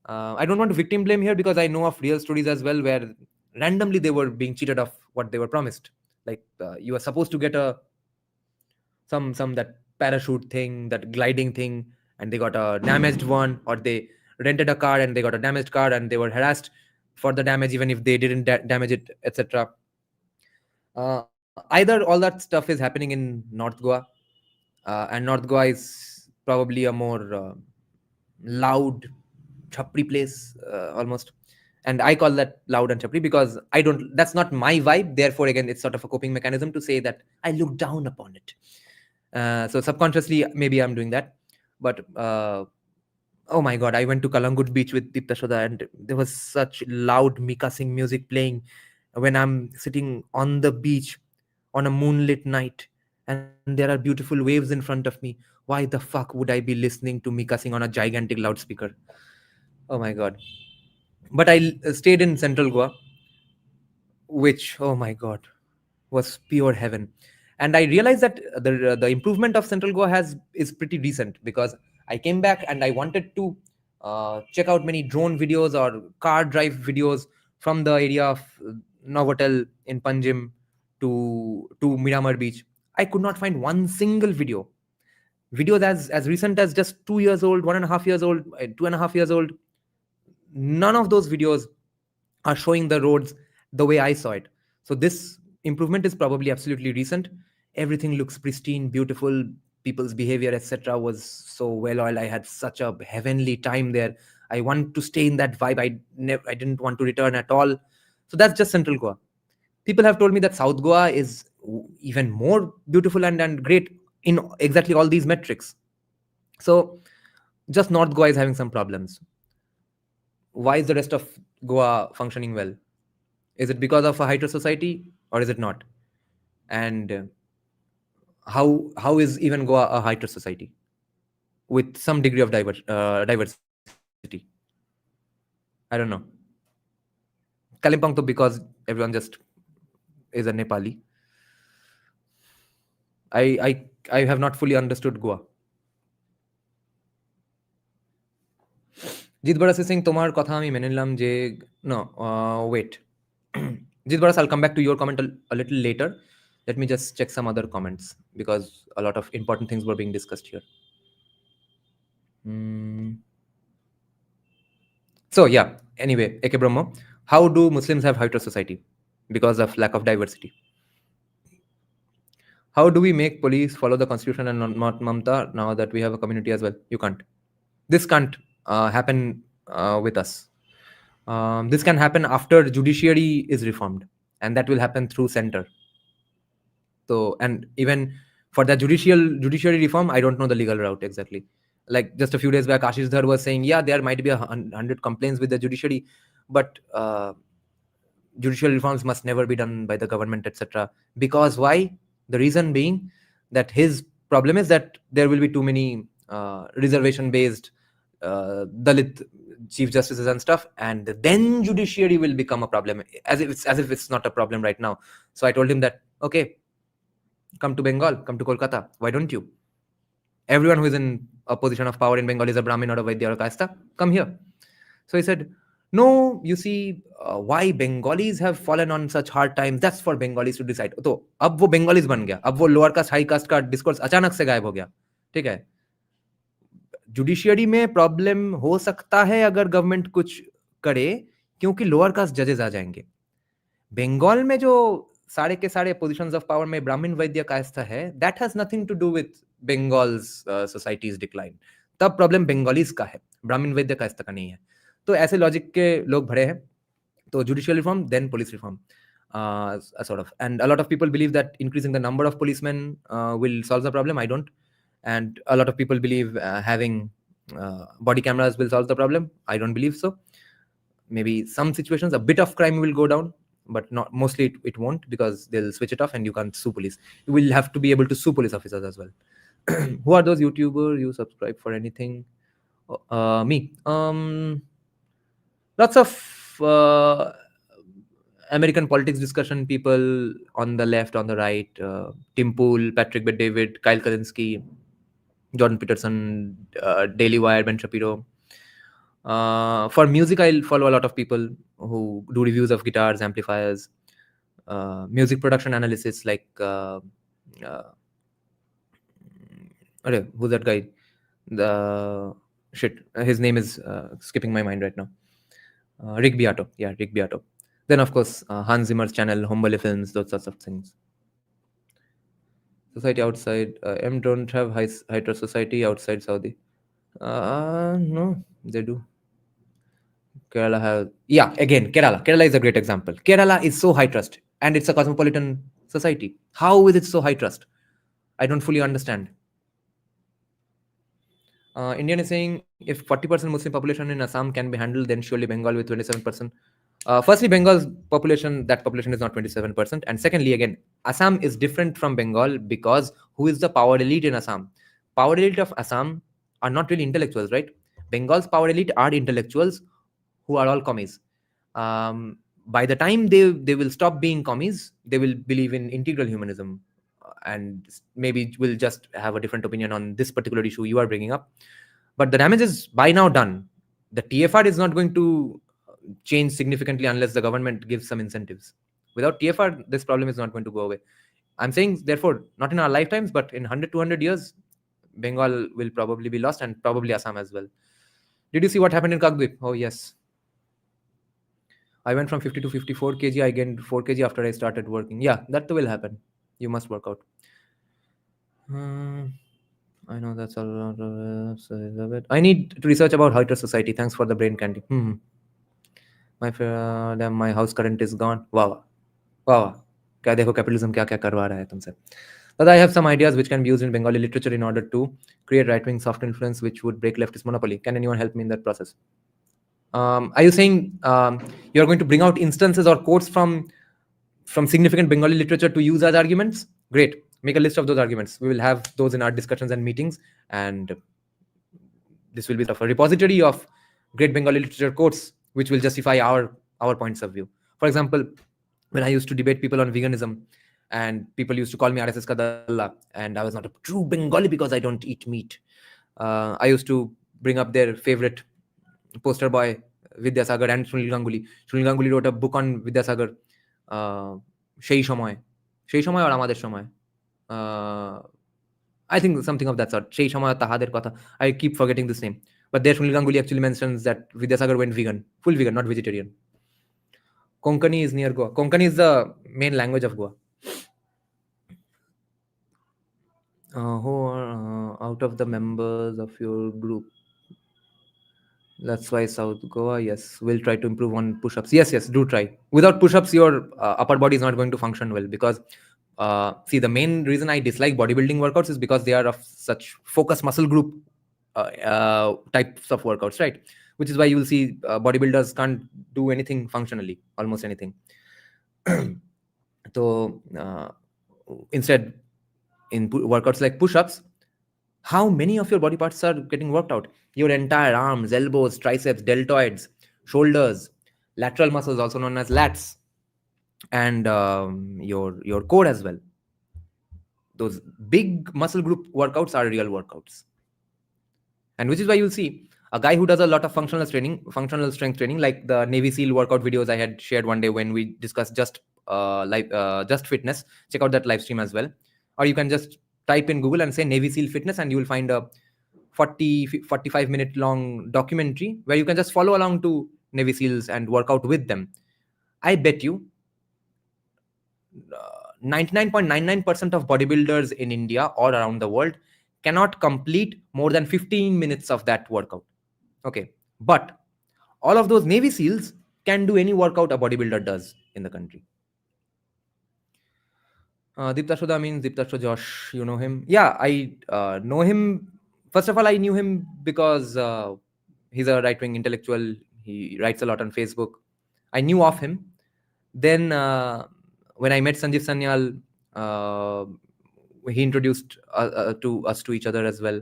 I don't want to victim blame here, because I know of real stories as well where randomly they were being cheated of what they were promised. Like you are supposed to get a some that parachute thing, that gliding thing, and they got a damaged one, or they rented a car and they got a damaged car and they were harassed for the damage even if they didn't damage it, etc. Either all that stuff is happening in North Goa, and North Goa is probably a more loud, chapri place, almost. And I call that loud and chapri because I don't. That's not my vibe. Therefore, again, it's sort of a coping mechanism to say that I look down upon it. So subconsciously, maybe I'm doing that. But oh my god, I went to Kalangut beach with Deepta Shoda, and there was such loud Mika Singh music playing when I'm sitting on the beach on a moonlit night, and there are beautiful waves in front of me. Why the fuck would I be listening to Mika Singh on a gigantic loudspeaker? Oh my god. But I stayed in Central Goa, which, oh my god, was pure heaven. And I realized that the improvement of Central Goa is pretty decent, because I came back and I wanted to check out many drone videos or car drive videos from the area of Novotel in Panjim to Miramar Beach. I could not find one single video. Videos as recent as just 2 years old, 1.5 years old, 2.5 years old. None of those videos are showing the roads the way I saw it. So this improvement is probably absolutely recent. Everything looks pristine, beautiful. People's behavior, etc., was so well oiled. I had such a heavenly time there. I want to stay in that vibe. I didn't want to return at all. So that's just Central Goa. People have told me that South Goa is even more beautiful and great in exactly all these metrics. So just North Goa is having some problems. Why is the rest of Goa functioning well? Is it because of a hydro society, or is it not? And how is even Goa a hydro society with some degree of diversity? I don't know. Kalimpong, to because everyone just is a Nepali. I have not fully understood Goa. Jeet বরাস Singh, তোমার কথা আমি মেনে নিলাম যে no, wait. Jit Baras, I'll come back to your comment a little later. Let me just check some other comments, because a lot of important things were being discussed here. So yeah, anyway, Eke Brahmo, how do Muslims have higher society? Because of lack of diversity. How do we make police follow the constitution and not Mamta now that we have a community as well? You can't. This can't happen with us. This can happen after judiciary is reformed, and that will happen through center. So, and even for that judiciary reform, I don't know the legal route exactly. Like just a few days back, Ashish Dhar was saying, yeah, there might be 100 complaints with the judiciary, but judicial reforms must never be done by the government, etc. Because why? The reason being that his problem is that there will be too many reservation-based Dalit chief justices and stuff, and then judiciary will become a problem, as if it's not a problem right now. So I told him that, okay, come to Bengal, come to Kolkata. Why don't you? Everyone who is in a position of power in Bengal is a Brahmin or a Vaidya or a Kasta. Come here. So he said, no, you see, why Bengalis have fallen on such hard times, that's for Bengalis to decide. तो अब वो Bengalis बन गया, अब वो lower caste high cast का discourse अचानक से गायब हो गया. ठीक है, जुडिशियरी में प्रॉब्लम हो सकता है अगर गवर्नमेंट कुछ करे, क्योंकि लोअर कास्ट जजेस आ जाएंगे। बंगाल में जो सारे के सारे पोजीशंस ऑफ पावर में ब्राह्मण वैद्य कायस्थ है, that has nothing to do with Bengal's societies decline. तब प्रॉब्लम बंगालीज का है, ब्राह्मण वैद्य कायस्थ का नहीं है। तो ऐसे लॉजिक के लोग भरे हैं। तो judicial reform, then police reform, sort of. And a lot of people believe that increasing the number of policemen will solve the problem. I don't. And a lot of people believe having body cameras will solve the problem. I don't believe so. Maybe some situations a bit of crime will go down, but not mostly. It won't, because they'll switch it off and you can't sue police. You will have to be able to sue police officers as well. Who are those YouTubers you subscribe for anything? Me. Lots of American politics discussion people on the left, on the right. Tim Pool, Patrick Bet-David, Kyle Kalinske, Jordan Peterson, Daily Wire, Ben Shapiro. For music, I'll follow a lot of people who do reviews of guitars, amplifiers, music production analysis, like who's that guy? His name is skipping my mind right now. Rick Beato. Yeah, Rick Beato. Then, of course, Hans Zimmer's channel, Hombole Films, those sorts of things. Society outside. M don't have high trust society outside Saudi. No, they do. Kerala has. Yeah, again, Kerala. Kerala is a great example. Kerala is so high trust, and it's a cosmopolitan society. How is it so high trust? I don't fully understand. Indian is saying if 40% Muslim population in Assam can be handled, then surely Bengal with 27%. Firstly, Bengal's population, that population is not 27%. And secondly, again, Assam is different from Bengal because who is the power elite in Assam? Power elite of Assam are not really intellectuals, right? Bengal's power elite are intellectuals who are all commies. By the time they will stop being commies, they will believe in integral humanism, and maybe will just have a different opinion on this particular issue you are bringing up. But the damage is by now done. The TFR is not going to change significantly unless the government gives some incentives. Without TFR, this problem is not going to go away. I'm saying, therefore, not in our lifetimes, but in 100, 200 years, Bengal will probably be lost, and probably Assam as well. Did you see what happened in Kakdweep? Oh, yes. I went from 50 to 54 kg. I gained 4 kg after I started working. Yeah, that will happen. You must work out. I know that's a lot of it. I need to research about high trust society. Thanks for the brain candy. My house current is gone. Wow. क्या देखो capitalism क्या क्या करवा रहा है तुमसे. But I have some ideas which can be used in Bengali literature in order to create right-wing soft influence which would break leftist monopoly. Can anyone help me in that process? Are you saying you're going to bring out instances or quotes from significant Bengali literature to use as arguments? Great. Make a list of those arguments. We will have those in our discussions and meetings, and this will be a repository of great Bengali literature quotes which will justify our points of view. For example, when I used to debate people on veganism, and people used to call me RSS Kadalla, and I was not a true Bengali because I don't eat meat. I used to bring up their favorite poster boy, Vidyasagar, and Sunil Ganguly. Sunil Ganguly wrote a book on Vidyasagar, সেই সময় আর আমাদের সময়. I think something of that sort. সেই সময় তাহাদের কথা. I keep forgetting this name. But there Sunil Ganguly actually mentions that Vidyasagar went vegan. Full vegan, not vegetarian. Konkani is near Goa. Konkani is the main language of Goa. Who are out of the members of your group? That's why South Goa. Yes, we'll try to improve on push-ups. Yes, do try. Without push-ups, your upper body is not going to function well, because see, the main reason I dislike bodybuilding workouts is because they are of such focused muscle group types of workouts, right? Which is why you will see bodybuilders can't do anything functionally, almost anything. So instead, in workouts like push-ups, how many of your body parts are getting worked out? Your entire arms, elbows, triceps, deltoids, shoulders, lateral muscles, also known as lats, and your core as well. Those big muscle group workouts are real workouts. And which is why you'll see a guy who does a lot of functional strength training, like the Navy SEAL workout videos I had shared one day when we discussed just fitness. Check out that live stream as well. Or you can just type in Google and say Navy SEAL fitness, and you will find a 45 minute long documentary where you can just follow along to Navy SEALs and work out with them, I bet you 99.99% of bodybuilders in India or around the world cannot complete more than 15 minutes of that workout. Okay. But all of those Navy SEALs can do any workout a bodybuilder does in the country. Deeptashoda means Deeptasho Josh. You know him? Yeah, I know him. First of all, I knew him because he's a right-wing intellectual. He writes a lot on Facebook. I knew of him. Then when I met Sanjeev Sanyal, he introduced to us to each other as well.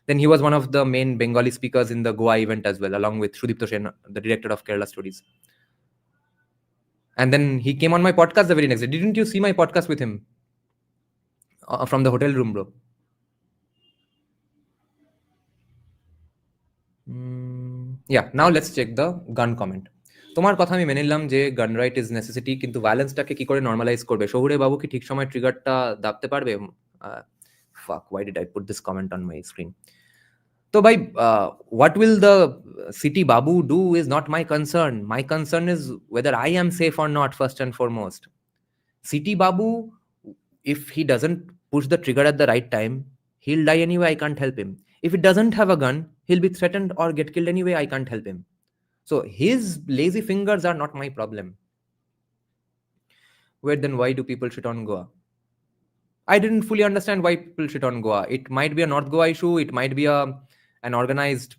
Then he was one of the main Bengali speakers in the Goa event as well, along with Sudipto Sen, the director of Kerala Studies. And then he came on my podcast the very next day. Didn't you see my podcast with him from the hotel room, bro? Yeah, now let's check the gun comment. তোমার কথা আমি মেনে নিলাম যে গান right is necessity, কিন্তু ভায়োলেন্সটাকে কি করে নর্মালাইজ করবে? শহুরে বাবু কি ঠিক সময় ট্রিগারটা দাবতে পারবে? Fuck, why did I put this comment on my screen? So bhai, what will the city babu do is not my concern. My concern is whether I am safe or not, first and foremost. City babu, if he doesn't push the trigger at the right time, he'll die anyway. I can't help him. If he doesn't have a gun, he'll be threatened or get killed anyway. I can't help him. So his lazy fingers are not my problem. Where then why do people shit on Goa? I didn't fully understand why people shit on Goa. It might be a North Goa issue. It might be an organized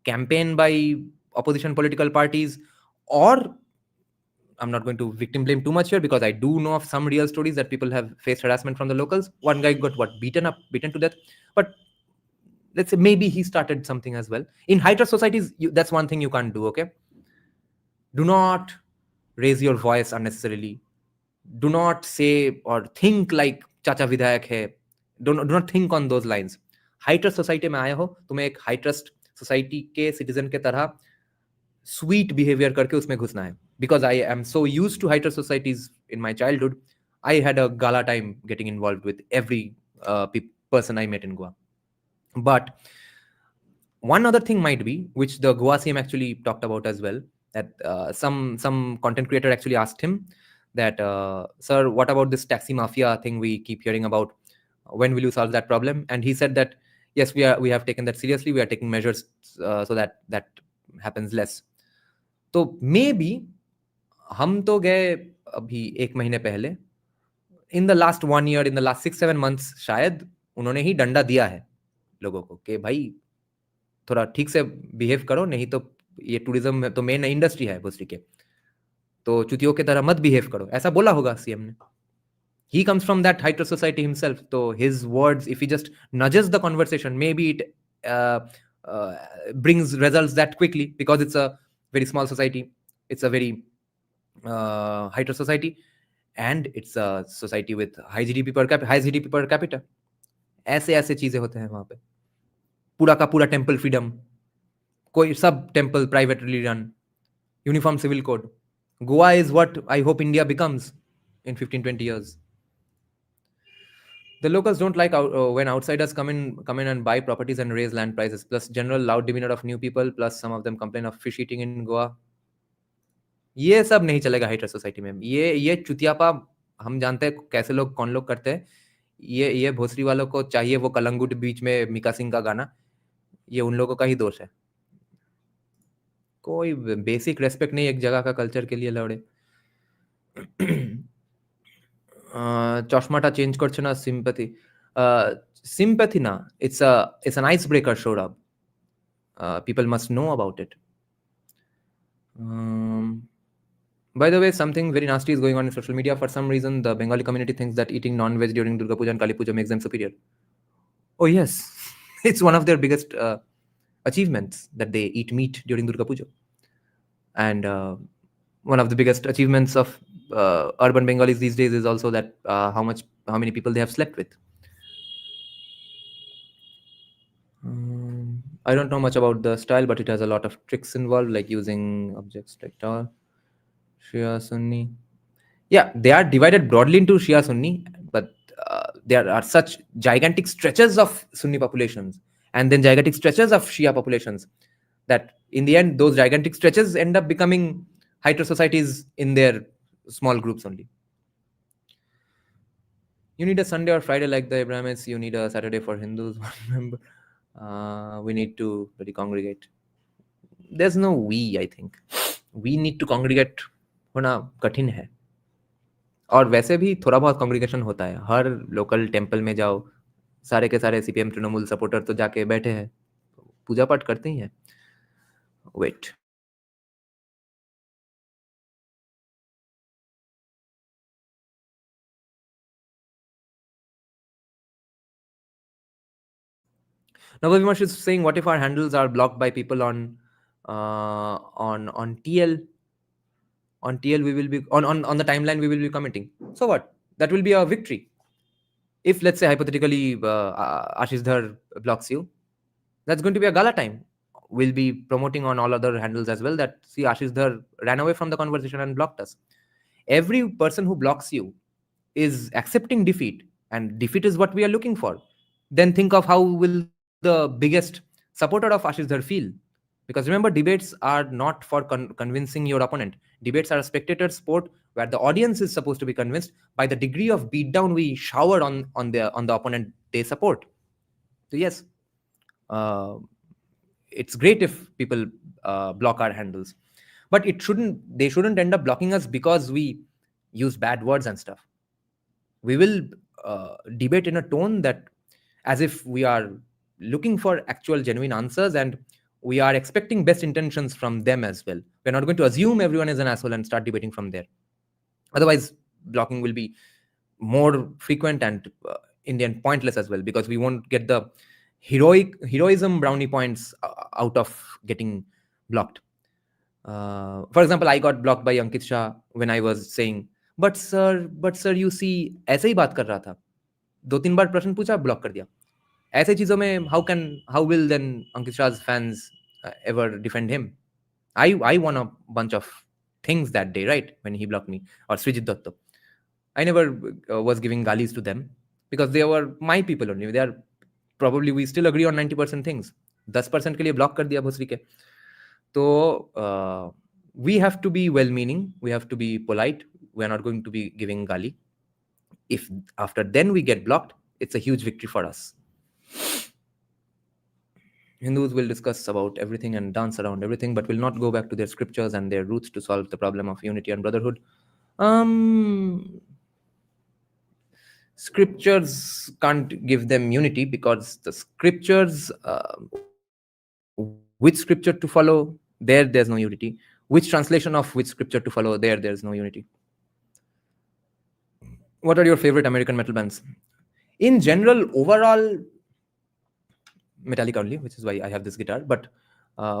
campaign by opposition political parties, or I'm not going to victim blame too much here because I do know of some real stories that people have faced harassment from the locals. One guy got beaten to death. But let's say maybe he started something as well. In high trust societies, that's one thing you can't do, okay? Do not raise your voice unnecessarily. Do not say or think like chacha vidhayak hai. Do not think on those lines. High trust society में आए हो, तुम्हें एक high trust society के citizen के तरह sweet behavior करके उसमें घुसना है. Because I am so used to high trust societies in my childhood, I had a gala time getting involved with every person I met in Goa. But one other thing might be, which the Goa CM actually talked about as well, that some content creator actually asked him that, sir, what about this taxi mafia thing we keep hearing about? When will you solve that problem? And he said that, yes, we have taken that seriously. We are taking measures so that happens less. So maybe हम तो गए अभी 1 महीने पहले, in the last 1 year, in the last 6-7 months, शायद उन्होंने ही डंडा दिया है लोगों को कि भाई थोड़ा ठीक से बिहेव करो, नहीं तो ये टूरिज्म तो मेन इंडस्ट्री है भोसडी के, तो चुतियों की तरह मत बिहेव करो, ऐसा बोला होगा सीएम ने. He comes from that high trust society himself, so his words, if he just nudges the conversation, maybe it brings results that quickly, because it's a very small society, it's a very high trust society, and it's a society with high GDP per capita. ऐसे चीजें होते हैं वहां पे. पूरा का पूरा temple freedom, कोई सब temple privately run, uniform civil code. Goa is what I hope India becomes in 15-20 years. The locals don't like when outsiders come in and buy properties and raise land prices, plus general loud demeanor of new people, plus some of them complain of fish eating in Goa. ये सब नहीं चलेगा high trust society में. ये चुतियापा हम जानते हैं कैसे लोग कौन लोग करते हैं. ये भोसरी वालों को चाहिए वो कलंगुट बीच में मिका सिंह का गाना, ये उन लोगों का ही दोष है. कोई बेसिक रेस्पेक्ट नहीं एक जगह का कल्चर के लिए लौड़े. চশমাটা চেঞ্জ করছে না sympathy না, it's an icebreaker, Shorab. People must know about it. By the way, something very nasty is going on in social media. For some reason, the Bengali community thinks that eating non-veg during Durga Puja and Kali Puja makes them superior. Oh yes, it's one of their biggest achievements that they eat meat during Durga Puja. And one of the biggest achievements of urban Bengalis these days is also that how many people they have slept with. I don't know much about the style, but it has a lot of tricks involved, like using objects like tower. Shia Sunni. Yeah, they are divided broadly into Shia Sunni, but there are such gigantic stretches of Sunni populations and then gigantic stretches of Shia populations that in the end, those gigantic stretches end up becoming hydro societies in their small groups only. You need a Sunday or Friday like the Abrahamites. You need a Saturday for Hindus. Remember, we need to really congregate. There's no we, I think. We need to congregate होना कठिन है. और वैसे भी थोड़ा बहुत congregation होता है. हर लोकल टेम्पल में जाओ, सारे के सारे सीपीएम तृणमूल सपोर्टर तो जाके बैठे हैं, पूजा पाठ करते ही हैं. Wait, Navavimash is saying, what if our handles are blocked by people on TL? On TL, we will be on the timeline. We will be commenting. So what? That will be a victory. If let's say hypothetically Ashish Dhar blocks you, that's going to be a gala time. We'll be promoting on all other handles as well that see Ashish Dhar ran away from the conversation and blocked us. Every person who blocks you is accepting defeat, and defeat is what we are looking for. Then think of how will the biggest supporter of Ashish Dhar feel. Because remember, debates are not for convincing your opponent. Debates are a spectator sport where the audience is supposed to be convinced by the degree of beatdown we shower on the opponent they support. So yes, it's great if people block our handles, but they shouldn't end up blocking us because we use bad words and stuff. We will debate in a tone that as if we are looking for actual genuine answers, and we are expecting best intentions from them as well. We're not going to assume everyone is an asshole and start debating from there. Otherwise, blocking will be more frequent and in the end pointless as well, because we won't get the heroism brownie points out of getting blocked. For example, I got blocked by Ankit Shah when I was saying, but sir, you see, ऐसे ही बात कर रहा था, 2-3 बार प्रश्न पूछा, block कर दिया. ऐसे चीजों में how will then Ankit Shah's fans ever defend him? I won a bunch of things that day, right, when he blocked me, or Srijit Dotto. I never was giving galis to them because they were my people only. They are probably, we still agree on 90% things. 10% के लिए block कर दिया भोसरी के. So we have to be well-meaning. We have to be polite. We are not going to be giving gali. If after then we get blocked, it's a huge victory for us. Hindus will discuss about everything and dance around everything, but will not go back to their scriptures and their roots to solve the problem of unity and brotherhood. Scriptures can't give them unity because the scriptures, which scripture to follow, there's no unity. Which translation of which scripture to follow, there's no unity. What are your favorite American metal bands? In general, overall, Metallica only, which is why I have this guitar. But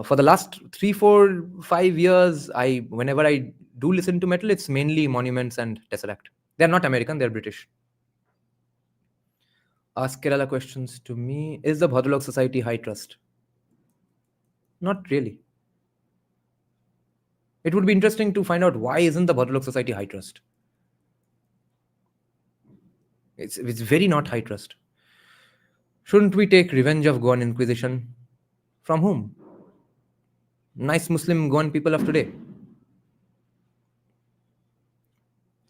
for the last 3, 4, 5 years, whenever I do listen to metal, it's mainly Monuments and Tesseract. They're not American, they're British. Ask Kerala questions to me. Is the Bhadralok Society high trust? Not really. It would be interesting to find out why isn't the Bhadralok Society high trust? It's very not high trust. Shouldn't we take revenge of Goan Inquisition? From whom? Nice Muslim Goan people of today.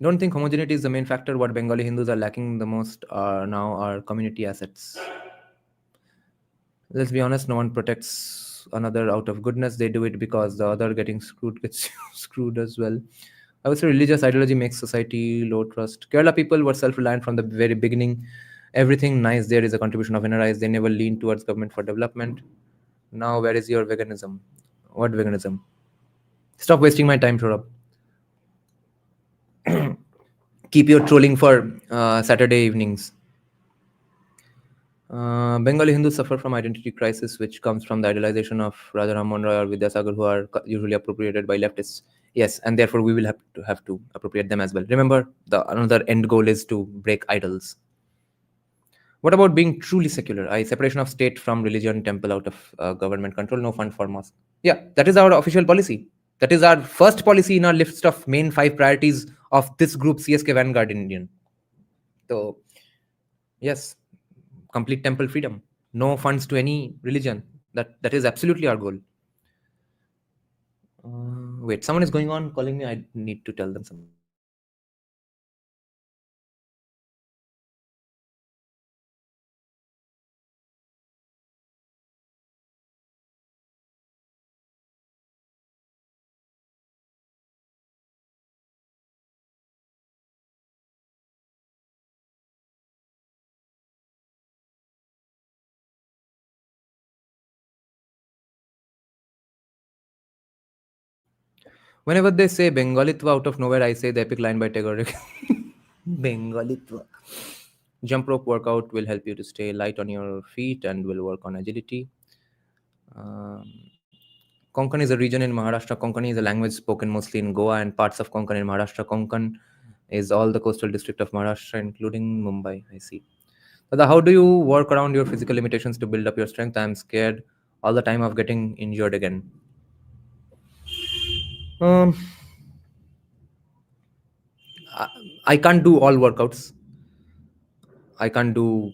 Don't think homogeneity is the main factor. What Bengali Hindus are lacking the most now are community assets. Let's be honest, no one protects another out of goodness. They do it because the other getting screwed gets screwed as well. I would say religious ideology makes society low trust. Kerala people were self-reliant from the very beginning. Everything nice there is a contribution of NRIs. They never lean towards government for development. Now, where is your veganism? What veganism? Stop wasting my time, Shurab. Keep your trolling for Saturday evenings. Bengali Hindus suffer from identity crisis, which comes from the idealization of Raja Rammohn Roy or Vidyasagar, who are usually appropriated by leftists. Yes, and therefore we will have to appropriate them as well. Remember, another end goal is to break idols. What about being truly secular? Separation of state from religion, temple out of government control, no fund for mosque. Yeah, that is our official policy. That is our first policy in our list of main 5 priorities of this group, CSK Vanguard in Indian. So, yes, complete temple freedom. No funds to any religion. That is absolutely our goal. Wait, someone is going on calling me. I need to tell them something. Whenever they say Bengalitva out of nowhere, I say the epic line by Tagore. Bengalitva. Jump rope workout will help you to stay light on your feet and will work on agility. Um, Konkan is a region in Maharashtra. Konkani is a language spoken mostly in Goa and parts of Konkan in Maharashtra. Konkan is all the coastal district of Maharashtra, including Mumbai. I see. Dada, how do you work around your physical limitations to build up your strength? I'm scared all the time of getting injured again. Um, I, I can't do all workouts. I can't do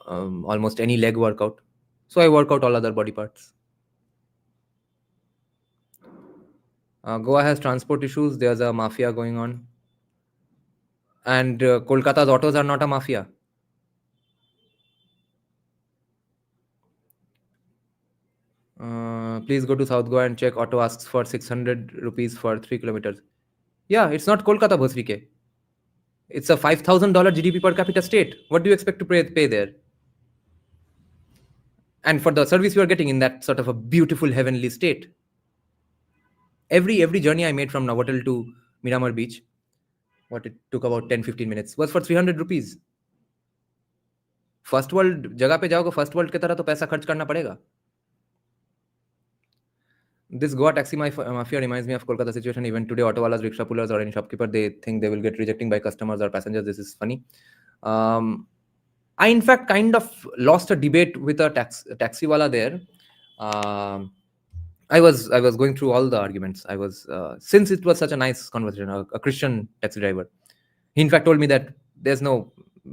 almost any leg workout. So I work out all other body parts. Goa has transport issues. There's a mafia going on. And Kolkata's autos are not a mafia. Please go to South Goa and check. Auto asks for 600 rupees for 3 kilometers. Yeah, it's not Kolkata, Bhosrike. It's a $5,000 GDP per capita state. What do you expect to pay there? And for the service you are getting in that sort of a beautiful heavenly state. Every journey I made from Novotel to Miramar Beach, what it took about 10-15 minutes, was for 300 rupees. First world जगह पे जाओगे, first world की तरह तो पैसा खर्च करना पड़ेगा. This Goa taxi mafia reminds me of Kolkata situation. Even today, auto walas, rickshaw pullers, or any shopkeeper, they think they will get rejecting by customers or passengers. This is funny. I in fact kind of lost a debate with a taxi wala there. I was going through all the arguments. I was since it was such a nice conversation. A Christian taxi driver, he in fact told me that there's no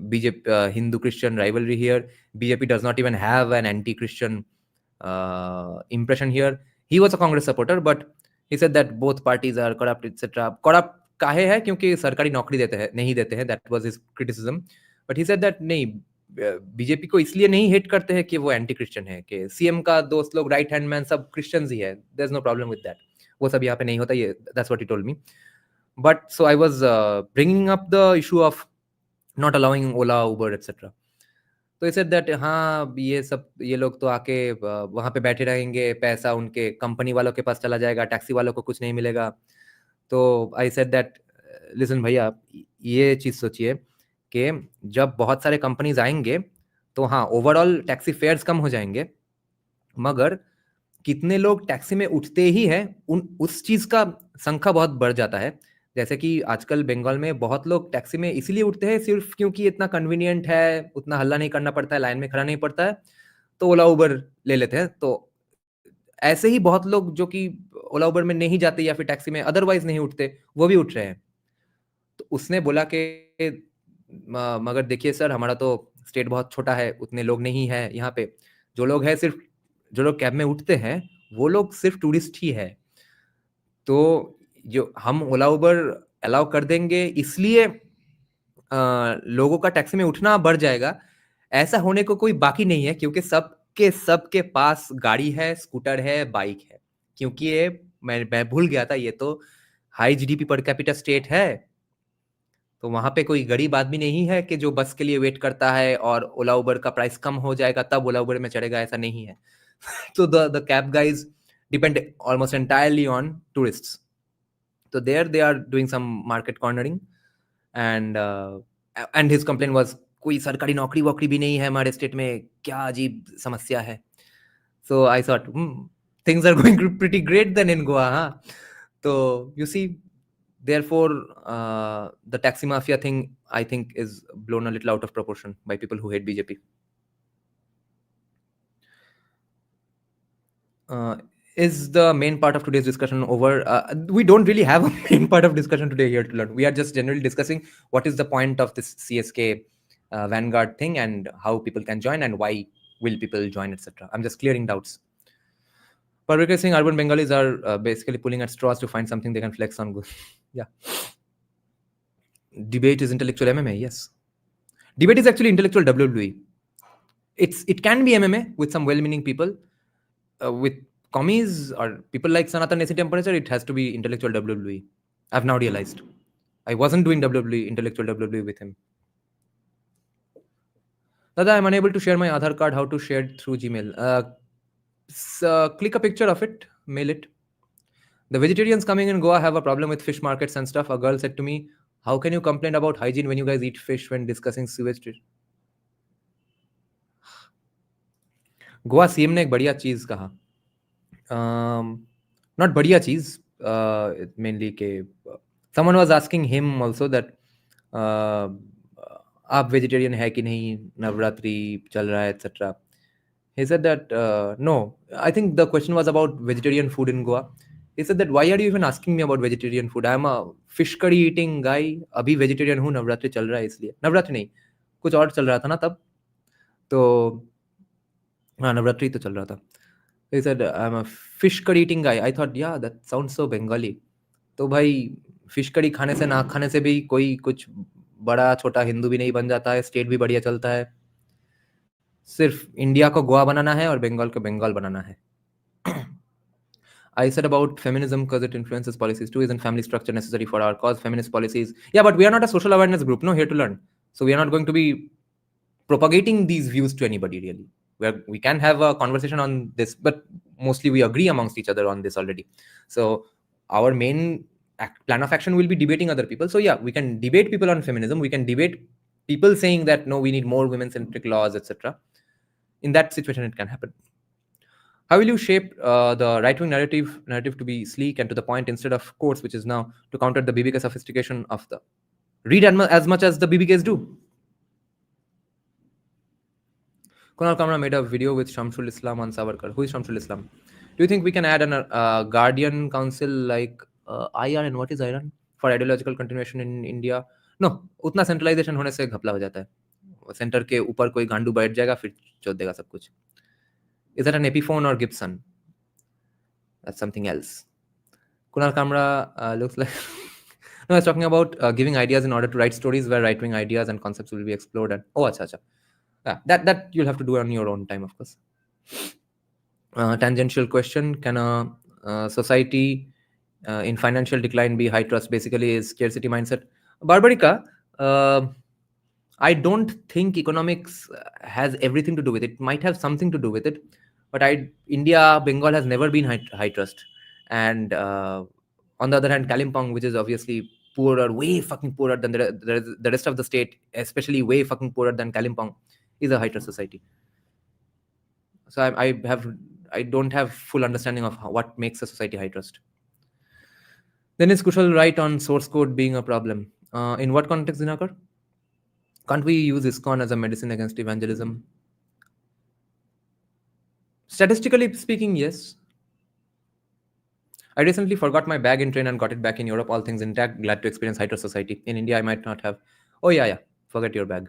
BJP Hindu Christian rivalry here. BJP does not even have an anti-Christian impression here. He was a Congress supporter, but he said that both parties are corrupt, etc. Corrupt काहे है क्योंकि सरकारी नौकरी देते हैं नहीं देते हैं. That was his criticism. But he said that नहीं बीजेपी को इसलिए नहीं हेट करते हैं कि वो एंटी क्रिश्चियन है, कि सीएम का दोस्त लोग राइट हैंड मैन सब क्रिश्चियंस ही है. There is no problem with that. वो सब यहाँ पे नहीं होता. ये that's what he told me. But so I was bringing up the issue of not allowing Ola Uber etcetera. तो इसे दैट हाँ ये सब ये लोग तो आके वहाँ पे बैठे रहेंगे, पैसा उनके कंपनी वालों के पास चला जाएगा, टैक्सी वालों को कुछ नहीं मिलेगा. तो आई सेड दैट लिसन भैया, ये चीज़ सोचिए कि जब बहुत सारे कंपनीज आएंगे तो हाँ ओवरऑल टैक्सी फेयर्स कम हो जाएंगे, मगर कितने लोग टैक्सी में उठते ही हैं उस चीज़ का संख्या बहुत बढ़ जाता है. जैसे कि आजकल बंगाल में बहुत लोग टैक्सी में इसीलिए उठते हैं सिर्फ क्योंकि इतना कन्वीनियंट है, उतना हल्ला नहीं करना पड़ता है, लाइन में खड़ा नहीं पड़ता है, तो ओला उबर ले लेते हैं. तो ऐसे ही बहुत लोग जो कि ओला उबर में नहीं जाते या फिर टैक्सी में अदरवाइज नहीं उठते, वो भी उठ रहे हैं. तो उसने बोला कि मगर देखिए सर, हमारा तो स्टेट बहुत छोटा है, उतने लोग नहीं है यहाँ पे. जो लोग हैं सिर्फ जो लोग कैब में उठते हैं वो लोग सिर्फ टूरिस्ट ही है. तो जो हम ओला उबर अलाउ कर देंगे इसलिए लोगों का टैक्सी में उठना बढ़ जाएगा, ऐसा होने को कोई बाकी नहीं है, क्योंकि सबके पास गाड़ी है, स्कूटर है, बाइक है. क्योंकि ये मैं भूल गया था, ये तो high GDP per capita state है. तो वहां पे कोई गरीब आदमी नहीं है कि जो बस के लिए वेट करता है और ओला उबर का प्राइस कम हो जाएगा तब ओला उबर में चढ़ेगा, ऐसा नहीं है. So the cab guys depend almost entirely on tourists. So there they are doing some market cornering, and his complaint was कोई सरकारी नौकरी वोकरी भी नहीं है हमारे स्टेट में, क्या अजीब समस्या है. So I thought things are going pretty great then in Goa, huh? So you see, therefore the taxi mafia thing I think is blown a little out of proportion by people who hate BJP. Is the main part of today's discussion over? We don't really have a main part of discussion today here to learn. We are just generally discussing what is the point of this CSK Vanguard thing and how people can join and why will people join, etc. I'm just clearing doubts. Parvekar saying urban Bengalis are basically pulling at straws to find something they can flex on. Yeah. Debate is intellectual MMA. Yes. Debate is actually intellectual WWE. It can be MMA with some well-meaning people. With commies or people like Sanatan AC Temperature, it has to be intellectual WWE. I've now realized. I wasn't doing WWE, intellectual WWE with him. Dada, I'm unable to share my Aadhaar card. How to share it through Gmail? Click a picture of it, mail it. The vegetarians coming in Goa have a problem with fish markets and stuff. A girl said to me, how can you complain about hygiene when you guys eat fish when discussing sewage treatment? Goa CM ने एक बढ़िया चीज कहा, not बढ़िया चीज, mainly के someone was asking him also that आप vegetarian है कि नहीं, नवरात्रि चल रहा है etcetera. He said that no, I think the question was about vegetarian food in Goa. He said that why are you even asking me about vegetarian food? I am a fish curry eating guy. अभी vegetarian हूँ, नवरात्रि चल रहा है इसलिए. नवरात्रि नहीं, कुछ और चल रहा था ना तब, तो हाँ नवरात्रि तो चल रहा था. He said I'm a fish curry eating guy. I thought yeah that sounds so Bengali. तो भाई फिश करी खाने से ना खाने से भी कोई कुछ बड़ा छोटा हिंदू भी नहीं बन जाता है, स्टेट भी बढ़िया चलता है. सिर्फ इंडिया को गोवा बनाना है और बंगाल को बंगाल बनाना है. I said about feminism because it influences policies too. Isn't family structure necessary for our cause? Feminist policies. Yeah, but we are not a social awareness group. No, here to learn. So we are not going to be propagating these views to anybody really. We can have a conversation on this, but mostly we agree amongst each other on this already. So our main plan of action will be debating other people. So yeah, we can debate people on feminism. We can debate people saying that no, we need more women-centric laws, etc. In that situation, it can happen. How will you shape the right-wing narrative to be sleek and to the point instead of quotes, which is now to counter the BBK sophistication of the read as much as the BBKs do? Kunal Kamra made a video with Shamsul Islam on Savarkar. Who is Shamsul Islam? Do you think we can add a guardian council like IR, and what is IRN? For ideological continuation in India? No, उतना centralization होने से घपला हो जाता है. Centre के ऊपर कोई गांडू बैठ जाएगा फिर चोद देगा सब कुछ. Is that an Epiphone or Gibson? That's something else. Kunal Kamra looks like... No, I was talking about giving ideas in order to write stories where right-wing ideas and concepts will be explored. And oh, acha. Yeah, that you'll have to do on your own time, of course. Tangential question: can a society in financial decline be high trust? Basically, is scarcity mindset. Barbarika, I don't think economics has everything to do with it. It might have something to do with it, but India, Bengal has never been high trust. And on the other hand, Kalimpong, which is obviously poorer, way fucking poorer than the rest of the state, especially way fucking poorer than Kalimpong, is a high trust society. So I don't have full understanding of what makes a society high trust. Then is Kushal right on source code being a problem? In what context, Dinakar? Can't we use ISKCON as a medicine against evangelism? Statistically speaking, yes. I recently forgot my bag in train and got it back in Europe. All things intact. Glad to experience high trust society. In India, I might not have. Oh yeah. Forget your bag.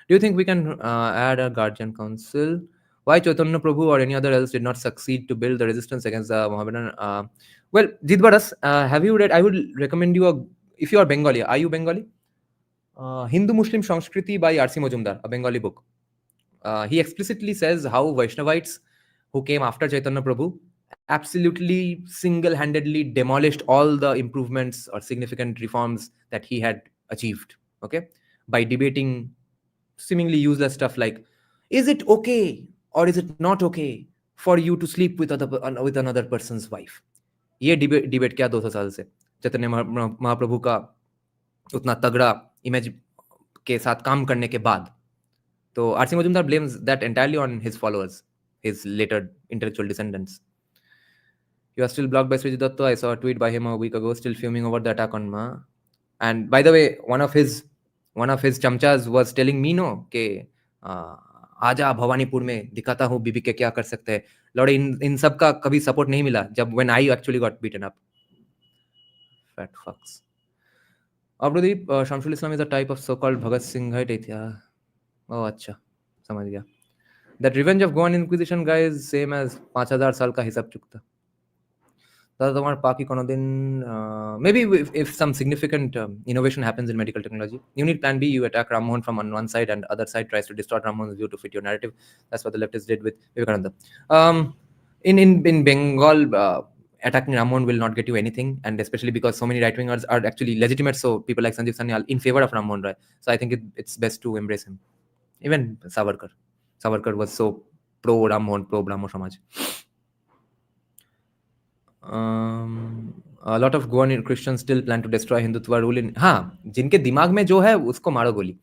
Do you think we can add a guardian council? Why Chaitanya Prabhu or any other else did not succeed to build the resistance against the Mohammedan? Well, Jidbaras, have you read? I would recommend you if you are Bengali. Are you Bengali? Hindu Muslim Sanskriti by R.C. Majumdar, a Bengali book. He explicitly says how Vaishnavites who came after Chaitanya Prabhu absolutely single-handedly demolished all the improvements or significant reforms that he had achieved, okay, by debating seemingly useless stuff like, is it okay or is it not okay for you to sleep with another person's wife? ये debate क्या 200 साल से चैतन्य महाप्रभु का उतना तगड़ा image के साथ काम करने के बाद. तो RC Majumdar blames that entirely on his followers, his later intellectual descendants. You are still blocked by Srijit Datta. I saw a tweet by him a week ago, still fuming over the attack on Ma. And by the way, one of his chamchas was telling me no कि आजा भवानीपुर में दिखाता हूँ बीबी के क्या कर सकते हैं. लौड़े इन सब का कभी सपोर्ट नहीं मिला जब when I actually got beaten up. Fat fucks. Abrudeep, Shamsul Islam is a type of so-called Bhagat Singhite. Oh, अच्छा, समझ गया. That revenge of Goan Inquisition guy is same as 5000 साल का हिसाब चुकता. দাদা তোমার পা কি কোনোদিন maybe if some significant innovation happens in medical technology, you need plan B. You attack Ram Mohan from on one side and other side tries to distort Ram Mohan's view to fit your narrative. That's what the leftists did with Vivekananda. In Bengal, attacking Ram Mohan will not get you anything, and especially because so many right wingers are actually legitimate, so people like Sanjeev Sanyal in favor of Ram Mohan Roy. So I think it's best to embrace him. Even Savarkar was so pro Ram Mohan, pro Brahmo Samaj. A lot of Goan Christians still plan to destroy Hindutva rule in. हाँ, जिनके दिमाग में जो है उसको मारो गोली.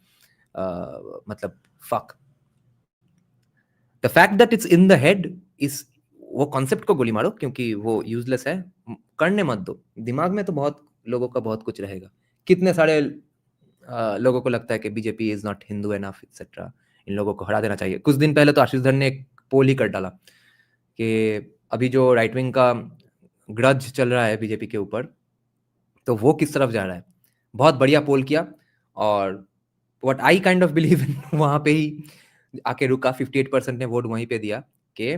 मतलब fuck. The fact that it's in the head is वो कॉन्सेप्ट को गोली मारो क्योंकि वो यूजलेस है. करने मत दो. दिमाग में तो बहुत लोगों का बहुत कुछ रहेगा. कितने सारे लोगों को लगता है कि BJP is not Hindu enough etcetera. इन लोगों को हटा देना चाहिए. कुछ दिन पहले तो आशीष धर ने एक पोल ही कर डाला कि अभी जो राइट विंग का ग्रज चल रहा है बीजेपी के ऊपर, तो वो किस तरफ जा रहा है. बहुत बढ़िया पोल किया और what I kind of believe in वहां पे ही आके रुका. 58% ने वोट वहीं पे दिया कि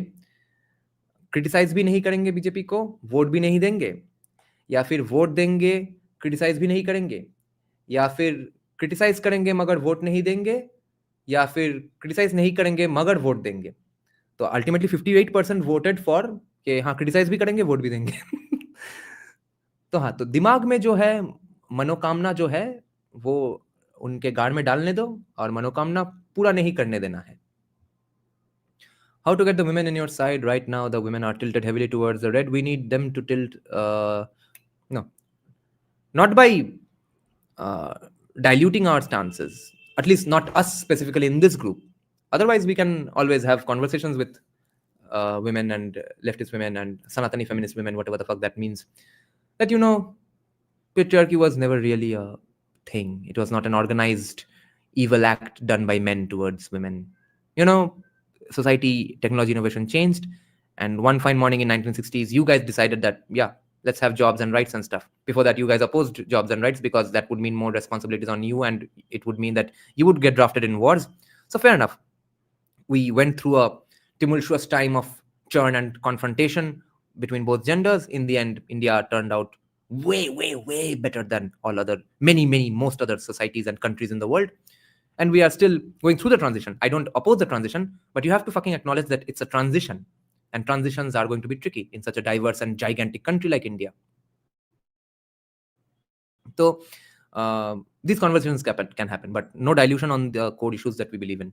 क्रिटिसाइज भी नहीं करेंगे बीजेपी को, वोट भी नहीं देंगे, या फिर वोट देंगे क्रिटिसाइज भी नहीं करेंगे, या फिर क्रिटिसाइज करेंगे मगर वोट नहीं देंगे, या फिर क्रिटिसाइज नहीं करेंगे मगर वोट देंगे. तो अल्टीमेटली 58% वोटेड फॉर कि हाँ क्रिटिसाइज भी करेंगे वोट भी देंगे. तो हाँ, तो दिमाग में जो है मनोकामना जो है वो उनके गाड़ में डालने दो और मनोकामना पूरा नहीं करने देना है. How to get the women in your side? Right now the women are tilted heavily towards the red. We need them to tilt no, not by diluting our stances, at least not us specifically in this group. Otherwise we can always have conversations with women and leftist women and Sanatani feminist women, whatever the fuck that means, that patriarchy was never really a thing. It was not an organized evil act done by men towards women. Society, technology, innovation changed, and one fine morning in 1960s you guys decided that let's have jobs and rights and stuff. Before that you guys opposed jobs and rights because that would mean more responsibilities on you and it would mean that you would get drafted in wars. So fair enough, we went through a tumultuous time of churn and confrontation between both genders. In the end, India turned out way better than most other societies and countries in the world. And we are still going through the transition. I don't oppose the transition, but you have to fucking acknowledge that it's a transition. And transitions are going to be tricky in such a diverse and gigantic country like India. So these conversations can happen, but no dilution on the core issues that we believe in.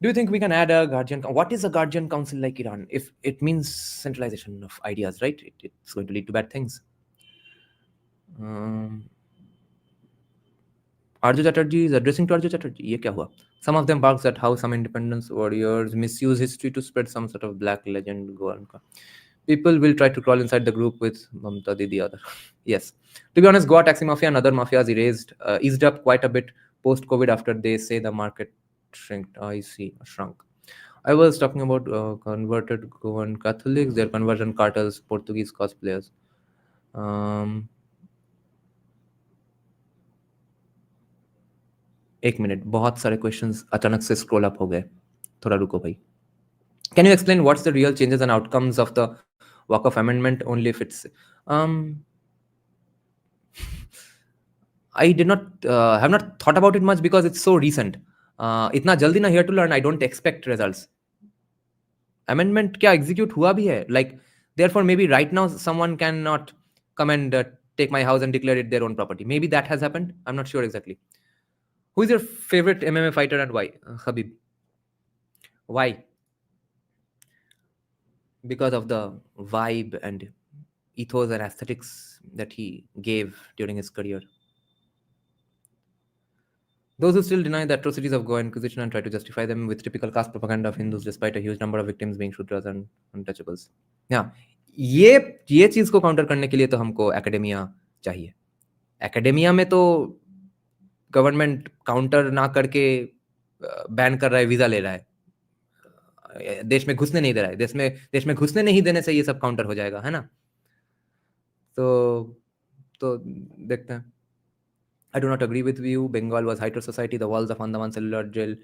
Do you think we can add a guardian? What is a guardian council like Iran? If it means centralization of ideas, right? It's going to lead to bad things. Arju Chatterjee is addressing to Arju Chatterjee. Ye kya hua? Some of them barks at how some independence warriors misuse history to spread some sort of black legend. People will try to crawl inside the group with Mamta Didi other. Yes. To be honest, Goa taxi mafia and other mafias eased up quite a bit post-COVID after they say the market shrunk. I was talking about converted Goan Catholics, their conversion cartels, Portuguese cosplayers. एक minute, बहुत सारे questions अचानक से scroll up हो गए, थोड़ा रुको भाई. Can you explain what's the real changes and outcomes of the walk-off amendment? Only if it's I did not have not thought about it much because it's so recent. इतना जल्दी ना, here to learn. I don't expect results. Amendment क्या execute हुआ भी है? Like therefore maybe right now someone cannot come and take my house and declare it their own property. Maybe that has happened. I'm not sure exactly. Who is your favorite MMA fighter and why? Khabib. Why? Because of the vibe and ethos and aesthetics that he gave during his career. Those who still deny the atrocities of Goa Inquisition and try to justify them with typical caste propaganda of Hindus despite a huge number of victims being Shudras and untouchables. Yeah, ये चीज को counter करने के लिए तो हमको academia चाहिए. Academia में तो गवर्नमेंट काउंटर ना करके बैन कर रहा है, वीजा ले रहा है, देश में घुसने नहीं दे रहा है. देश में घुसने नहीं देने से ये सब काउंटर हो जाएगा, है ना? तो देखते हैं. I do not agree with you. Bengal was higher society. The walls of Andaman Cellular Jail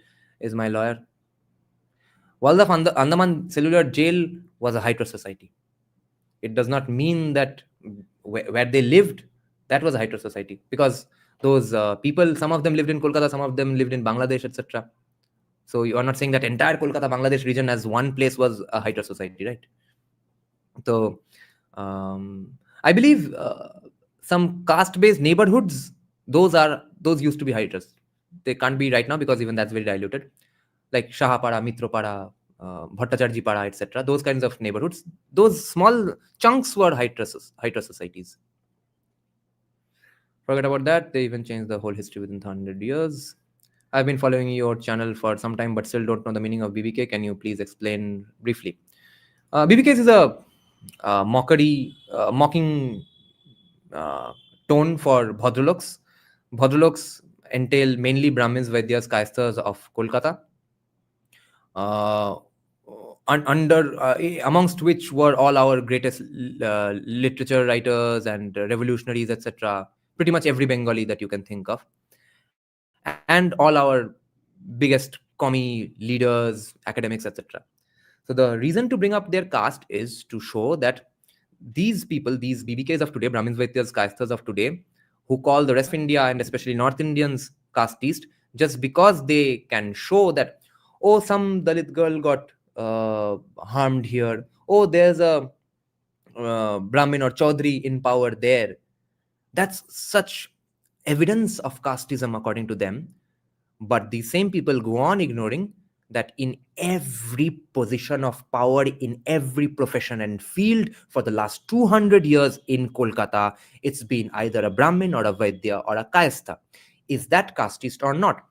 is my lawyer. Walls of Andaman Cellular Jail was a higher society. it does not mean that where they lived, that was a high trust society, because those people, some of them lived in Kolkata, some of them lived in Bangladesh, etc. So you are not saying that entire Kolkata Bangladesh region as one place was a high trust society, right? So I believe some caste-based neighborhoods, those used to be high trust. They can't be right now because even that's very diluted. Like Shahapara, Mitropara, Bhattacharji Para, etc. Those kinds of neighborhoods, those small chunks were high trust societies. Forget about that. They even changed the whole history within 100 years. I've been following your channel for some time, but still don't know the meaning of BBK. Can you please explain briefly? BBK is a mocking tone for Bhadraloks. Bhadraloks entail mainly Brahmins, Vaidyas, Kayasthas of Kolkata. Amongst which were all our greatest literature writers and revolutionaries, etc. Pretty much every Bengali that you can think of, and all our biggest commie leaders, academics, etc. So the reason to bring up their caste is to show that these people, these BBKs of today, Brahmins, Vaidyas, Kayasthas of today, who call the rest of India and especially North Indians casteist, just because they can show that, oh, some Dalit girl got harmed here, oh, there's a Brahmin or Chaudhry in power there. That's such evidence of casteism according to them. But these same people go on ignoring that in every position of power, in every profession and field for the last 200 years in Kolkata, it's been either a Brahmin or a Vaidya or a Kayastha. Is that casteist or not?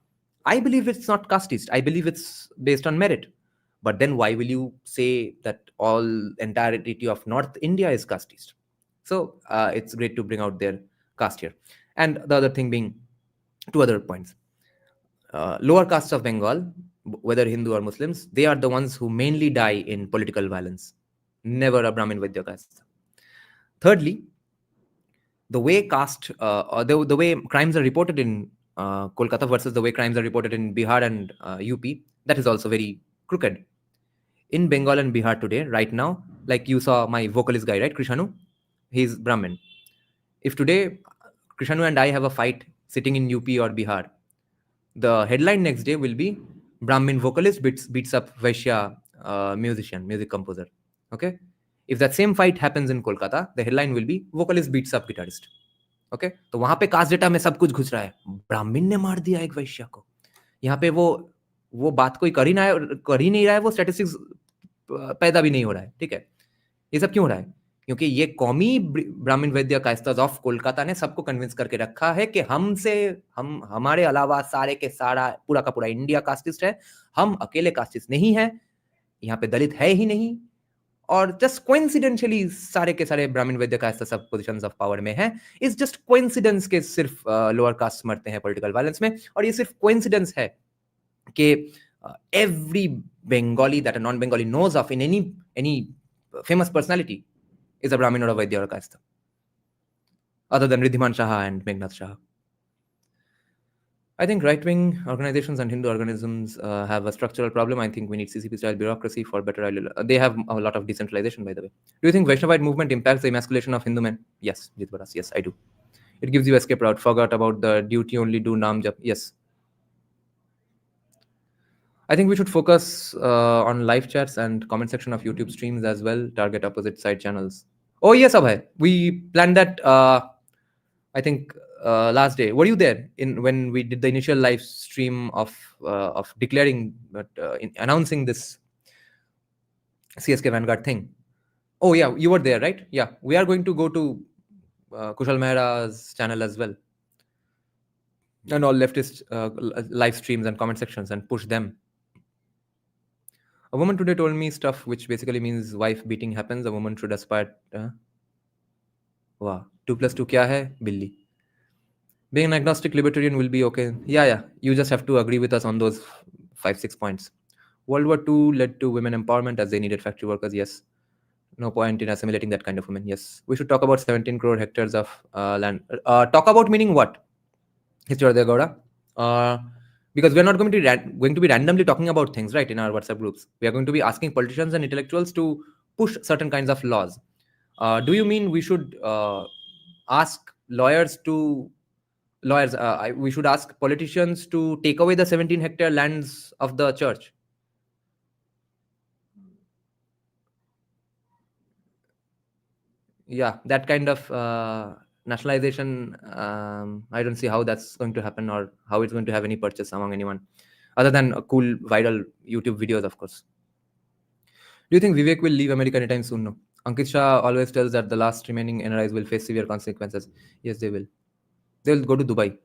I believe it's not casteist. I believe it's based on merit. But then why will you say that all entirety of North India is casteist? So it's great to bring out their caste here. And the other thing being, two other points. Lower castes of Bengal, whether Hindu or Muslims, they are the ones who mainly die in political violence. Never a Brahmin Vaidya caste. Thirdly, the way caste, or the way crimes are reported in Kolkata versus the way crimes are reported in Bihar and UP, that is also very crooked. In Bengal and Bihar today, right now, like you saw my vocalist guy, right, Krishanu, he's Brahmin. If today Krishanu and I have a fight sitting in UP or Bihar, the headline next day will be Brahmin vocalist beats up Vaishya musician, music composer. Okay? If that same fight happens in Kolkata, the headline will be vocalist beats up guitarist. Okay? तो वहां पे cast data में सब कुछ घुस रहा है, ब्राह्मण ने मार दिया एक वैश्या को. यहाँ पे वो बात कोई कर ही नहीं रहा है, वो स्टैटिस्टिक्स पैदा भी नहीं हो रहा है. ठीक है? ये सब क्यों हो रहा है? क्योंकि ये कौमी ब्राह्मण वैद्य कायस्थास ऑफ कोलकाता ने सबको कन्विंस करके रखा है कि हमारे अलावा सारे के सारा पूरा का पूरा इंडिया कास्टिस्ट है, हम अकेले कास्टिस्ट नहीं है, यहाँ पे दलित है ही नहीं, और जस्ट कोइंसिडेंशियली सारे के सारे ब्राह्मण वैद्य कायस्थ सब पोजीशंस ऑफ पावर में है. इज जस्ट कोइंसिडेंस के सिर्फ लोअर कास्ट मरते हैं पॉलिटिकल वायलेंस में, और ये सिर्फ कोइंसिडेंस है कि every Bengali that a non-Bengali knows of in any famous personality is a Brahmin or a Vaidya or a Kayastha, other than Riddhiman Saha and Meghnad Saha. I think right-wing organizations and Hindu organisms have a structural problem. I think we need CCP-style bureaucracy for better. They have a lot of decentralization, by the way. Do you think Vaishnavite movement impacts the emasculation of Hindu men? Yes, Jitvaras. Yes, I do. It gives you escape route. Forgot about the duty only do naam jap. Yes. I think we should focus on live chats and comment section of YouTube streams as well. Target opposite side channels. Oh yes, Abhay. We planned that. I think last day. Were you there when we did the initial live stream of declaring, announcing this CSK Vanguard thing? Oh yeah, you were there, right? Yeah, we are going to go to Kushal Mehra's channel as well, and all leftist live streams and comment sections, and push them. A woman today told me stuff which basically means wife beating happens. A woman should aspire. Wow. 2 + 2 kya hai? Billi. Being an agnostic libertarian will be okay. Yeah. You just have to agree with us on those 5-6 points. World War II led to women empowerment as they needed factory workers. Yes. No point in assimilating that kind of women. Yes. We should talk about 17 crore hectares of land. Talk about meaning what? History Gowda. Because we're not going to be randomly talking about things, right, in our WhatsApp groups. We are going to be asking politicians and intellectuals to push certain kinds of laws. Do you mean we should ask we should ask politicians to take away the 17-hectare lands of the church? Yeah, that kind of nationalization, I don't see how that's going to happen or how it's going to have any purchase among anyone other than cool viral YouTube videos, of course. Do you think Vivek will leave America anytime soon? No. Ankit Shah always tells that the last remaining NRIs will face severe consequences. Yes, they will. They'll go to Dubai.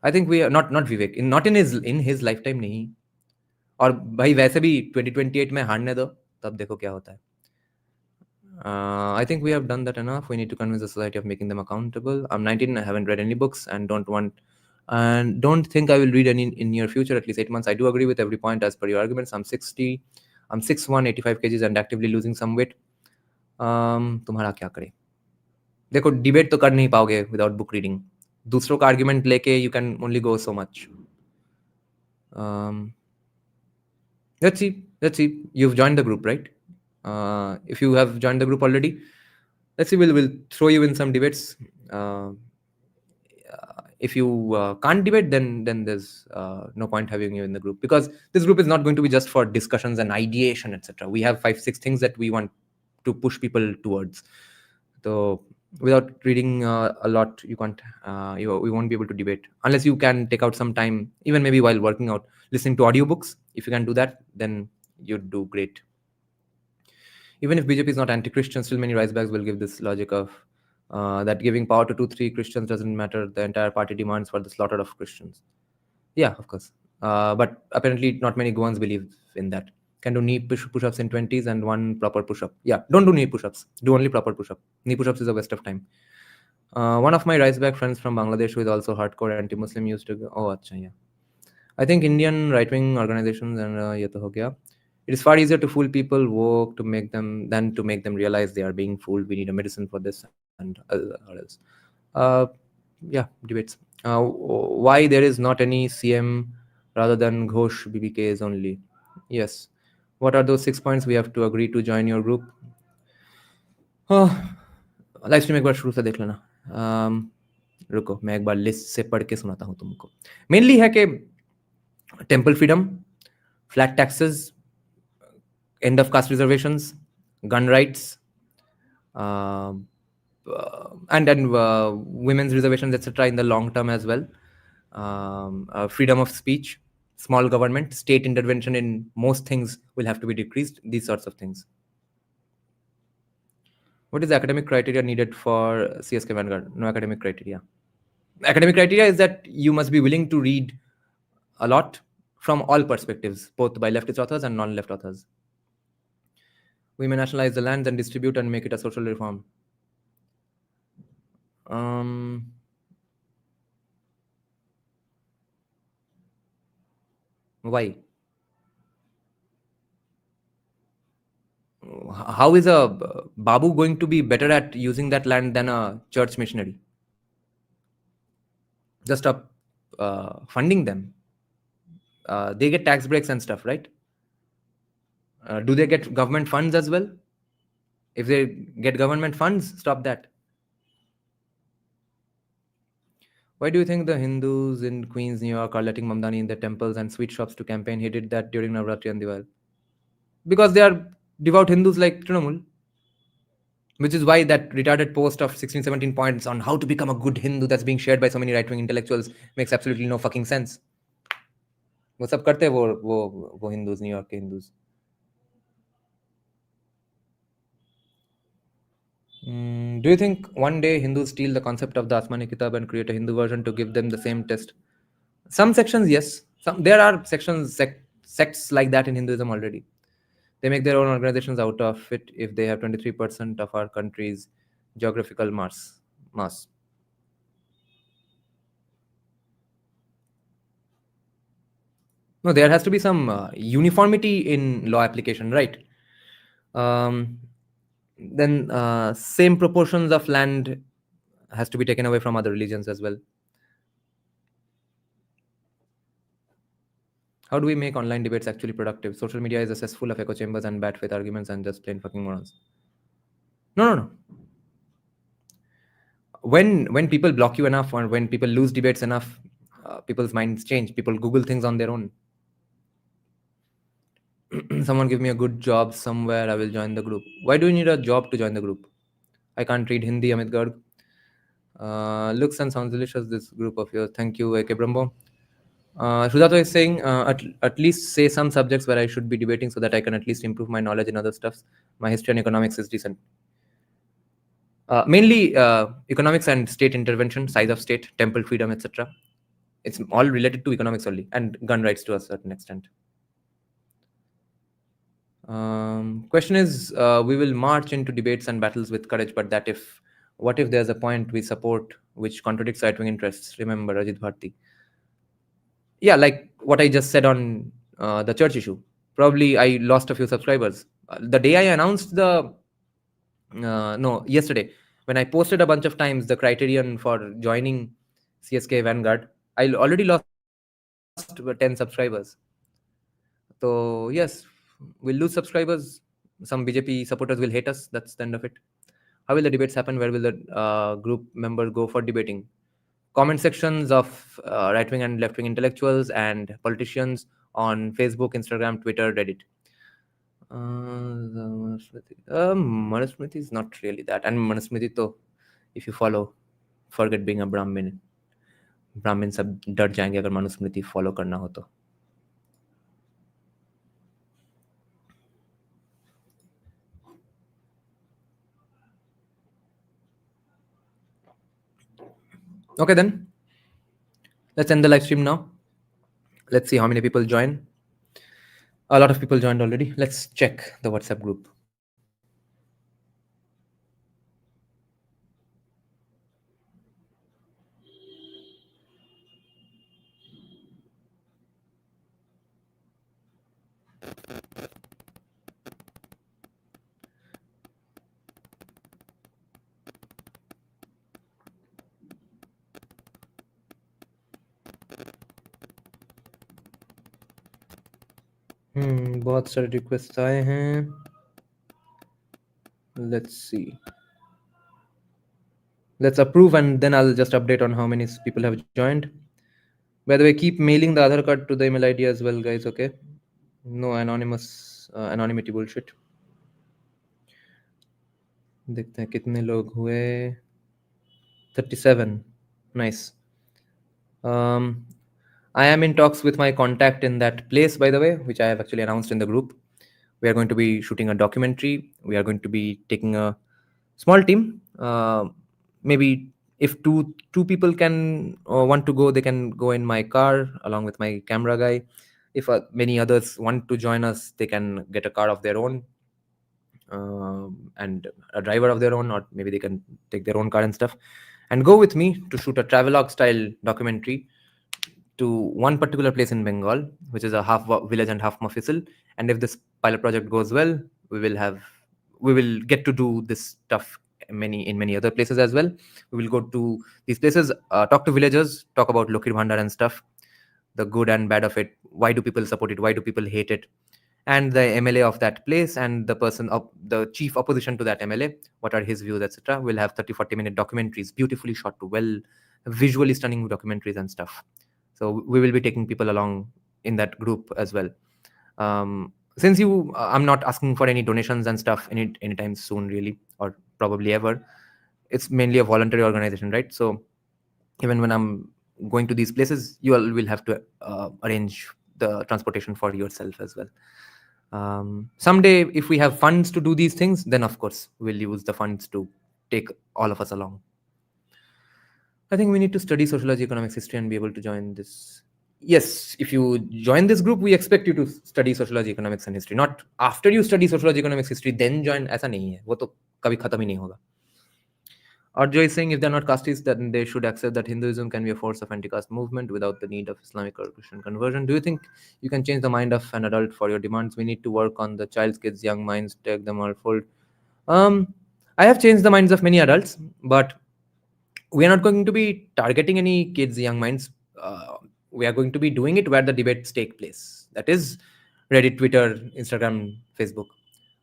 I think we are not Vivek, not in his lifetime नहीं. और भाई वैसे भी 2028 में हारने दो, तब देखो क्या होता है. I think we have done that enough. We need to convince the society of making them accountable. I'm 19, I haven't read any books and don't think I will read any in near future, at least 8 months. I do agree with every point as per your arguments. I'm 60, I'm 6'1", 85 kgs and actively losing some weight. तुम्हारा क्या करे? देखो, debate तो कर नहीं पाओगे without book reading. दूसरों का आर्ग्यूमेंट लेके you can only go so much. Let's see. You've joined the group, right? If you have joined the group already, let's see. We'll throw you in some debates. If you can't debate, then there's no point having you in the group, because this group is not going to be just for discussions and ideation, etc. We have 5-6 things that we want to push people towards. So without reading a lot, you can't. We won't be able to debate unless you can take out some time, even maybe while working out, listening to audiobooks. If you can do that, then you'd do great. Even if BJP is not anti-Christian, still many rice bags will give this logic of that giving power to 2-3 Christians doesn't matter. The entire party demands for the slaughter of Christians. Yeah, of course. But apparently not many Goans believe in that. Can do knee push-ups in 20s and one proper push-up. Yeah, don't do knee push-ups. Do only proper push-up. Knee push-ups is a waste of time. One of my rice bag friends from Bangladesh who is also hardcore anti-Muslim used to go, oh, acha, yeah. I think Indian right-wing organizations and ye to ho gaya. It is far easier to fool people woke than to make them realize they are being fooled. We need a medicine for this and or else. Yeah, debates. Why there is not any CM rather than Ghosh BBKs only? Yes. What are those 6 points we have to agree to join your group? Live stream एक बार शुरू से देख लेना. रुको, मैं एक बार list से पढ़ के सुनाता हूँ तुमको. मेनली है कि temple freedom, flat taxes, end of caste reservations, gun rights, and then women's reservations, etc. in the long term as well. Freedom of speech, small government, state intervention in most things will have to be decreased. These sorts of things. What is the academic criteria needed for CSK Vanguard? No academic criteria. Academic criteria is that you must be willing to read a lot from all perspectives, both by leftist authors and non-left authors. We may nationalize the land and distribute and make it a social reform. Why? How is a Babu going to be better at using that land than a church missionary? Just stop funding them. They get tax breaks and stuff, right? Do they get government funds as well? If they get government funds, stop that. Why do you think the Hindus in Queens, New York are letting Mamdani in their temples and sweet shops to campaign? He did that during Navratri and Diwali. Because they are devout Hindus like Trinamool. Which is why that retarded post of 16, 17 points on how to become a good Hindu that's being shared by so many right-wing intellectuals makes absolutely no fucking sense. वो सब करते हैं वो Hindus, New York के Hindus. Do you think one day Hindus steal the concept of the Asmani Kitab and create a Hindu version to give them the same test? Some sections, yes. There are sects like that in Hinduism already. They make their own organizations out of it if they have 23% of our country's geographical mass. No, there has to be some uniformity in law application, right? Then same proportions of land has to be taken away from other religions as well. How do we make online debates actually productive? Social media is a cesspool of echo chambers and bad faith arguments and just plain fucking morons. No. When people block you enough, or when people lose debates enough, people's minds change. People Google things on their own. Someone give me a good job somewhere, I will join the group. Why do you need a job to join the group? I can't read Hindi, Amit Garg. Looks and sounds delicious, this group of yours. Thank you, AK Brahmo. Shudato is saying, at least say some subjects where I should be debating so that I can at least improve my knowledge in other stuffs. My history and economics is decent. Mainly economics and state intervention, size of state, temple freedom, etc. It's all related to economics only, and gun rights to a certain extent. Question is, we will march into debates and battles with courage, but what if there's a point we support which contradicts right-wing interests? Remember Rajit Bharti. Yeah, like what I just said on the church issue. Probably I lost a few subscribers. The day I announced yesterday, when I posted a bunch of times the criterion for joining CSK Vanguard, I already lost 10 subscribers. So yes, we'll lose subscribers. Some BJP supporters will hate us. That's the end of it. How will the debates happen? Where will the group member go for debating? Comment sections of right-wing and left-wing intellectuals and politicians on Facebook, Instagram, Twitter, Reddit. Manusmriti is not really that. And Manusmriti, though, if you follow, forget being a Brahmin. Brahmin सब डर जाएंगे अगर Manusmriti follow करना हो तो. Okay then, let's end the live stream now. Let's see how many people join. A lot of people joined already. Let's check the WhatsApp group. बहुत सारे request आए हैं. Let's see. Let's approve and then I'll just update on how many people have joined. By the way, keep mailing the Aadhaar card to the email ID as well, guys, okay? No anonymity bullshit. देखते हैं कितने लोग हुए. 37. Nice. I am in talks with my contact in that place, by the way, which I have actually announced in the group. We are going to be shooting a documentary. We are going to be taking a small team. Maybe if two people can want to go, they can go in my car along with my camera guy. If many others want to join us, they can get a car of their own and a driver of their own, or maybe they can take their own car and stuff, and go with me to shoot a travelogue style documentary to one particular place in Bengal, which is a half village and half mafisal. And if this pilot project goes well, we will get to do this stuff in many other places as well. We will go to these places, talk to villagers, talk about Lokir Bhandar and stuff, the good and bad of it. Why do people support it? Why do people hate it? And the MLA of that place and the person of the chief opposition to that MLA, what are his views, etc. We'll have 30-40 minute documentaries, beautifully shot, visually stunning documentaries and stuff. So we will be taking people along in that group as well. Since I'm not asking for any donations and stuff anytime soon, really, or probably ever. It's mainly a voluntary organization, right? So even when I'm going to these places, you all will have to arrange the transportation for yourself as well. Someday, if we have funds to do these things, then of course we'll use the funds to take all of us along. I think we need to study sociology, economics, history, and be able to join this. Yes, if you join this group, we expect you to study sociology, economics, and history. Not after you study sociology, economics, history, then join. ऐसा नहीं है, वो तो कभी खत्म ही नहीं होगा. Arjo is saying if they're not castes, then they should accept that Hinduism can be a force of anti-caste movement without the need of Islamic or Christian conversion. Do you think you can change the mind of an adult for your demands? We need to work on the child's kids' young minds, take them all fold. I have changed the minds of many adults, but we are not going to be targeting any kids' young minds. We are going to be doing it where the debates take place. That is Reddit, Twitter, Instagram, Facebook.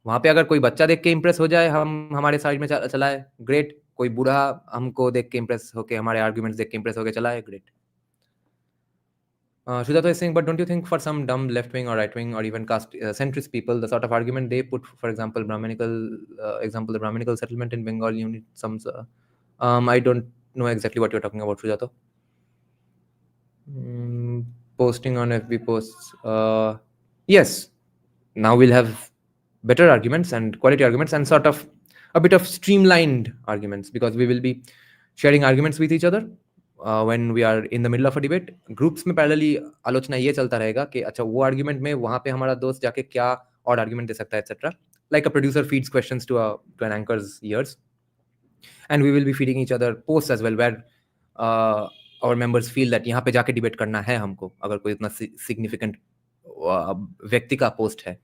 वहाँ पे अगर कोई बच्चा देख के impress हो जाए, हम हमारे साइड में चलाए, ग्रेट. कोई बूढ़ा हमको देख के इम्प्रेस होके, हमारे आर्ग्यूमेंट्स देख के इम्प्रेस होके चलाए, great. Shujato is saying, but don't you think for some dumb left-wing or right-wing or even caste centrist people, the sort of argument they put, for example, the Brahminical settlement in Bengal, you need some... I don't know exactly what you're talking about, Shujato. Posting on FB posts. Yes. Now we'll have better arguments and quality arguments and sort of a bit of streamlined arguments, because we will be sharing arguments with each other when we are in the middle of a debate. Groups में parallelly आलोचना ये चलता रहेगा कि अच्छा वो argument में वहाँ पे हमारा दोस्त जाके क्या और argument दे सकता है, etc. Like a producer feeds questions to an anchor's ears, and we will be feeding each other posts as well, where our members feel that यहाँ पे जाके debate करना है हमको, अगर कोई इतना significant व्यक्ति का पोस्ट है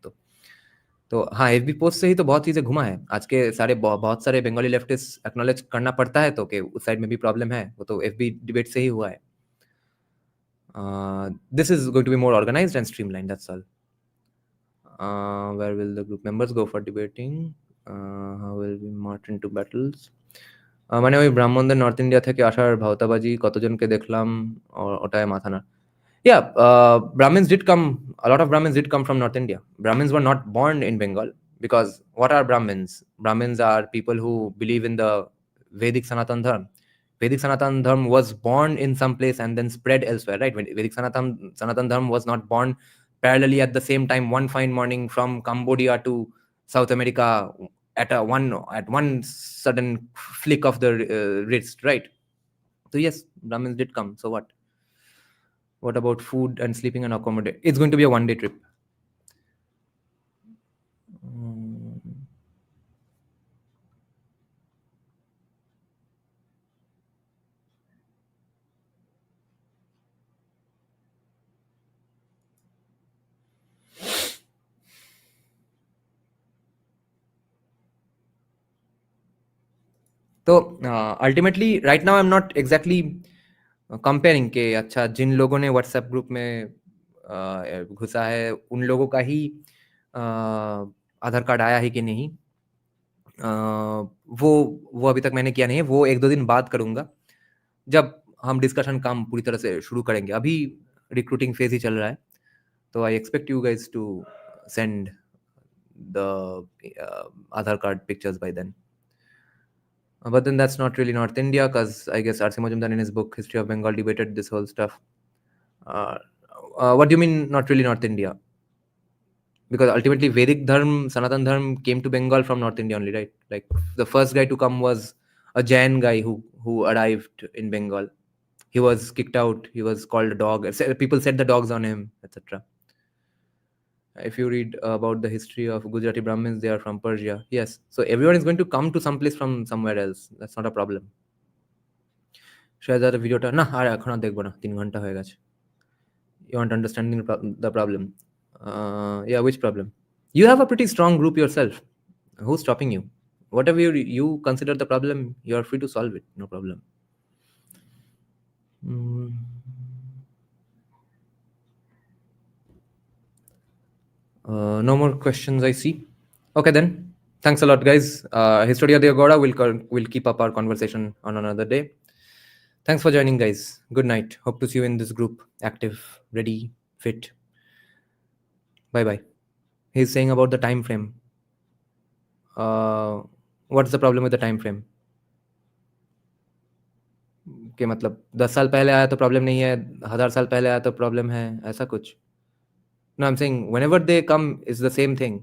तो हाँ, एफबी पोस्ट से ही तो बहुत चीजें घुमा है आज के बहुत सारे बंगाली लेफ्टिस्ट एक्नॉलेज करना पड़ता है तो कि उस साइड में भी प्रॉब्लम है, वो तो एफबी डिबेट से ही हुआ है. This is going to be more organised and streamline, that's all. Where will the group members go for debating, how will we march into battles. মানে ওই ব্রাহ্মণদের নর্থ ইন্ডিয়া থেকে আসার ভাওতাবাজি কতজনকে দেখলাম, ওটায় মাথা না. Yeah, Brahmins did come. A lot of Brahmins did come from North India. Brahmins were not born in Bengal, because what are Brahmins? Brahmins are people who believe in the Vedic Sanatan Dharma. Vedic Sanatan Dharma was born in some place and then spread elsewhere, right? Vedic Sanatan Dharma was not born parallelly at the same time one fine morning from Cambodia to South America at one sudden flick of the wrist, right? So yes, Brahmins did come. So what? What about food and sleeping and accommodation? It's going to be a one-day trip. So ultimately, right now I'm not exactly comparing के अच्छा जिन लोगों ने WhatsApp group में घुसा है उन लोगों का ही आधार कार्ड आया है कि नहीं, वो अभी तक मैंने किया नहीं है. वो 1-2 दिन बाद करूंगा जब हम डिस्कशन काम पूरी तरह से शुरू करेंगे. अभी रिक्रूटिंग फेज ही चल रहा है, तो I expect you guys to send the Aadhaar card pictures by then. But then that's not really North India, because I guess R.C. Majumdar in his book History of Bengal debated this whole stuff. What do you mean not really North India? Because ultimately Vedic Dharma, Sanatan Dharma came to Bengal from North India only, right? Like the first guy to come was a Jain guy who arrived in Bengal. He was kicked out. He was called a dog. People set the dogs on him, etc. If you read about the history of Gujarati Brahmins, they are from Persia. Yes. So everyone is going to come to some place from somewhere else. That's not a problem. Share the video. Na, are ekhona dekhbo na. 3 ghanta hoye geche. You aren't understanding the problem. Yeah, which problem? You have a pretty strong group yourself. Who's stopping you? Whatever you consider the problem, you are free to solve it. No problem. No more questions I see. Okay then. Thanks a lot, guys. Historia de Agora will keep up our conversation on another day. Thanks for joining, guys. Good night. Hope to see you in this group. Active, ready, fit. Bye-bye. He's saying about the time frame. What's the problem with the time frame? कि मतलब 10 साल पहले आया तो problem नहीं है, 1000 साल पहले आया तो प्रॉब्लम है, ऐसा कुछ. No, I'm saying whenever they come is the same thing.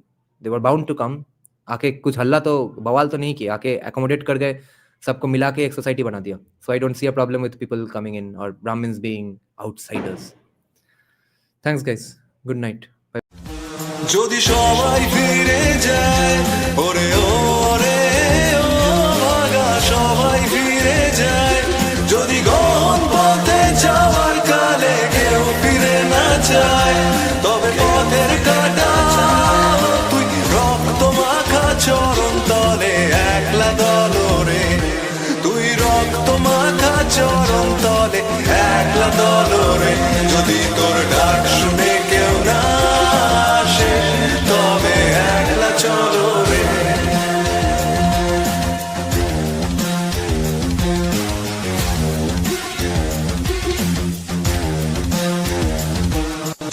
They were bound to come. आके कुछ हल्ला तो बवाल तो नहीं किया, आके accommodate कर गए, सबको मिला के एक सोसाइटी बना दिया. So I don't see a problem with people coming in or Brahmins being outsiders. Thanks, guys. Good night. Bye. যদি সবাই ফিরে যায় ওরে ওরে ও ভাগা সবাই ফিরে যায়, যদি গহন পথে যাওয়ার কালে কেউ ফিরে না যায়, তবে পথের কাটা তুই রক্ত মাখা চরণ তলে একলা দলরে, তুই রক্ত মাখা চরণ তলে একলা দলরে, যদি তোর ডাক শুনে কেউ না আসে তবে একলা চলো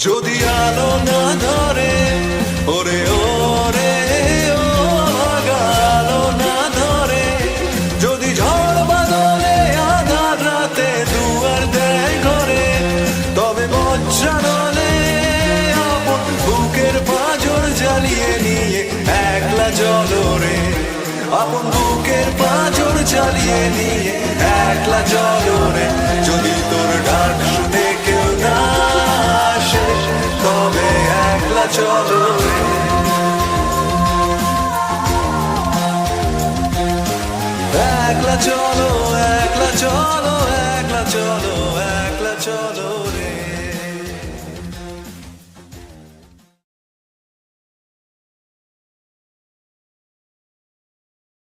যদি আলো না ধরে ওরে ওরে ও ভাগা আলো না ধরে, যদি ঝড় বাদলে আধার রাতে দুয়ার দেয় ঘরে, তবে বজ্রানলে আপন বুকের পাঁজর জ্বালিয়ে নিয়ে একলা চলো রে, আপন বুকের পাঁজর জ্বালিয়ে নিয়ে একলা চলো রে। যদি তোর ডাক শুনে কেউ না আসে, তবে একলা চলো রে। একলা চলো, একলা চলো, একলা চলো, একলা চলো।